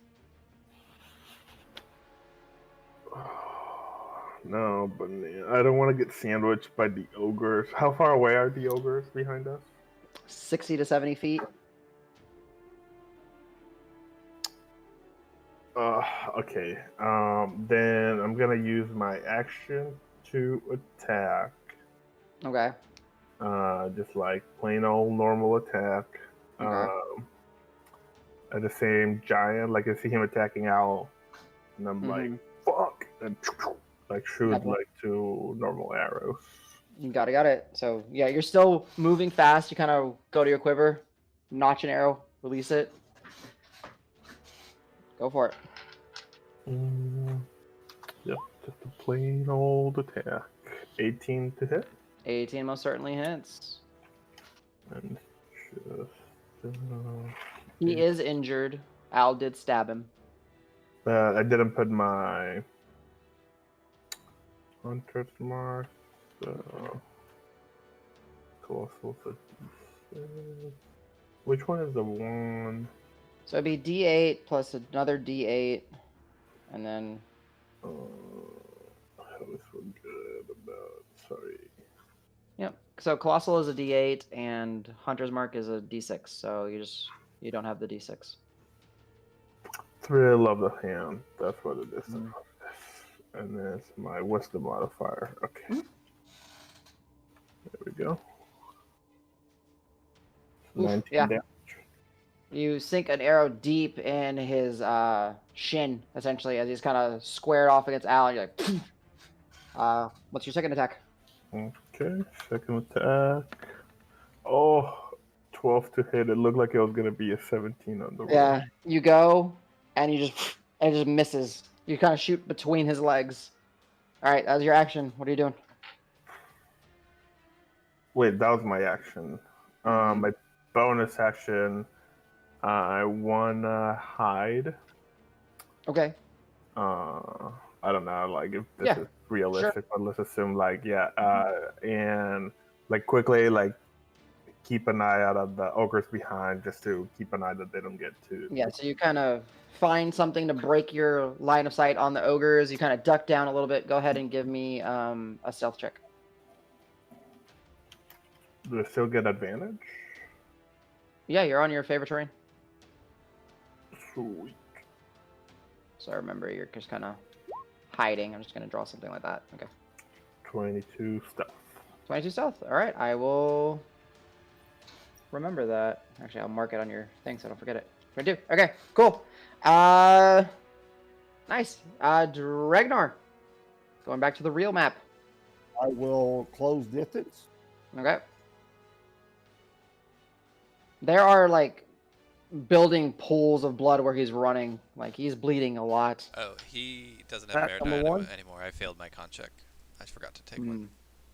No, but I don't want to get sandwiched by the ogres. How far away are the ogres behind us? 60 to 70 feet. Okay. Then I'm gonna use my action to attack. Okay. Just like plain old normal attack. Okay. At the same giant, like I see him attacking Owl, and I'm like, fuck, and like shoot Okay. like 2 normal arrows. You got it. So yeah, you're still moving fast. You kind of go to your quiver, notch an arrow, release it. Go for it. Yep, just a plain old attack. 18 to hit. 18 most certainly hits. And just. He is injured. Al did stab him. I didn't put my Hunter's Mark, so. Colossal. Which one is the one? So it'd be D8 plus another D8, and then. I always forget about. Sorry. Yep. So Colossal is a D8 and Hunter's Mark is a D6. So you don't have the D6. Thrill of the Hand. That's what it is. And then it's my Wisdom modifier. Okay. There we go. Oof, 19 yeah. damage. You sink an arrow deep in his shin, essentially, as he's kind of squared off against Al. And you're like, what's your second attack? Okay, second attack. Oh, 12 to hit. It looked like it was going to be a 17 on the roll. Yeah, you go, and it just misses. You kind of shoot between his legs. All right, that was your action. What are you doing? Wait, that was my action. My bonus action, I want to hide. Okay. I don't know, like if this Yeah, is realistic, but let's assume like and like quickly like keep an eye out of the ogres behind, just to keep an eye that they don't get too. Yeah, so you kind of find something to break your line of sight on the ogres. You kind of duck down a little bit. Go ahead and give me a stealth check. Do they still get advantage? Yeah, you're on your favorite terrain. Sweet. So remember, you're just kind of hiding. I'm just going to draw something like that. Okay. 22 stealth. 22 stealth. All right, I will remember that. Actually, I'll mark it on your thing so I don't forget it. 22. Okay, cool. Nice. Dregnar. Going back to the real map. I will close distance. Okay. There are like building pools of blood where he's running. Like he's bleeding a lot. Oh, he doesn't have That's merit number one. anymore. I failed my con check. I forgot to take Mm. one.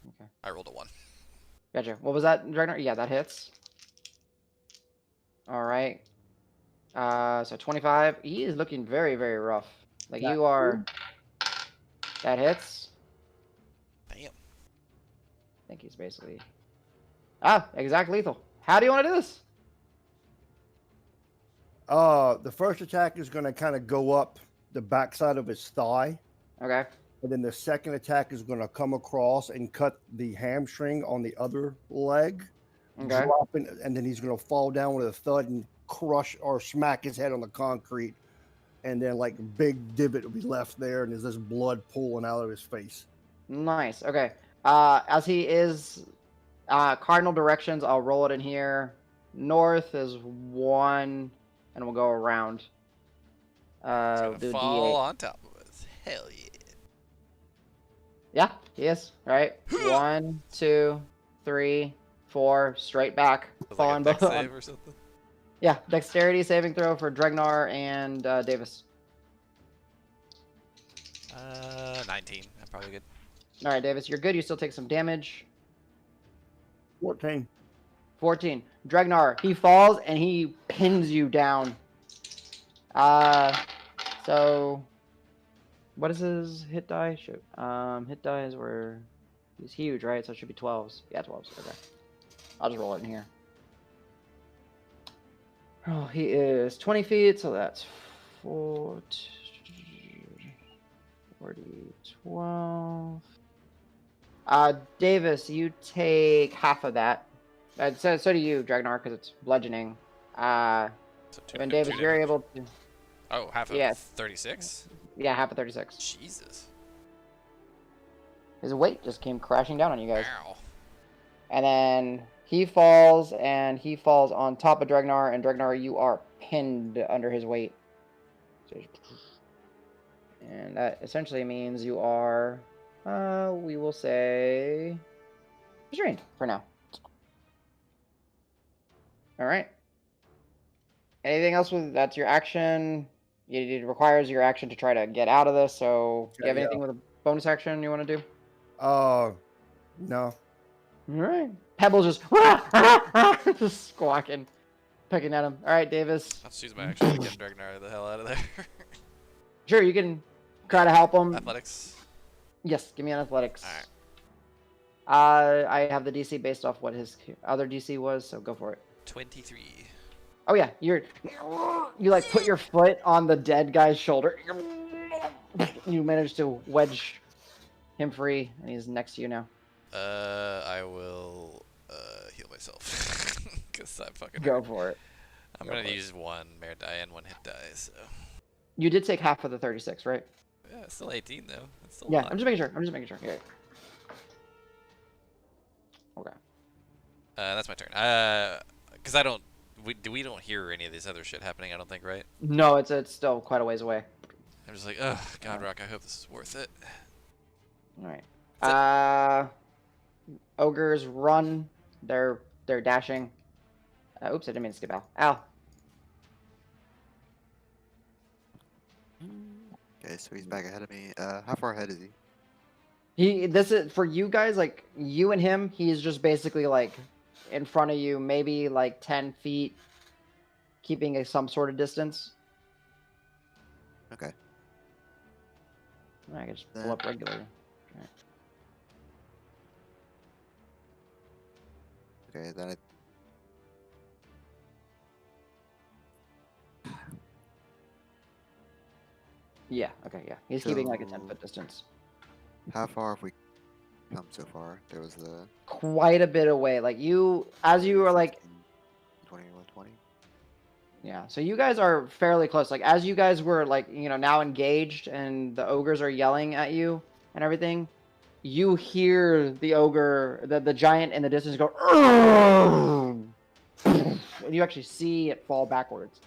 Okay. I rolled a 1. Gotcha. What was that, Dregnar? Yeah, that hits. All right. So 25. He is looking very, very rough. Like That you are. That hits. Damn. I think he's basically. Exact lethal. How do you want to do this? The first attack is going to kind of go up the backside of his thigh, Okay. and then the second attack is going to come across and cut the hamstring on the other leg, Okay. dropping, and then he's going to fall down with a thud and crush or smack his head on the concrete, and then like a big divot will be left there, and there's this blood pooling out of his face. Nice. Okay. As he is cardinal directions, I'll roll it in here. North is 1, and we'll go around. He's gonna Do fall D8. on top of us. Hell yeah. Yeah, he is. All right. 1, 2, 3, 4. Straight back. Was Fall like on a dex both. save or something? Yeah, dexterity saving throw for Dregnar and Davis. 19. I'm probably good. All right, Davis, you're good. You still take some damage. 14. 14. Dregnar, he falls and he pins you down. So what is his hit die? Shoot. Hit dies were he's huge, right? So it should be 12s. Yeah, 12s. Okay. I'll just roll it in here. Oh, he is 20 feet, so that's 40, 12. Davis, you take half of that. So do you, Dragnar, because it's bludgeoning. So And Davis, you're damage. able to. Oh, half of Yes. 36? Yeah, half of 36. Jesus. His weight just came crashing down on you guys. Ow. And then he falls, and he falls on top of Dregnar, and Dregnar, you are pinned under his weight. And that essentially means you are, we will say, restrained for now. All right. Anything else with that's your action? It requires your action to try to get out of this. So, do you have Yeah. anything with a bonus action you want to do? No. All right. Pebbles just just squawking, picking at him. All right, Davis. I'll just use my action to get Dregnar the hell out of there. Sure, you can try to help him. Athletics. Yes, give me an athletics. Alright. I have the DC based off what his other DC was, so go for it. 23. Oh yeah, you like put your foot on the dead guy's shoulder. You manage to wedge him free, and he's next to you now. I will heal myself because I'm fucking Go hurt. for it. I'm Go gonna for it. use 1 merit die and 1 hit die. So You did take half of the 36, right? yeah, it's still 18 though. That's still a Yeah, lot. I'm just making sure. Yeah. Okay. That's my turn. Because we don't hear any of this other shit happening. I don't think, right? No, it's still quite a ways away. I'm just like, ugh, God, Rock. I hope this is worth it. All right. Ogres run. They're dashing. Oops, I didn't mean to skip Al. Al. Okay, so he's back ahead of me. How far ahead is he? This is for you guys, like you and him, he's just basically like in front of you, maybe like 10 feet, keeping some sort of distance. Okay. I can just pull up regularly. Right. Okay, then Yeah. Okay. Yeah. He's keeping like a 10-foot distance. how far have we come so far? There was the Quite a bit away. Like you, as you were like, 20, 120. yeah. So you guys are fairly close. Like as you guys were like, now engaged, and the ogres are yelling at you and everything. You hear the ogre, the giant in the distance go, "Arrgh!" and you actually see it fall backwards.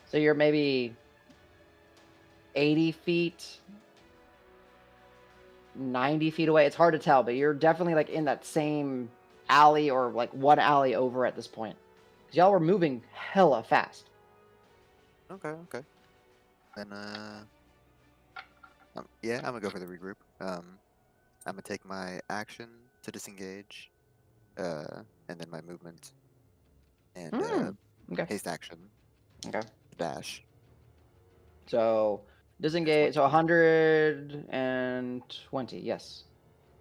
So you're maybe 80 feet, 90 feet away. It's hard to tell, but you're definitely like in that same alley or like one alley over at this point. Because y'all were moving hella fast. Okay. Then yeah, I'm gonna go for the regroup. I'm gonna take my action to disengage, and then my movement and Okay. haste action Okay. dash. So disengage. So 120. Yes.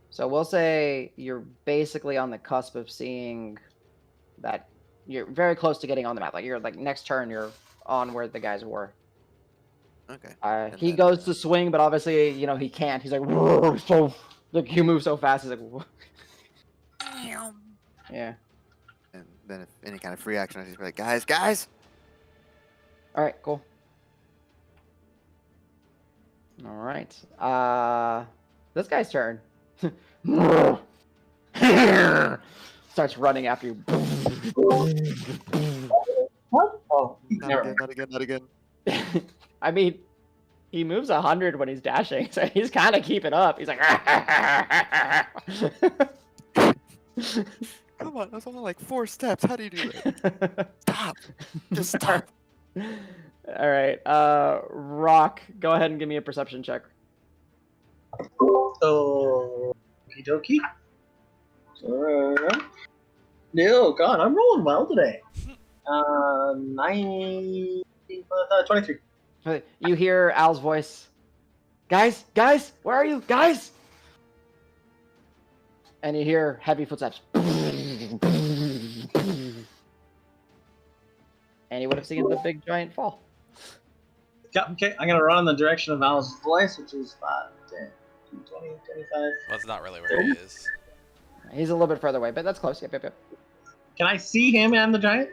So we'll say you're basically on the cusp of seeing that you're very close to getting on the map. Like you're like next turn, you're on where the guys were. Okay. He then, goes to swing, but obviously, he can't. He's like, "Whoa," so like you move so fast. He's like, "Whoa." Yeah. And then if any kind of free action, I just be like, guys. All right, cool. All right. This guy's turn. Starts running after you. What? Oh, never mind. Not again. I mean, he moves 100 when he's dashing, so he's kind of keeping up. He's like, Come on, that's only like 4 steps. How do you do that? Stop. Just stop. All right, Rock, go ahead and give me a perception check. Okie dokie. No, God, I'm rolling well today. 23. You hear Al's voice. Guys, where are you? Guys! And you hear heavy footsteps. And you would have seen the big giant fall. Yeah, okay, I'm going to run in the direction of Al's voice, which is 5, 10, 20, 25. Well, that's not really where he is. He's a little bit further away, but that's close. Yep. Can I see him and the giant?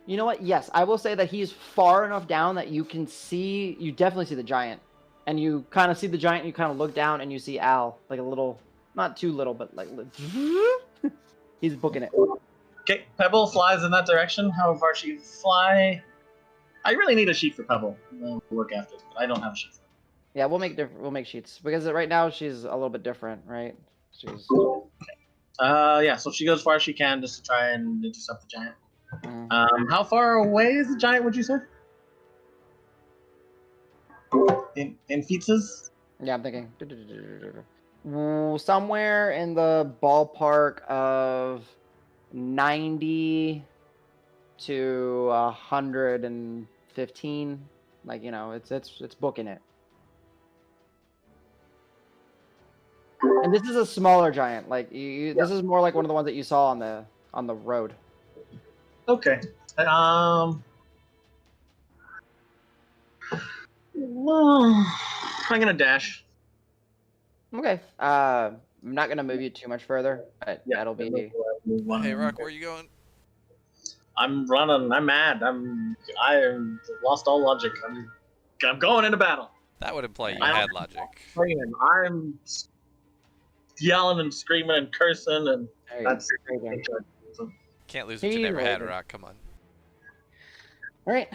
You know what? Yes, I will say that he's far enough down that you definitely see the giant. And you kind of see the giant, and you kind of look down, and you see Al, like a little, not too little, but like, he's booking it. Okay, Pebble flies in that direction. How far she can fly? I really need a sheet for Pebble. We'll work after it, but I don't have a sheet for her. Yeah, we'll make sheets because right now she's a little bit different, right? She's. Yeah. So she goes as far as she can just to try and intercept the giant. How far away is the giant? Would you say? In feetses? Yeah, I'm thinking somewhere in the ballpark of 90 to 115. Like it's booking it. And this is a smaller giant. Like this is more like one of the ones that you saw on the road. Okay. I'm gonna dash. Okay. I'm not gonna move you too much further, but that'll be. Hey, Rock, where are you going? I'm running. I'm mad. I lost all logic. I'm going into battle. That would imply you had logic. I'm yelling and screaming and cursing, and that's. Can't lose what you never had, Rock. Come on. All right.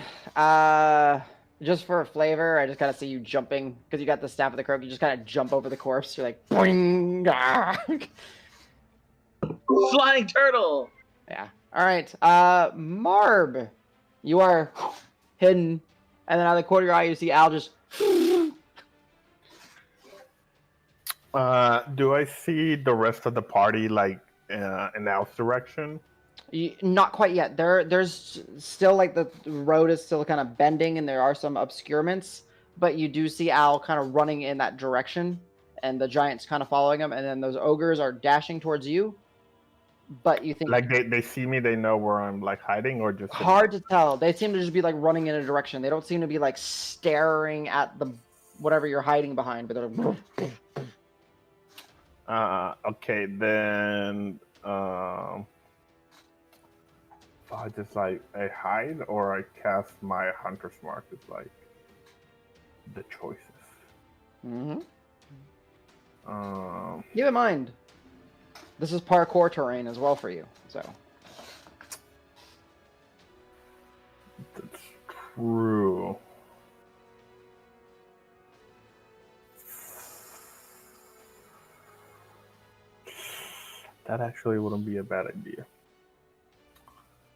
Just for flavor, I just kind of see you jumping because you got the staff of the croak. You just kind of jump over the corpse. You're like, boing, flying turtle. Yeah. All right. Marb, you are hidden, and then out of the corner of your eye, you see Al just. Do I see the rest of the party like in Al's direction? Not quite yet. There's still like the road is still kind of bending, and there are some obscurements. But you do see Al kind of running in that direction, and the giants kind of following him. And then those ogres are dashing towards you. But you think Like they see me, they know where I'm like hiding, or just hard to tell. They seem to just be like running in a direction. They don't seem to be like staring at the whatever you're hiding behind. But they're like, Okay, then I just like I hide or I cast my hunter's mark. It's like the choices. keep in mind, this is parkour terrain as well for you. So That's true. That actually wouldn't be a bad idea.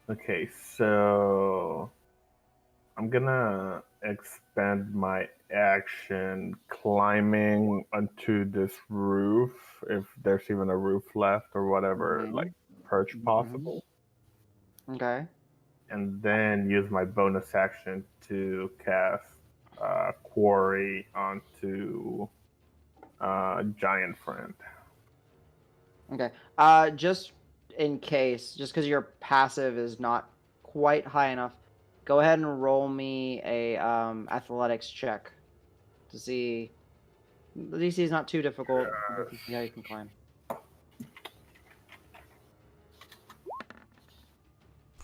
Okay, so I'm gonna expend my action climbing onto this roof, if there's even a roof left or whatever, like perch possible, okay. and then use my bonus action to cast Quarry onto Giant Friend. Okay. Just in case, just because your passive is not quite high enough, go ahead and roll me a athletics check to see. The DC is not too difficult, but to see how you can climb.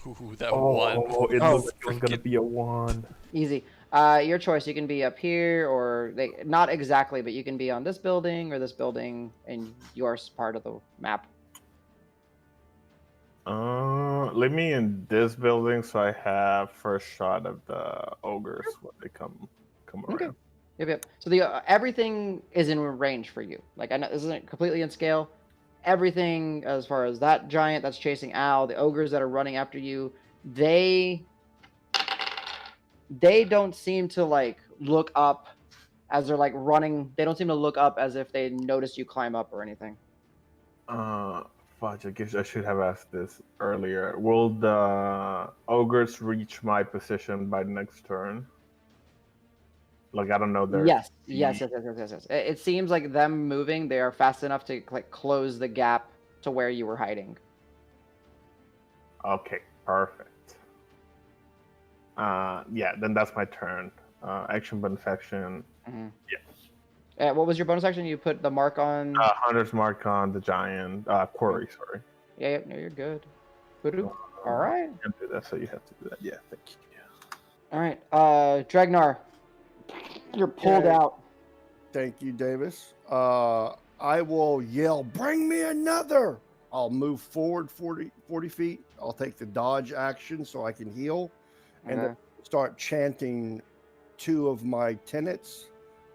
Ooh, that one. It Oh, looks like it was gonna be a 1. Easy. Your choice. You can be up here, or not exactly, but you can be on this building or this building in your part of the map. Leave me in this building so I have first shot of the ogres when they come Okay. around. Yep. So the everything is in range for you. Like I know this isn't completely in scale. Everything as far as that giant that's chasing Al, the ogres that are running after you, they don't seem to like look up as they're like running. They don't seem to look up as if they noticed you climb up or anything. Fudge, I guess I should have asked this earlier. Will the ogres reach my position by next turn? Like, I don't know their Yes. speed. Yes. It seems like them moving, they are fast enough to like close the gap to where you were hiding. Okay, perfect. Yeah, then that's my turn. Action bonus action. Yeah. What was your bonus action? You put the mark on. Hunter's mark on the giant. Quarry, sorry. Yeah, no, you're good. All right. You can't do that, so you have to do that. Yeah, thank you. All right. Dragnar, you're pulled Okay. out. Thank you, Davis. I will yell, "Bring me another!" I'll move forward 40 feet. I'll take the dodge action so I can heal, and then start chanting 2 of my tenets.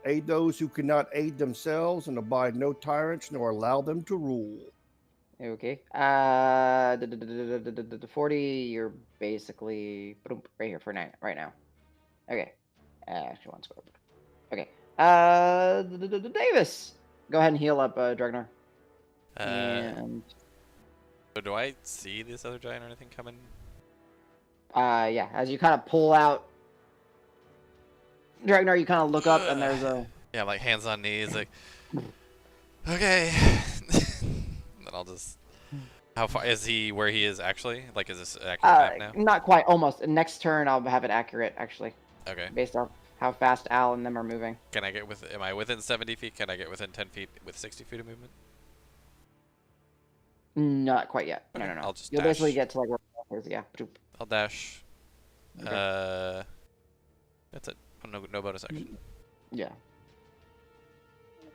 Aid those who cannot aid themselves, and abide no tyrants, nor allow them to rule. Okay. 40, you're basically right here for right now. Okay. Actually, one square. Okay. Davis, go ahead and heal up, Dragnar. And So do I see this other giant or anything coming? yeah, as you kind of pull out, Dragnar, you kind of look up and there's a. Yeah, like hands on knees, like. Okay. Then I'll just. How far is he? Where he is actually? Like, is this an accurate map now? Not quite. Almost. Next turn, I'll have it accurate actually. Okay. Based on how fast Al and them are moving. Can I get with? Am I within 70 feet? Can I get within 10 feet with 60 feet of movement? Not quite yet. Okay, No. I'll just You'll dash. basically get to like where yeah. I'll dash. Okay. That's it. Oh, no bonus action. Yeah.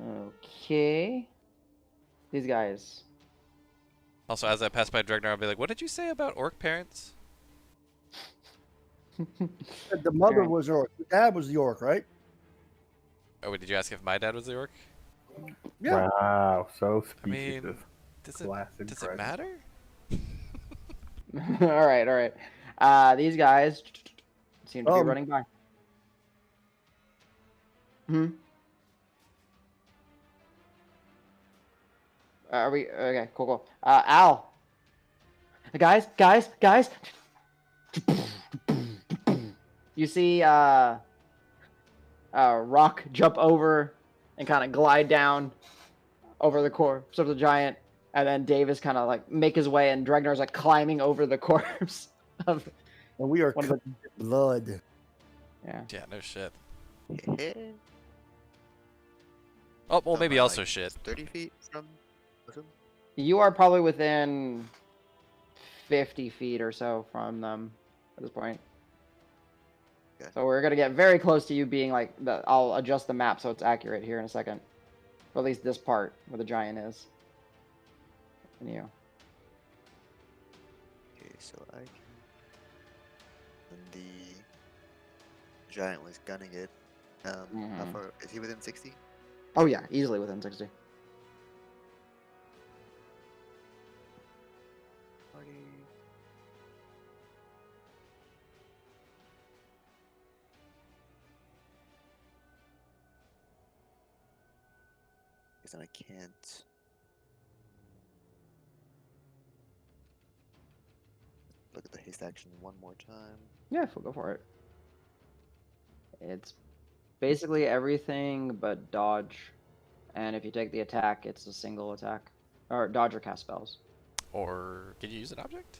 Okay. These guys. Also, as I pass by Dragnar, I'll be like, "What did you say about orc parents?" The mother was the orc. The dad was the orc, right? Oh, did you ask if my dad was the orc? Yeah. Wow, so I species. mean, does Classic it Dragon. matter? All right. These guys seem to be running by. Are we okay? Cool. Al, Guys. You see Rock jump over and kind of glide down over the corpse of the giant, and then Davis kind of like make his way, and Dregnar's like climbing over the corpse of. And we are One of the- covered in blood. Yeah. Yeah, no shit. I'm Oh, well, maybe also like shit. 30 feet from them. You are probably within 50 feet or so from them at this point. Okay. So we're gonna get very close to you being like the. I'll adjust the map so it's accurate here in a second. Or at least this part where the giant is. And you. Okay, so I can. When the giant was gunning it, how Mhm. far is he within 60? Oh yeah, easily within 60. Party. Guess I can't. Look at the haste action one more time. Yeah, we'll go for it. It's basically everything but dodge. And if you take the attack, it's a single attack. Or dodge or cast spells. Or can you use an object?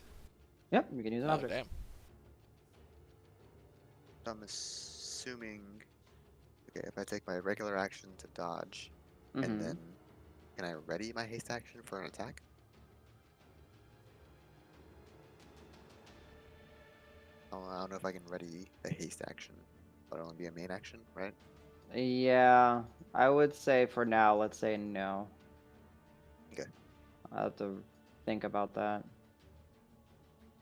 Yep, you can use an Oh, object. damn. So I'm assuming. Okay, if I take my regular action to dodge, Mhm. and then can I ready my haste action for an attack? I don't know if I can ready a haste action, but it'll only be a main action, right? Yeah, I would say for now, let's say no. Okay. I'll have to think about that.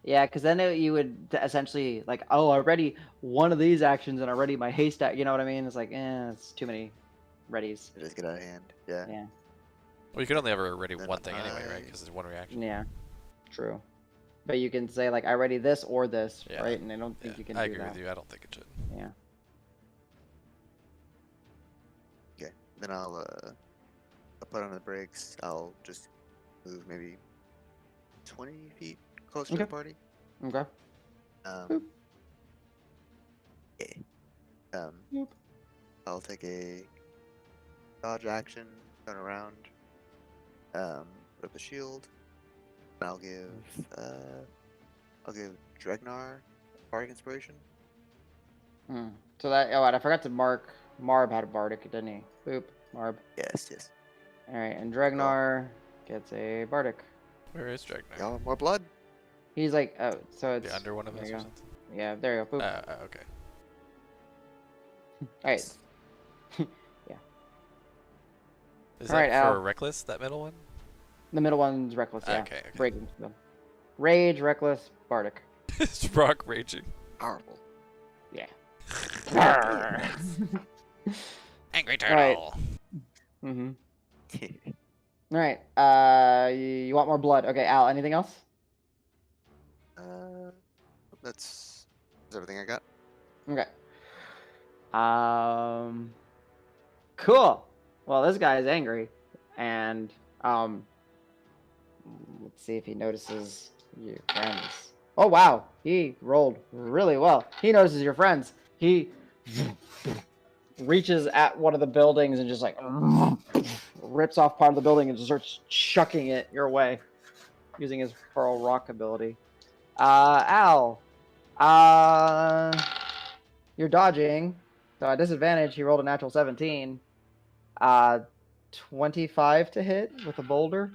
Yeah, because then you would essentially like, oh, I ready one of these actions and I ready my haste act. You know what I mean? It's like, it's too many readies. It just get out of hand. Yeah. Yeah, Well, you can only ever ready Then one thing anyway, right? I- Because it's one reaction. yeah, true. But you can say like, I ready this or this, Yeah. right? And I don't Yeah, think you can I do agree that. with you. I don't think it should. Yeah. Okay. Then I'll put on the brakes. I'll just move maybe 20 feet closer to the Okay. party. Okay. Um. Okay. Boop. I'll take a dodge action, turn around, put up the shield, and I'll give Dregnar bardic inspiration. So that, oh, and I forgot to mark, Marb had a bardic, didn't he? Boop, Marb. Yes. All right, and Dregnar gets a bardic. Where is Dragnar? Y'all want more blood? He's like, oh, so it's Be under one of there us you or go. something? Yeah, there you go. Boop. Okay. All right. Yeah. Is All that right, for Al. Reckless, that middle one? The middle one's reckless. Yeah. Okay. Breaking skill. Rage, reckless, bardic. It's Rock raging. Powerful. Yeah. Angry All right. turtle. Mhm. All right. You want more blood? Okay, Al. Anything else? That's everything I got. Okay. Cool. Well, this guy is angry, and let's see if he notices your friends. Oh wow, he rolled really well. He notices your friends. He reaches at one of the buildings and just like rips off part of the building and just starts chucking it your way using his Pearl Rock ability. Al, you're dodging. So at disadvantage, he rolled a natural 17. 25 to hit with a boulder.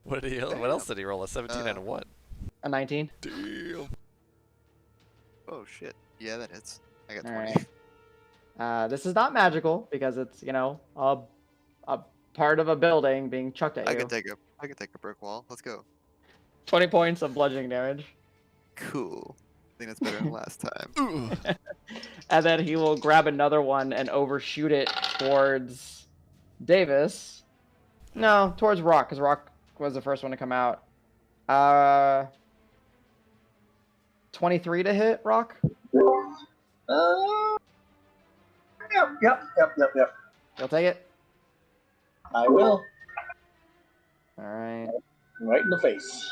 What else did he roll? A 17 and a what? A 19. Damn. Oh shit. Yeah, that hits. I got All 20. right. This is not magical because it's, a part of a building being chucked at I you. can take a brick wall. Let's go. 20 points of bludgeoning damage. Cool. I think that's better than last time. And then he will grab another one and overshoot it towards Davis. No, towards Rock, because Rock was the first one to come out. 23 to hit, Rock? Yep. You'll take it? I will. Alright. Right in the face.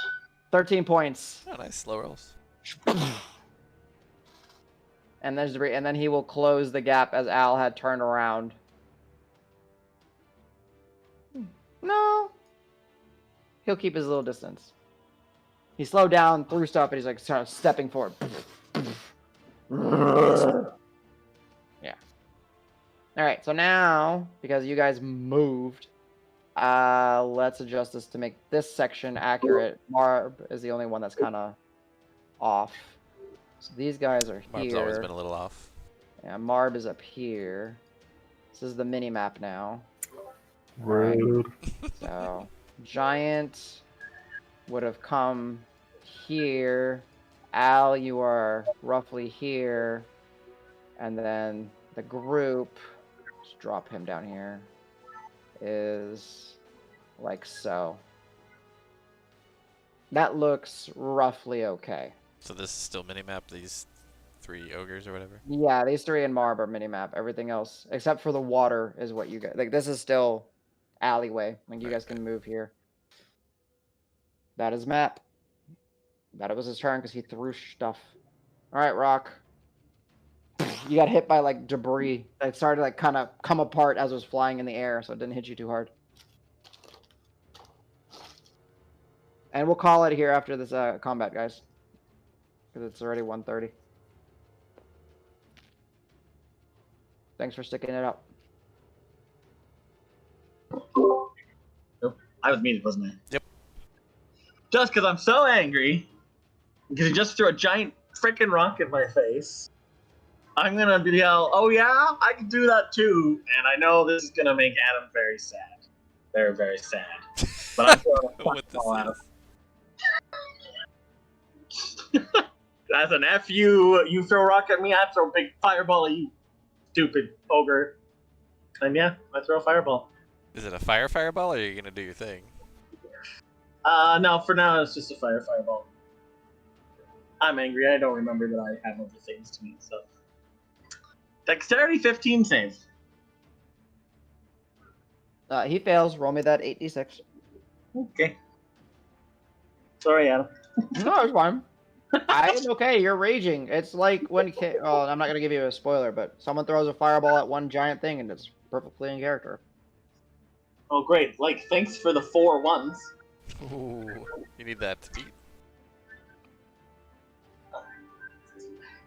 13 points. Oh, nice. Slow rolls. And there's debris, and then he will close the gap as Al had turned around. No. He'll keep his little distance. He slowed down, threw stuff, and he's like sort of stepping forward. Yeah. All right, so now, because you guys moved, let's adjust this to make this section accurate. Marb is the only one that's kind of off. So these guys are Marb's here. always been a little off. Yeah, Marb is up here. This is the mini map now. Rude. Right. So Giant would have come here. Al, you are roughly here. And then the group, let's drop him down here, is like so. That looks roughly okay. So this is still minimap, these 3 ogres or whatever? Yeah, these 3 in Marb are minimap. Everything else, except for the water, is what you get. Like, this is still alleyway. Like, you guys can move here. That is map. That it was his turn because he threw stuff. All right, Rock. You got hit by, like, debris. It started to, like, kind of come apart as it was flying in the air, so it didn't hit you too hard. And we'll call it here after this combat, guys. Because it's already 1:30. Thanks for sticking it up. Nope. I was muted, wasn't I? Yep. Just because I'm so angry, because he just threw a giant freaking rock in my face, I'm gonna yell, "Oh yeah, I can do that too!" And I know this is gonna make Adam very sad, very very sad. But I'm throwing a What fireball at him. this is. As an F you throw a rock at me, I throw a big fireball at you, stupid ogre. And yeah, I throw a fireball. Is it a fireball, or are you gonna do your thing? No, for now it's just a fireball. I'm angry, I don't remember that I have other things to do, so. Dexterity 15 save. He fails. Roll me that 8d6. Okay. Sorry, Adam. No, it's fine. I'm okay. You're raging. It's like when... Oh, I'm not going to give you a spoiler, but someone throws a fireball at one giant thing, and it's perfectly in character. Oh, great. Like, thanks for the 4 ones. Ooh, you need that to beat.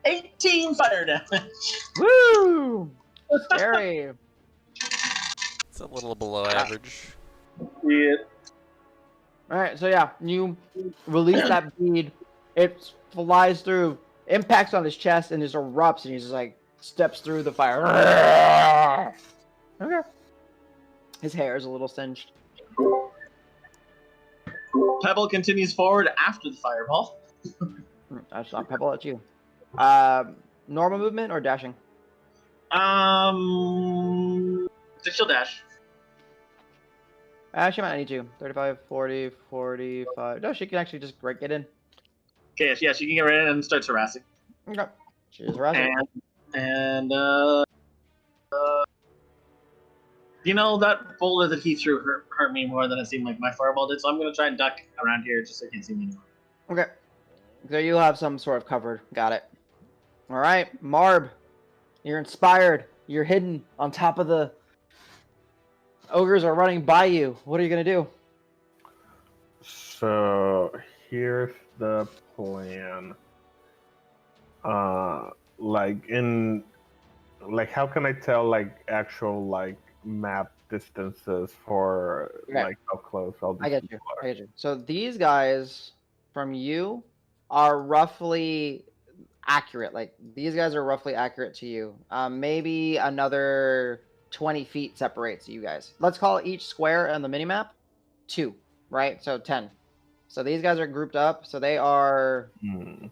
18 fire damage. Woo! Scary. It's a little below average. Yeah. Alright, so yeah, you release that bead. It flies through, impacts on his chest, and just erupts, and he just like steps through the fire. Okay. His hair is a little singed. Pebble continues forward after the fireball. I shot Pebble at you. Normal movement or dashing? She'll dash. She might need to. 35, 40, 45. No, she can actually just get in. Okay, yeah, she can get right in and starts harassing. Okay. She's harassing. And you know, that boulder that he threw hurt me more than it seemed like my fireball did, so I'm gonna try and duck around here just so he can't see me anymore. Okay. So you have some sort of covered. Got it. Alright, Marb. You're inspired. You're hidden on top of the... Ogres are running by you. What are you going to do? So here's the plan. How can I tell actual map distances for how close all these I get you. I get you. So these guys from you are roughly accurate. Like these guys are roughly accurate to you. Maybe another 20 feet separates you guys. Let's call each square on the minimap 2, right? So 10. So these guys are grouped up. So they are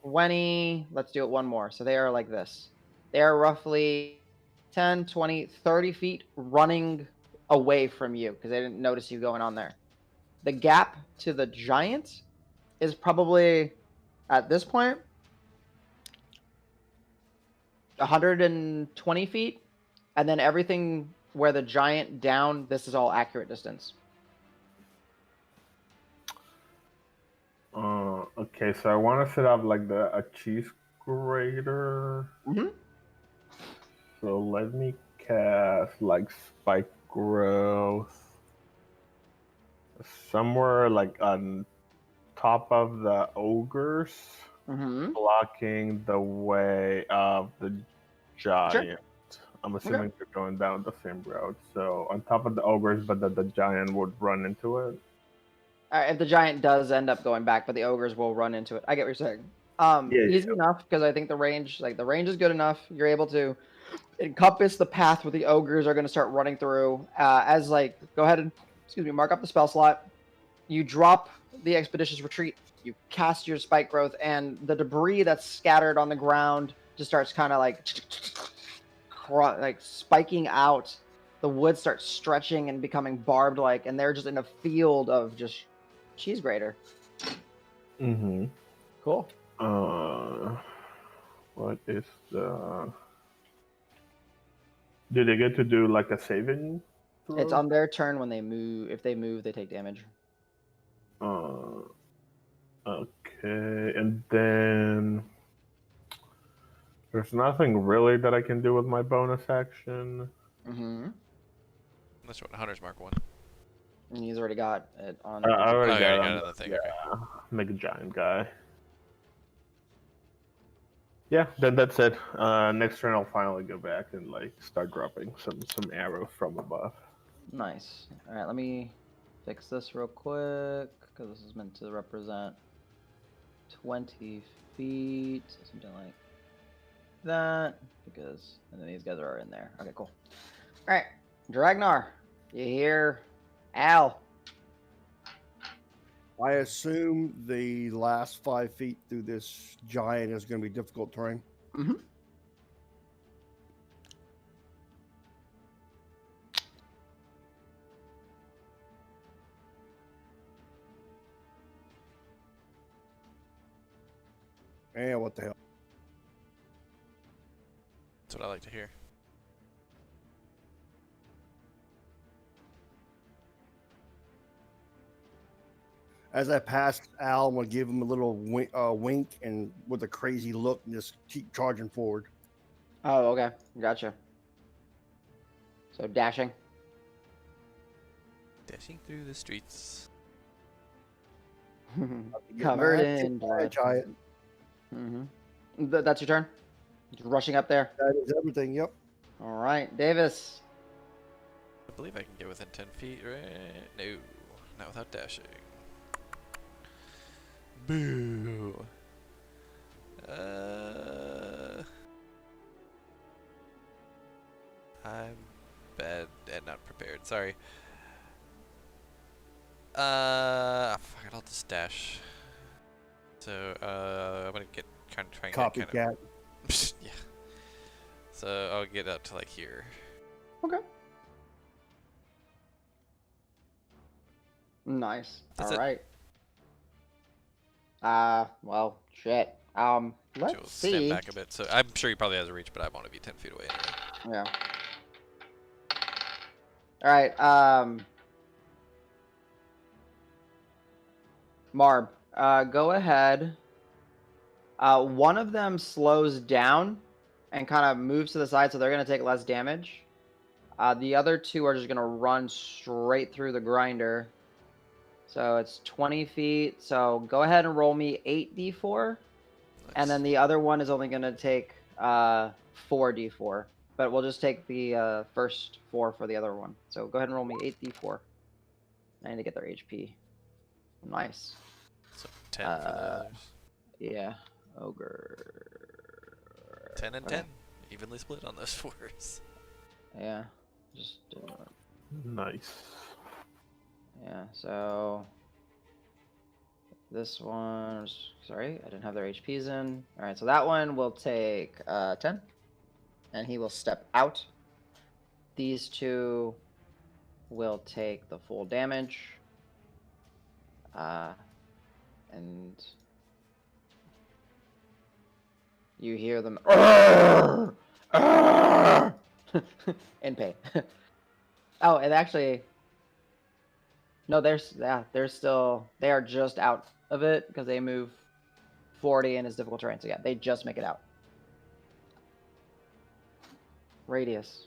20. Let's do it one more. So they are like this. They are roughly 10, 20, 30 feet running away from you because they didn't notice you going on there. The gap to the giant is probably, at this point, 120 feet. And then everything where the giant down, this is all accurate distance. Okay, so I want to set up like a cheese grater. Mm-hmm. So let me cast like spike growth somewhere like on top of the ogres, Mm-hmm. blocking the way of the giant. I'm assuming they're going down the same road. So on top of the ogres, but the giant would run into it. If the giant does end up going back, but the ogres will run into it. I get what you're saying. Yeah, Easy enough because I think the range is good enough. You're able to encompass the path where the ogres are going to start running through. Go ahead and mark up the spell slot. You drop the expeditious retreat. You cast your spike growth, and the debris that's scattered on the ground just starts kind of like spiking out. The wood starts stretching and becoming barbed like, and they're just in a field of just cheese grater. Mm-hmm. Cool. What is the? Do they get to do like a saving throw? It's on their turn when they move. If they move, they take damage. Okay, and then there's nothing really that I can do with my bonus action. Mm-hmm. Unless you want Hunter's Mark 1. And he's already got it on. I already you already got got it it on on the thing. Yeah, Okay. make a giant guy. Yeah, then that's it. Next turn I'll finally go back and like start dropping some arrows from above. Nice. All right, let me fix this real quick because this is meant to represent 20 feet, something like that. And then these guys are in there. Okay, cool. All right, Dragnar, you hear Al? I assume the last 5 feet through this giant is going to be difficult terrain. Mm-hmm. And what the hell? That's what I like to hear. As I pass Al, I'm going to give him a little wink and with a crazy look and just keep charging forward. Oh, okay. Gotcha. So dashing. Dashing through the streets. Covered in blood. Giant. Mm-hmm. That's your turn? Just rushing up there? That is everything, yep. All right, Davis. I believe I can get within 10 feet, right? No, not without dashing. Boo. I'm bad and not prepared. Sorry. Fuck it, I'll just dash. So, I'm gonna try and get kind Copycat. of. Yeah. So I'll get up to like here. Okay. Nice. That's All it. right. Well, shit. Let's She'll see. stand back a bit. So I'm sure he probably has a reach, but I want to be 10 feet away anyway. Yeah. All right. Marb, go ahead. One of them slows down and kind of moves to the side, so they're going to take less damage. The other two are just going to run straight through the grinder. So it's 20 feet. So go ahead and roll me 8d4. Nice. And then the other one is only going to take 4d4. But we'll just take the first 4 for the other one. So go ahead and roll me 8d4. I need to get their HP. Nice. So 10 for the others. Yeah. Ogre. 10 and 10. Evenly split on those 4s. Yeah. Just Nice. yeah, so this one, sorry, I didn't have their HPs in. All right, so that one will take 10, and he will step out. These two will take the full damage, and you hear them in pain. Oh, and actually, no, they're still, they are just out of it because they move 40 and it's difficult terrain. So yeah, they just make it out. Radius.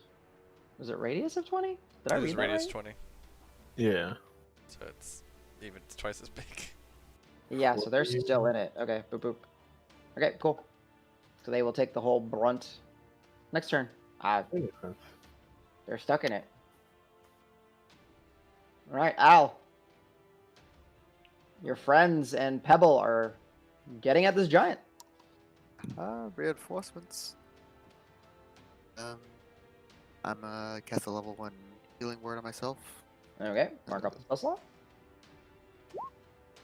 Was it radius of 20? Did I It is read that radius right? 20, Yeah. so it's even twice as big. Yeah, so they're still in it. Okay, boop boop. Okay, cool. So they will take the whole brunt. Next turn. They're stuck in it. All right, Al. Your friends and Pebble are getting at this giant. Reinforcements. I'm cast a level 1 healing word on myself. Okay, mark up the spell slot.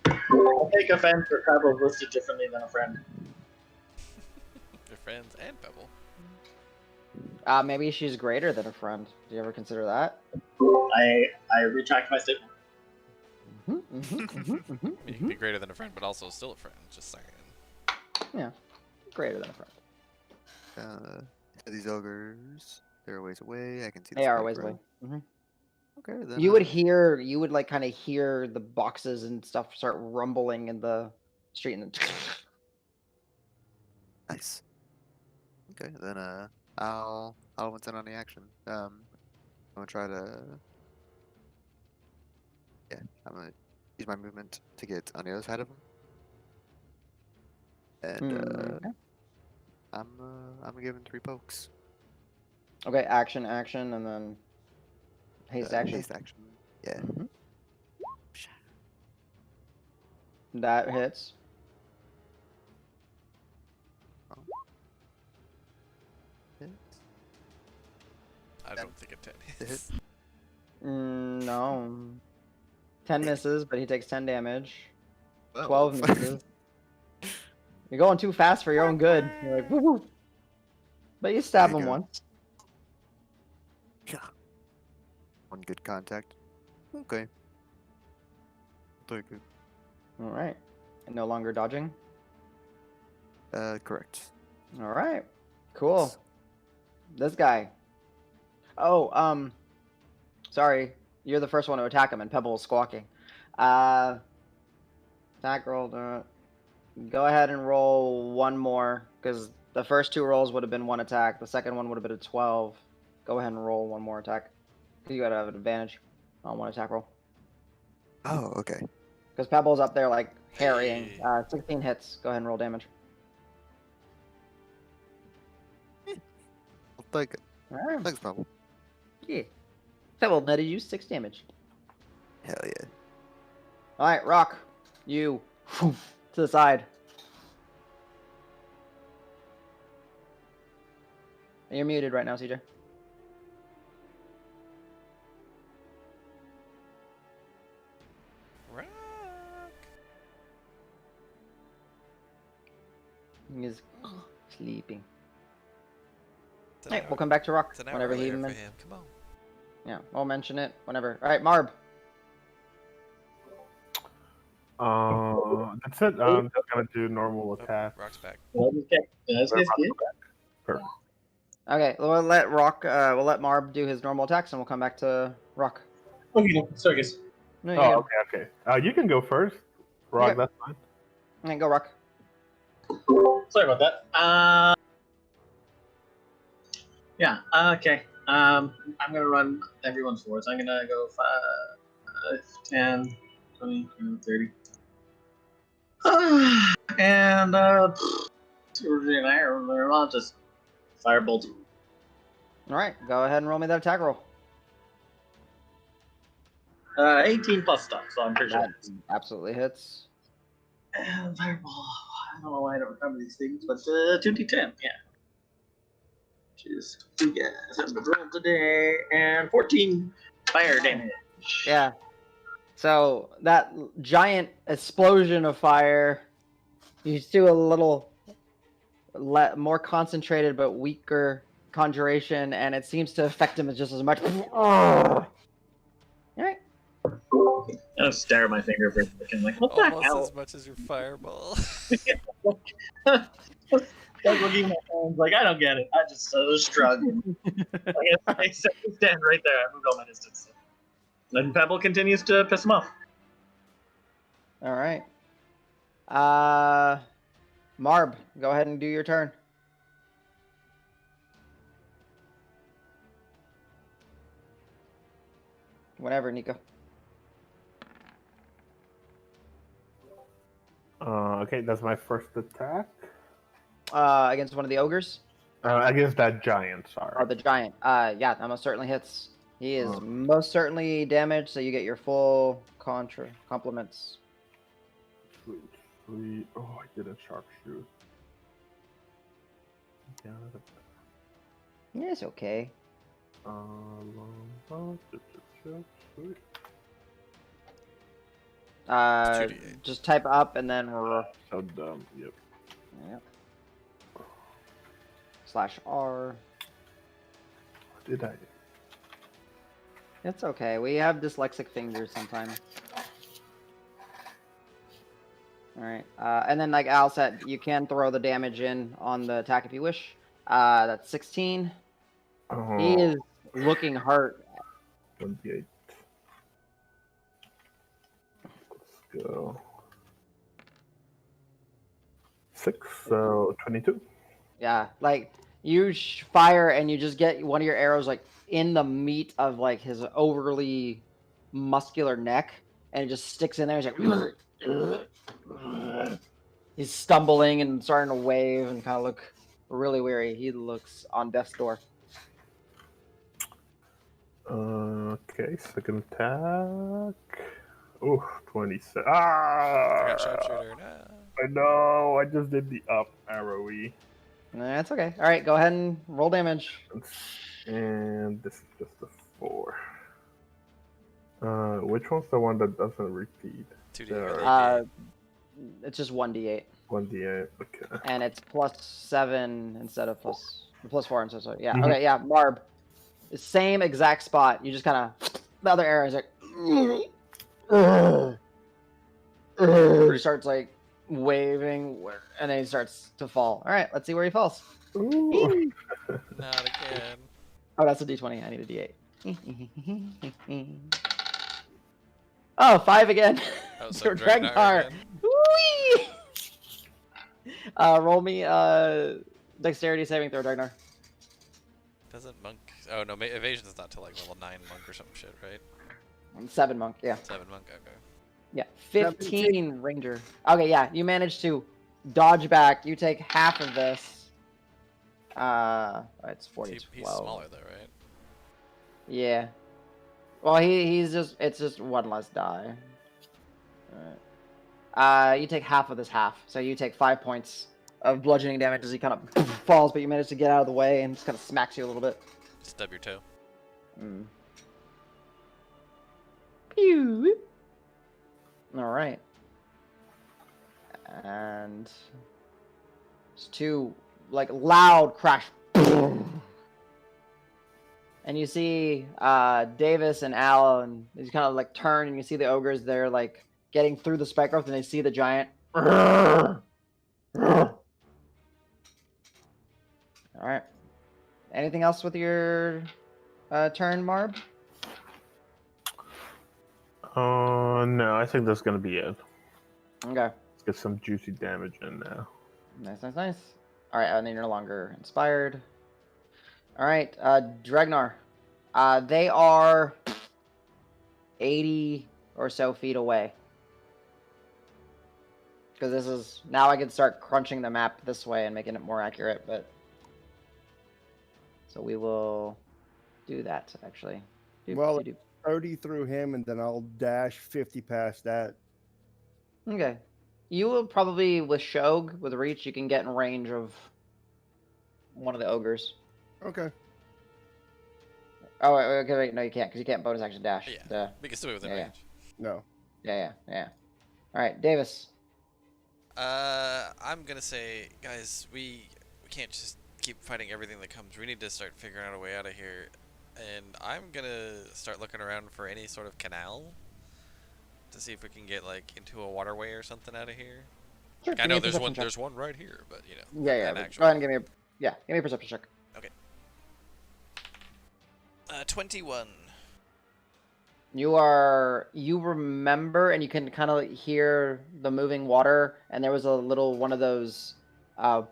I'll take offense for Pebble listed differently than a friend. Your friends and Pebble. Maybe she's greater than a friend. Do you ever consider that? I retract my statement. You can be greater than a friend, but also still a friend. Just saying. Yeah, greater than a friend. So these ogres, they're a ways away. I can see. They are a ways away. Okay, then. You would like kind of hear the boxes and stuff start rumbling in the street, and then Nice. Okay, then I'll what's in on the action. I'm gonna try to. Yeah, I'm gonna use my movement to get on the other side of him. And okay. I'm gonna give him 3 pokes. Okay, action, and then haste action. Haste action. Yeah. That hits. I don't think a 10 hits. No. 10 misses, but he takes 10 damage. Oh. 12 misses. You're going too fast for your own good. You're like, woo woo. But you stab There him you go. once. Yeah. 1 good contact. Okay. Very good. All right. And no longer dodging. Correct. All right. Cool. This guy. Oh, sorry. You're the first one to attack him, and Pebble is squawking. Attack roll. Go ahead and roll one more, because the first 2 rolls would have been 1 attack. The second one would have been a 12. Go ahead and roll 1 more attack. Because you gotta have an advantage on 1 attack roll. Oh, okay. Because Pebble's up there, like, harrying. 16 hits. Go ahead and roll damage. I'll take it. Alright. Thanks, Pebble. Yeah. Pebble netted you 6 damage. Hell yeah. Alright, Rock. You. To the side. You're muted right now, CJ. Rock. He's sleeping. It's an Alright, hour- we'll come back to Rock It's an hour whenever he earlier for men- him. Come on. Yeah, I'll mention it whenever. Alright, Marb. That's it. I'm just gonna do normal Oh, attack. Rock's back. Perfect. Okay, we'll let Rock. We'll let Marb do his normal attacks, and we'll come back to Rock. Okay, sorry guys. No, you Oh, can. okay. You can go first. Rock, Okay. that's fine. Alright, go Rock. Sorry about that. Yeah. Okay. I'm gonna run everyone's forwards. I'm gonna go 5, 10, 20, 30. And they're all just firebolt. Alright, go ahead and roll me that attack roll. 18 plus stuff, so I'm pretty sure. That absolutely hits. And fireball. I don't know why I don't remember these things, but 2d10, yeah. Jeez, you guys have been rolled today, and 14 fire damage. Yeah. So that giant explosion of fire, you do a little more concentrated but weaker conjuration, and it seems to affect him just as much. Alright. I just stare at my finger for a second, like, what the Almost hell? as much as your fireball. Like looking at my hands, like, I don't get it. I just shrug. I stand right there. I moved all my distance. And Pebble continues to piss him off. Alright. Marb, go ahead and do your turn. Whatever, Nico. Okay, that's my first attack. Against one of the ogres? Against that giant, sorry. Or the giant. Yeah, that most certainly hits. He is most certainly damaged, so you get your full compliments. Three. Oh, I didn't sharpshoot. Yeah, Yeah, it's okay. Just type up and then so dumb. Yep. Yep. /R. Did I? It's okay. We have dyslexic fingers sometimes. All right. And then, like Al said, you can throw the damage in on the attack if you wish. That's 16. He is looking hurt. 28. Let's go. 6, so 22. Yeah, like you fire and you just get one of your arrows like in the meat of like his overly muscular neck, and it just sticks in there. He's like, he's stumbling and starting to wave and kind of look really weary. He looks on death's door. Okay, second attack. Oh, 27. Forgot sharpshooter. No. I know. I just did the up arrowy. That's okay. All right, go ahead and roll damage. And this is just a 4. Which one's the one that doesn't repeat? 2d8. It's just 1d8. 1d8. Okay. And it's +7 instead of +4 instead. So yeah. Okay. Yeah. Marb, the same exact spot. You just kind of the other arrow is like. He starts like waving, and then he starts to fall. All right, let's see where he falls. Ooh. Not again. Oh, that's a d20. I need a d8. Oh, 5 again. Oh, so Dragnar. again. Whee! Roll me dexterity saving throw, Dragnar. Doesn't monk? Oh no, evasion's not till like level 9 monk or some shit, right? 7 monk, yeah. 7 monk. Okay. Yeah, 15 ranger. Okay, yeah, you managed to dodge back. You take half of this. It's 40. He's smaller though, right? Yeah. Well, it's just one less die. Alright. You take half of this half, so you take 5 points of bludgeoning damage as he kind of falls, but you manage to get out of the way and just kind of smacks you a little bit. Stub your toe. Pew. All right. And it's 2 like loud crash. And you see Davis and Al, and they kind of like turn, and you see the ogres. They're like getting through the spike growth, and they see the giant. All right. Anything else with your turn, Marb? No, I think that's gonna be it. Okay. Let's get some juicy damage in now. Nice. All right, and then you're no longer inspired. All right, Dragnar. They are 80 or so feet away. Because this is now I can start crunching the map this way and making it more accurate. But so we will do that actually. 30 through him, and then I'll dash 50 past that. Okay. You will probably, with Shog, with reach, you can get in range of one of the ogres. Okay. Oh, okay, wait, no, you can't, because you can't bonus action dash. Yeah, we can still be within range. No. Yeah. All right, Davis. I'm gonna say, guys, we can't just keep fighting everything that comes. We need to start figuring out a way out of here. And I'm gonna start looking around for any sort of canal to see if we can get like into a waterway or something out of here. Sure, Like, I know there's one right here, but you know. Yeah. Go ahead and give me a perception check. Okay. 21. You remember, and you can kind of hear the moving water, and there was a little one of those uh,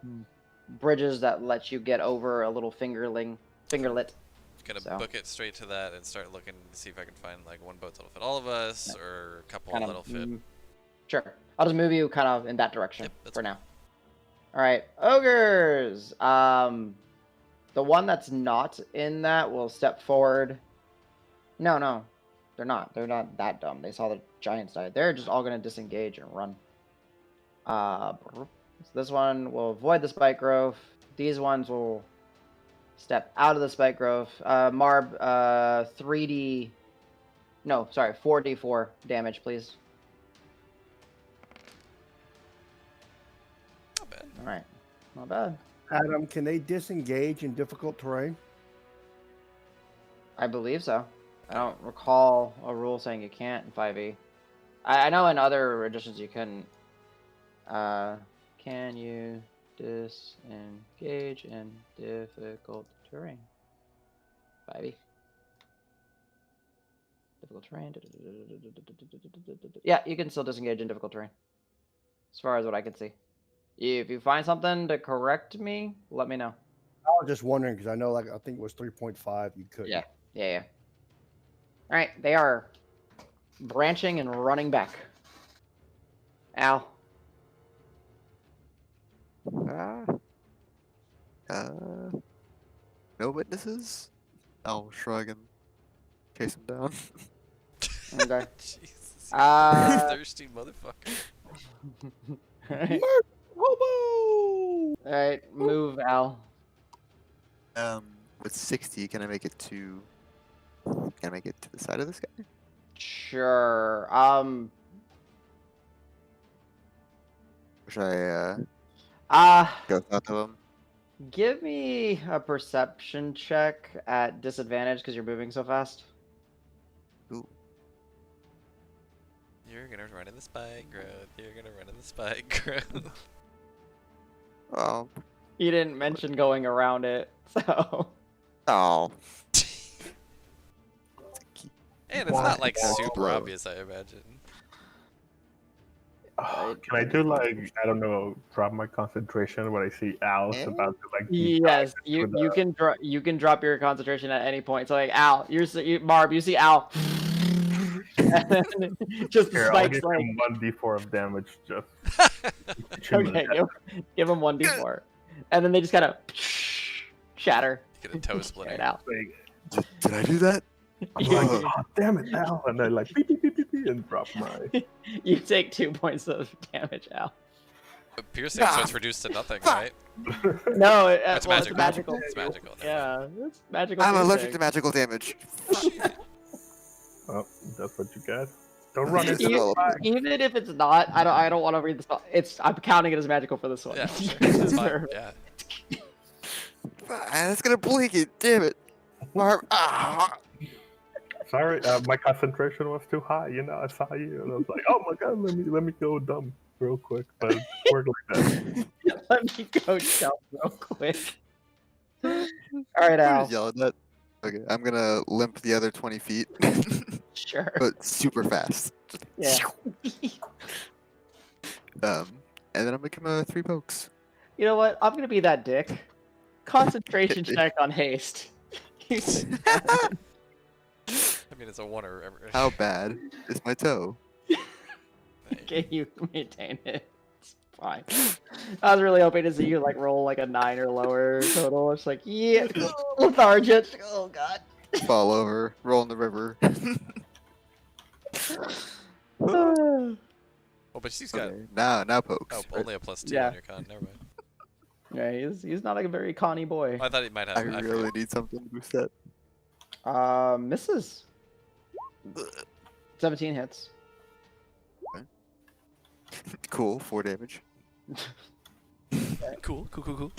bridges that lets you get over a little fingerlet. Gonna So book it straight to that and start looking to see if I can find like one boat that'll fit all of us, or a couple kind that'll of fit. sure. I'll just move you kind of in that direction Yep, for now. All right, ogres. The one that's not in that will step forward. No, they're not. They're not that dumb. They saw the giants die. They're just all gonna disengage and run. So this one will avoid the spike growth. These ones will step out of the spike growth. Marb, 3D. No, sorry, 4d4 damage, please. Not bad. All right, not bad. Adam, can they disengage in difficult terrain? I believe so. I don't recall a rule saying you can't in 5e. I know in other editions you couldn't. Can you disengage in difficult terrain? 5e. Difficult terrain. Yeah, you can still disengage in difficult terrain. As far as what I can see. If you find something to correct me, let me know. I was just wondering because I know, like, I think it was 3.5. You could. Yeah. All right, they are branching and running back. Al. No witnesses? I'll shrug and chase him down. Okay. Jesus. Thirsty motherfucker. Alright. Hobo! Alright, move, Al. With 60, can I make it to the side of this guy? Sure. Or should I go south of him? Give me a perception check at disadvantage because you're moving so fast. Ooh. You're gonna run in the spike growth. You're gonna run in the spike growth. Oh. You didn't mention going around it, so. Oh. And it's not like Wow. super obvious, I imagine. Can I do like, I don't know, drop my concentration when I see Al's about to like deep Yes, dive you into you can you can drop your concentration at any point. So like Al, Marb, you see Al. And then just the Here, I'll spikes give like. him 1d4 of damage just. Okay, give him 1d4, and then they just kind of shatter. Get a toe Right splitter. out. Did I do that? Oh, damn it, Al! And I like beep, beep, beep, beep, beep, and drop my. You take 2 points of damage, Al. But piercing, so it's reduced to nothing, right? No, It's well, magical. it's magical. It's magical. never mind. Yeah, it's magical. I'm allergic piercing. to magical damage. Oh, that's what you get. Don't run into Even, the fire. even if it's not, I don't want to read the spell. I'm counting it as magical for this one. Yeah, You sure. It's fine. deserve it. Yeah. That's gonna blink it. Damn it. Marv. Ah. Sorry, my concentration was too high. You know, I saw you, and I was like, "Oh my god, let me go dumb real quick." But it worked like that. Let me go jump real quick. All right, Al. Yell at that. Okay, I'm gonna limp the other 20 feet, Sure. but super fast. Yeah. And then I'm gonna give him 3 pokes. You know what? I'm gonna be that dick. Concentration check on haste. I mean, it's a 1 or. How bad is my toe? Okay, you maintain it. It's fine. I was really hoping to see you like roll like a 9 or lower total. It's like, yeah, lethargic. Oh god. Fall over, roll in the river. Oh, but she's got. Okay, now pokes. Oh, right? only a +2 Yeah. on your con. Never mind. Yeah, he's not like a very conny boy. I thought he might have. I forget. really need something to boost that. Misses. 17 hits. Cool, 4 damage. Cool. Cool.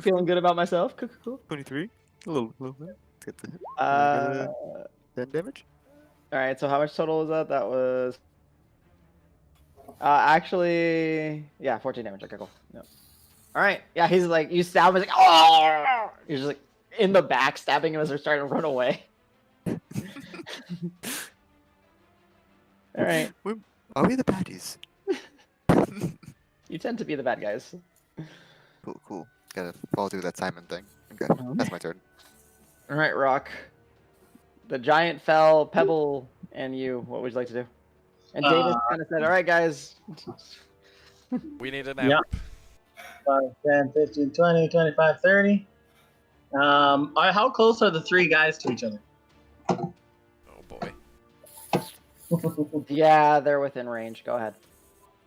Feeling good about myself. Cool. 23. A little bit. Let's get the hit. Uh, 10 damage. all right. So how much total was that? That was actually, yeah, 14 damage. Okay, cool. Yep. All right. Yeah, he's like, you stab him, he's like, oh! You're just like in the back stabbing him as they're starting to run away. All right. Are we the baddies? You tend to be the bad guys. Cool. Gotta follow through that Simon thing. Okay, that's my turn. All right, Rock. The giant fell, Pebble, and you. What would you like to do? And Davis kind of said, "All right, guys." We need a nap. Yeah. 5, 10, 15, 20, 25, 30. How close are the three guys to each other? Oh boy. Yeah, they're within range. Go ahead.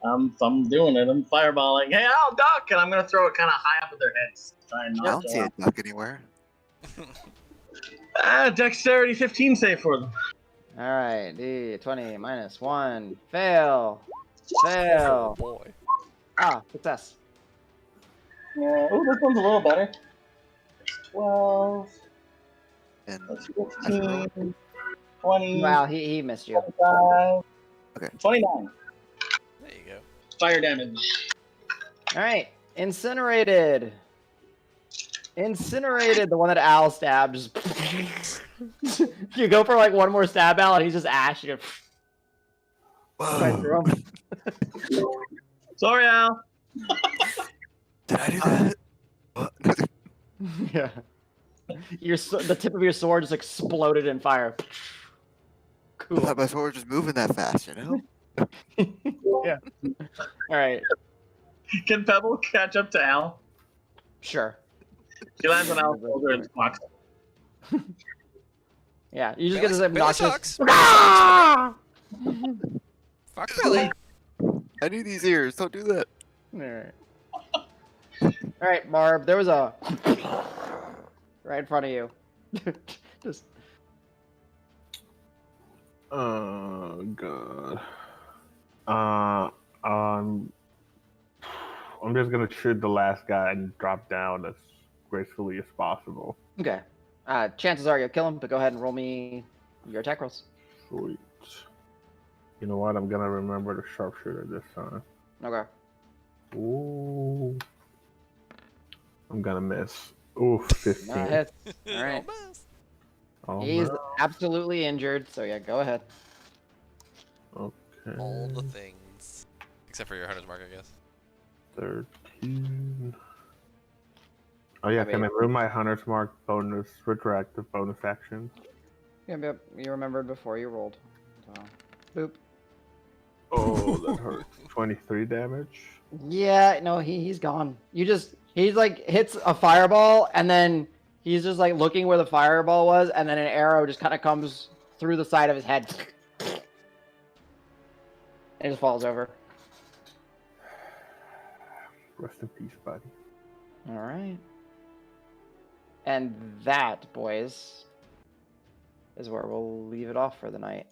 I'm doing it. I'm fireballing. Hey, I'll duck, and I'm gonna throw it kind of high up at their heads. Try and I not don't see a duck anywhere. Dexterity 15 save for them. All right, D20 minus 1. Fail. Oh Fail. boy. Success. Yeah. Oh, this one's a little better. 12. And That's I should roll. 15. 20. Wow, he missed you. 25. Okay. 29. There you go. Fire damage. All right, incinerated. Incinerated, the one that Al stabs. You go for like one more stab, Al, and he's just ash. You go right through him. Sorry, Al. Did I do that? What? Yeah. The tip of your sword just exploded in fire. I Cool. thought my sword was moving that fast, you know? Yeah. All right. Can Pebble catch up to Al? Sure. She lands on Al's shoulder and squawks. Yeah. You just Billy- get this Billy obnoxious. sucks. Fuck Billy. I need these ears. Don't do that. All right. All right, Marb. There was a right in front of you. Just Oh god. I'm just gonna shoot the last guy and drop down as gracefully as possible. okay. Chances are you'll kill him, but go ahead and roll me your attack rolls. Sweet. You know what? I'm gonna remember the sharpshooter this time. Okay. Ooh. I'm gonna miss. Ooh, 15. That hits. All right. Almost. Oh, He's no. absolutely injured, so yeah, go ahead. Okay. All the things. Except for your hunter's mark, I guess. 13. Oh yeah, I can I mean- ruin my hunter's mark bonus, retroactive bonus action? Yep. You remembered before you rolled. So, boop. Oh, that hurts. 23 damage. Yeah, no, he's gone. He's like hits a fireball, and then he's just like looking where the fireball was, and then an arrow just kind of comes through the side of his head. And just falls over. Rest in peace, buddy. All right. And that, boys, is where we'll leave it off for the night.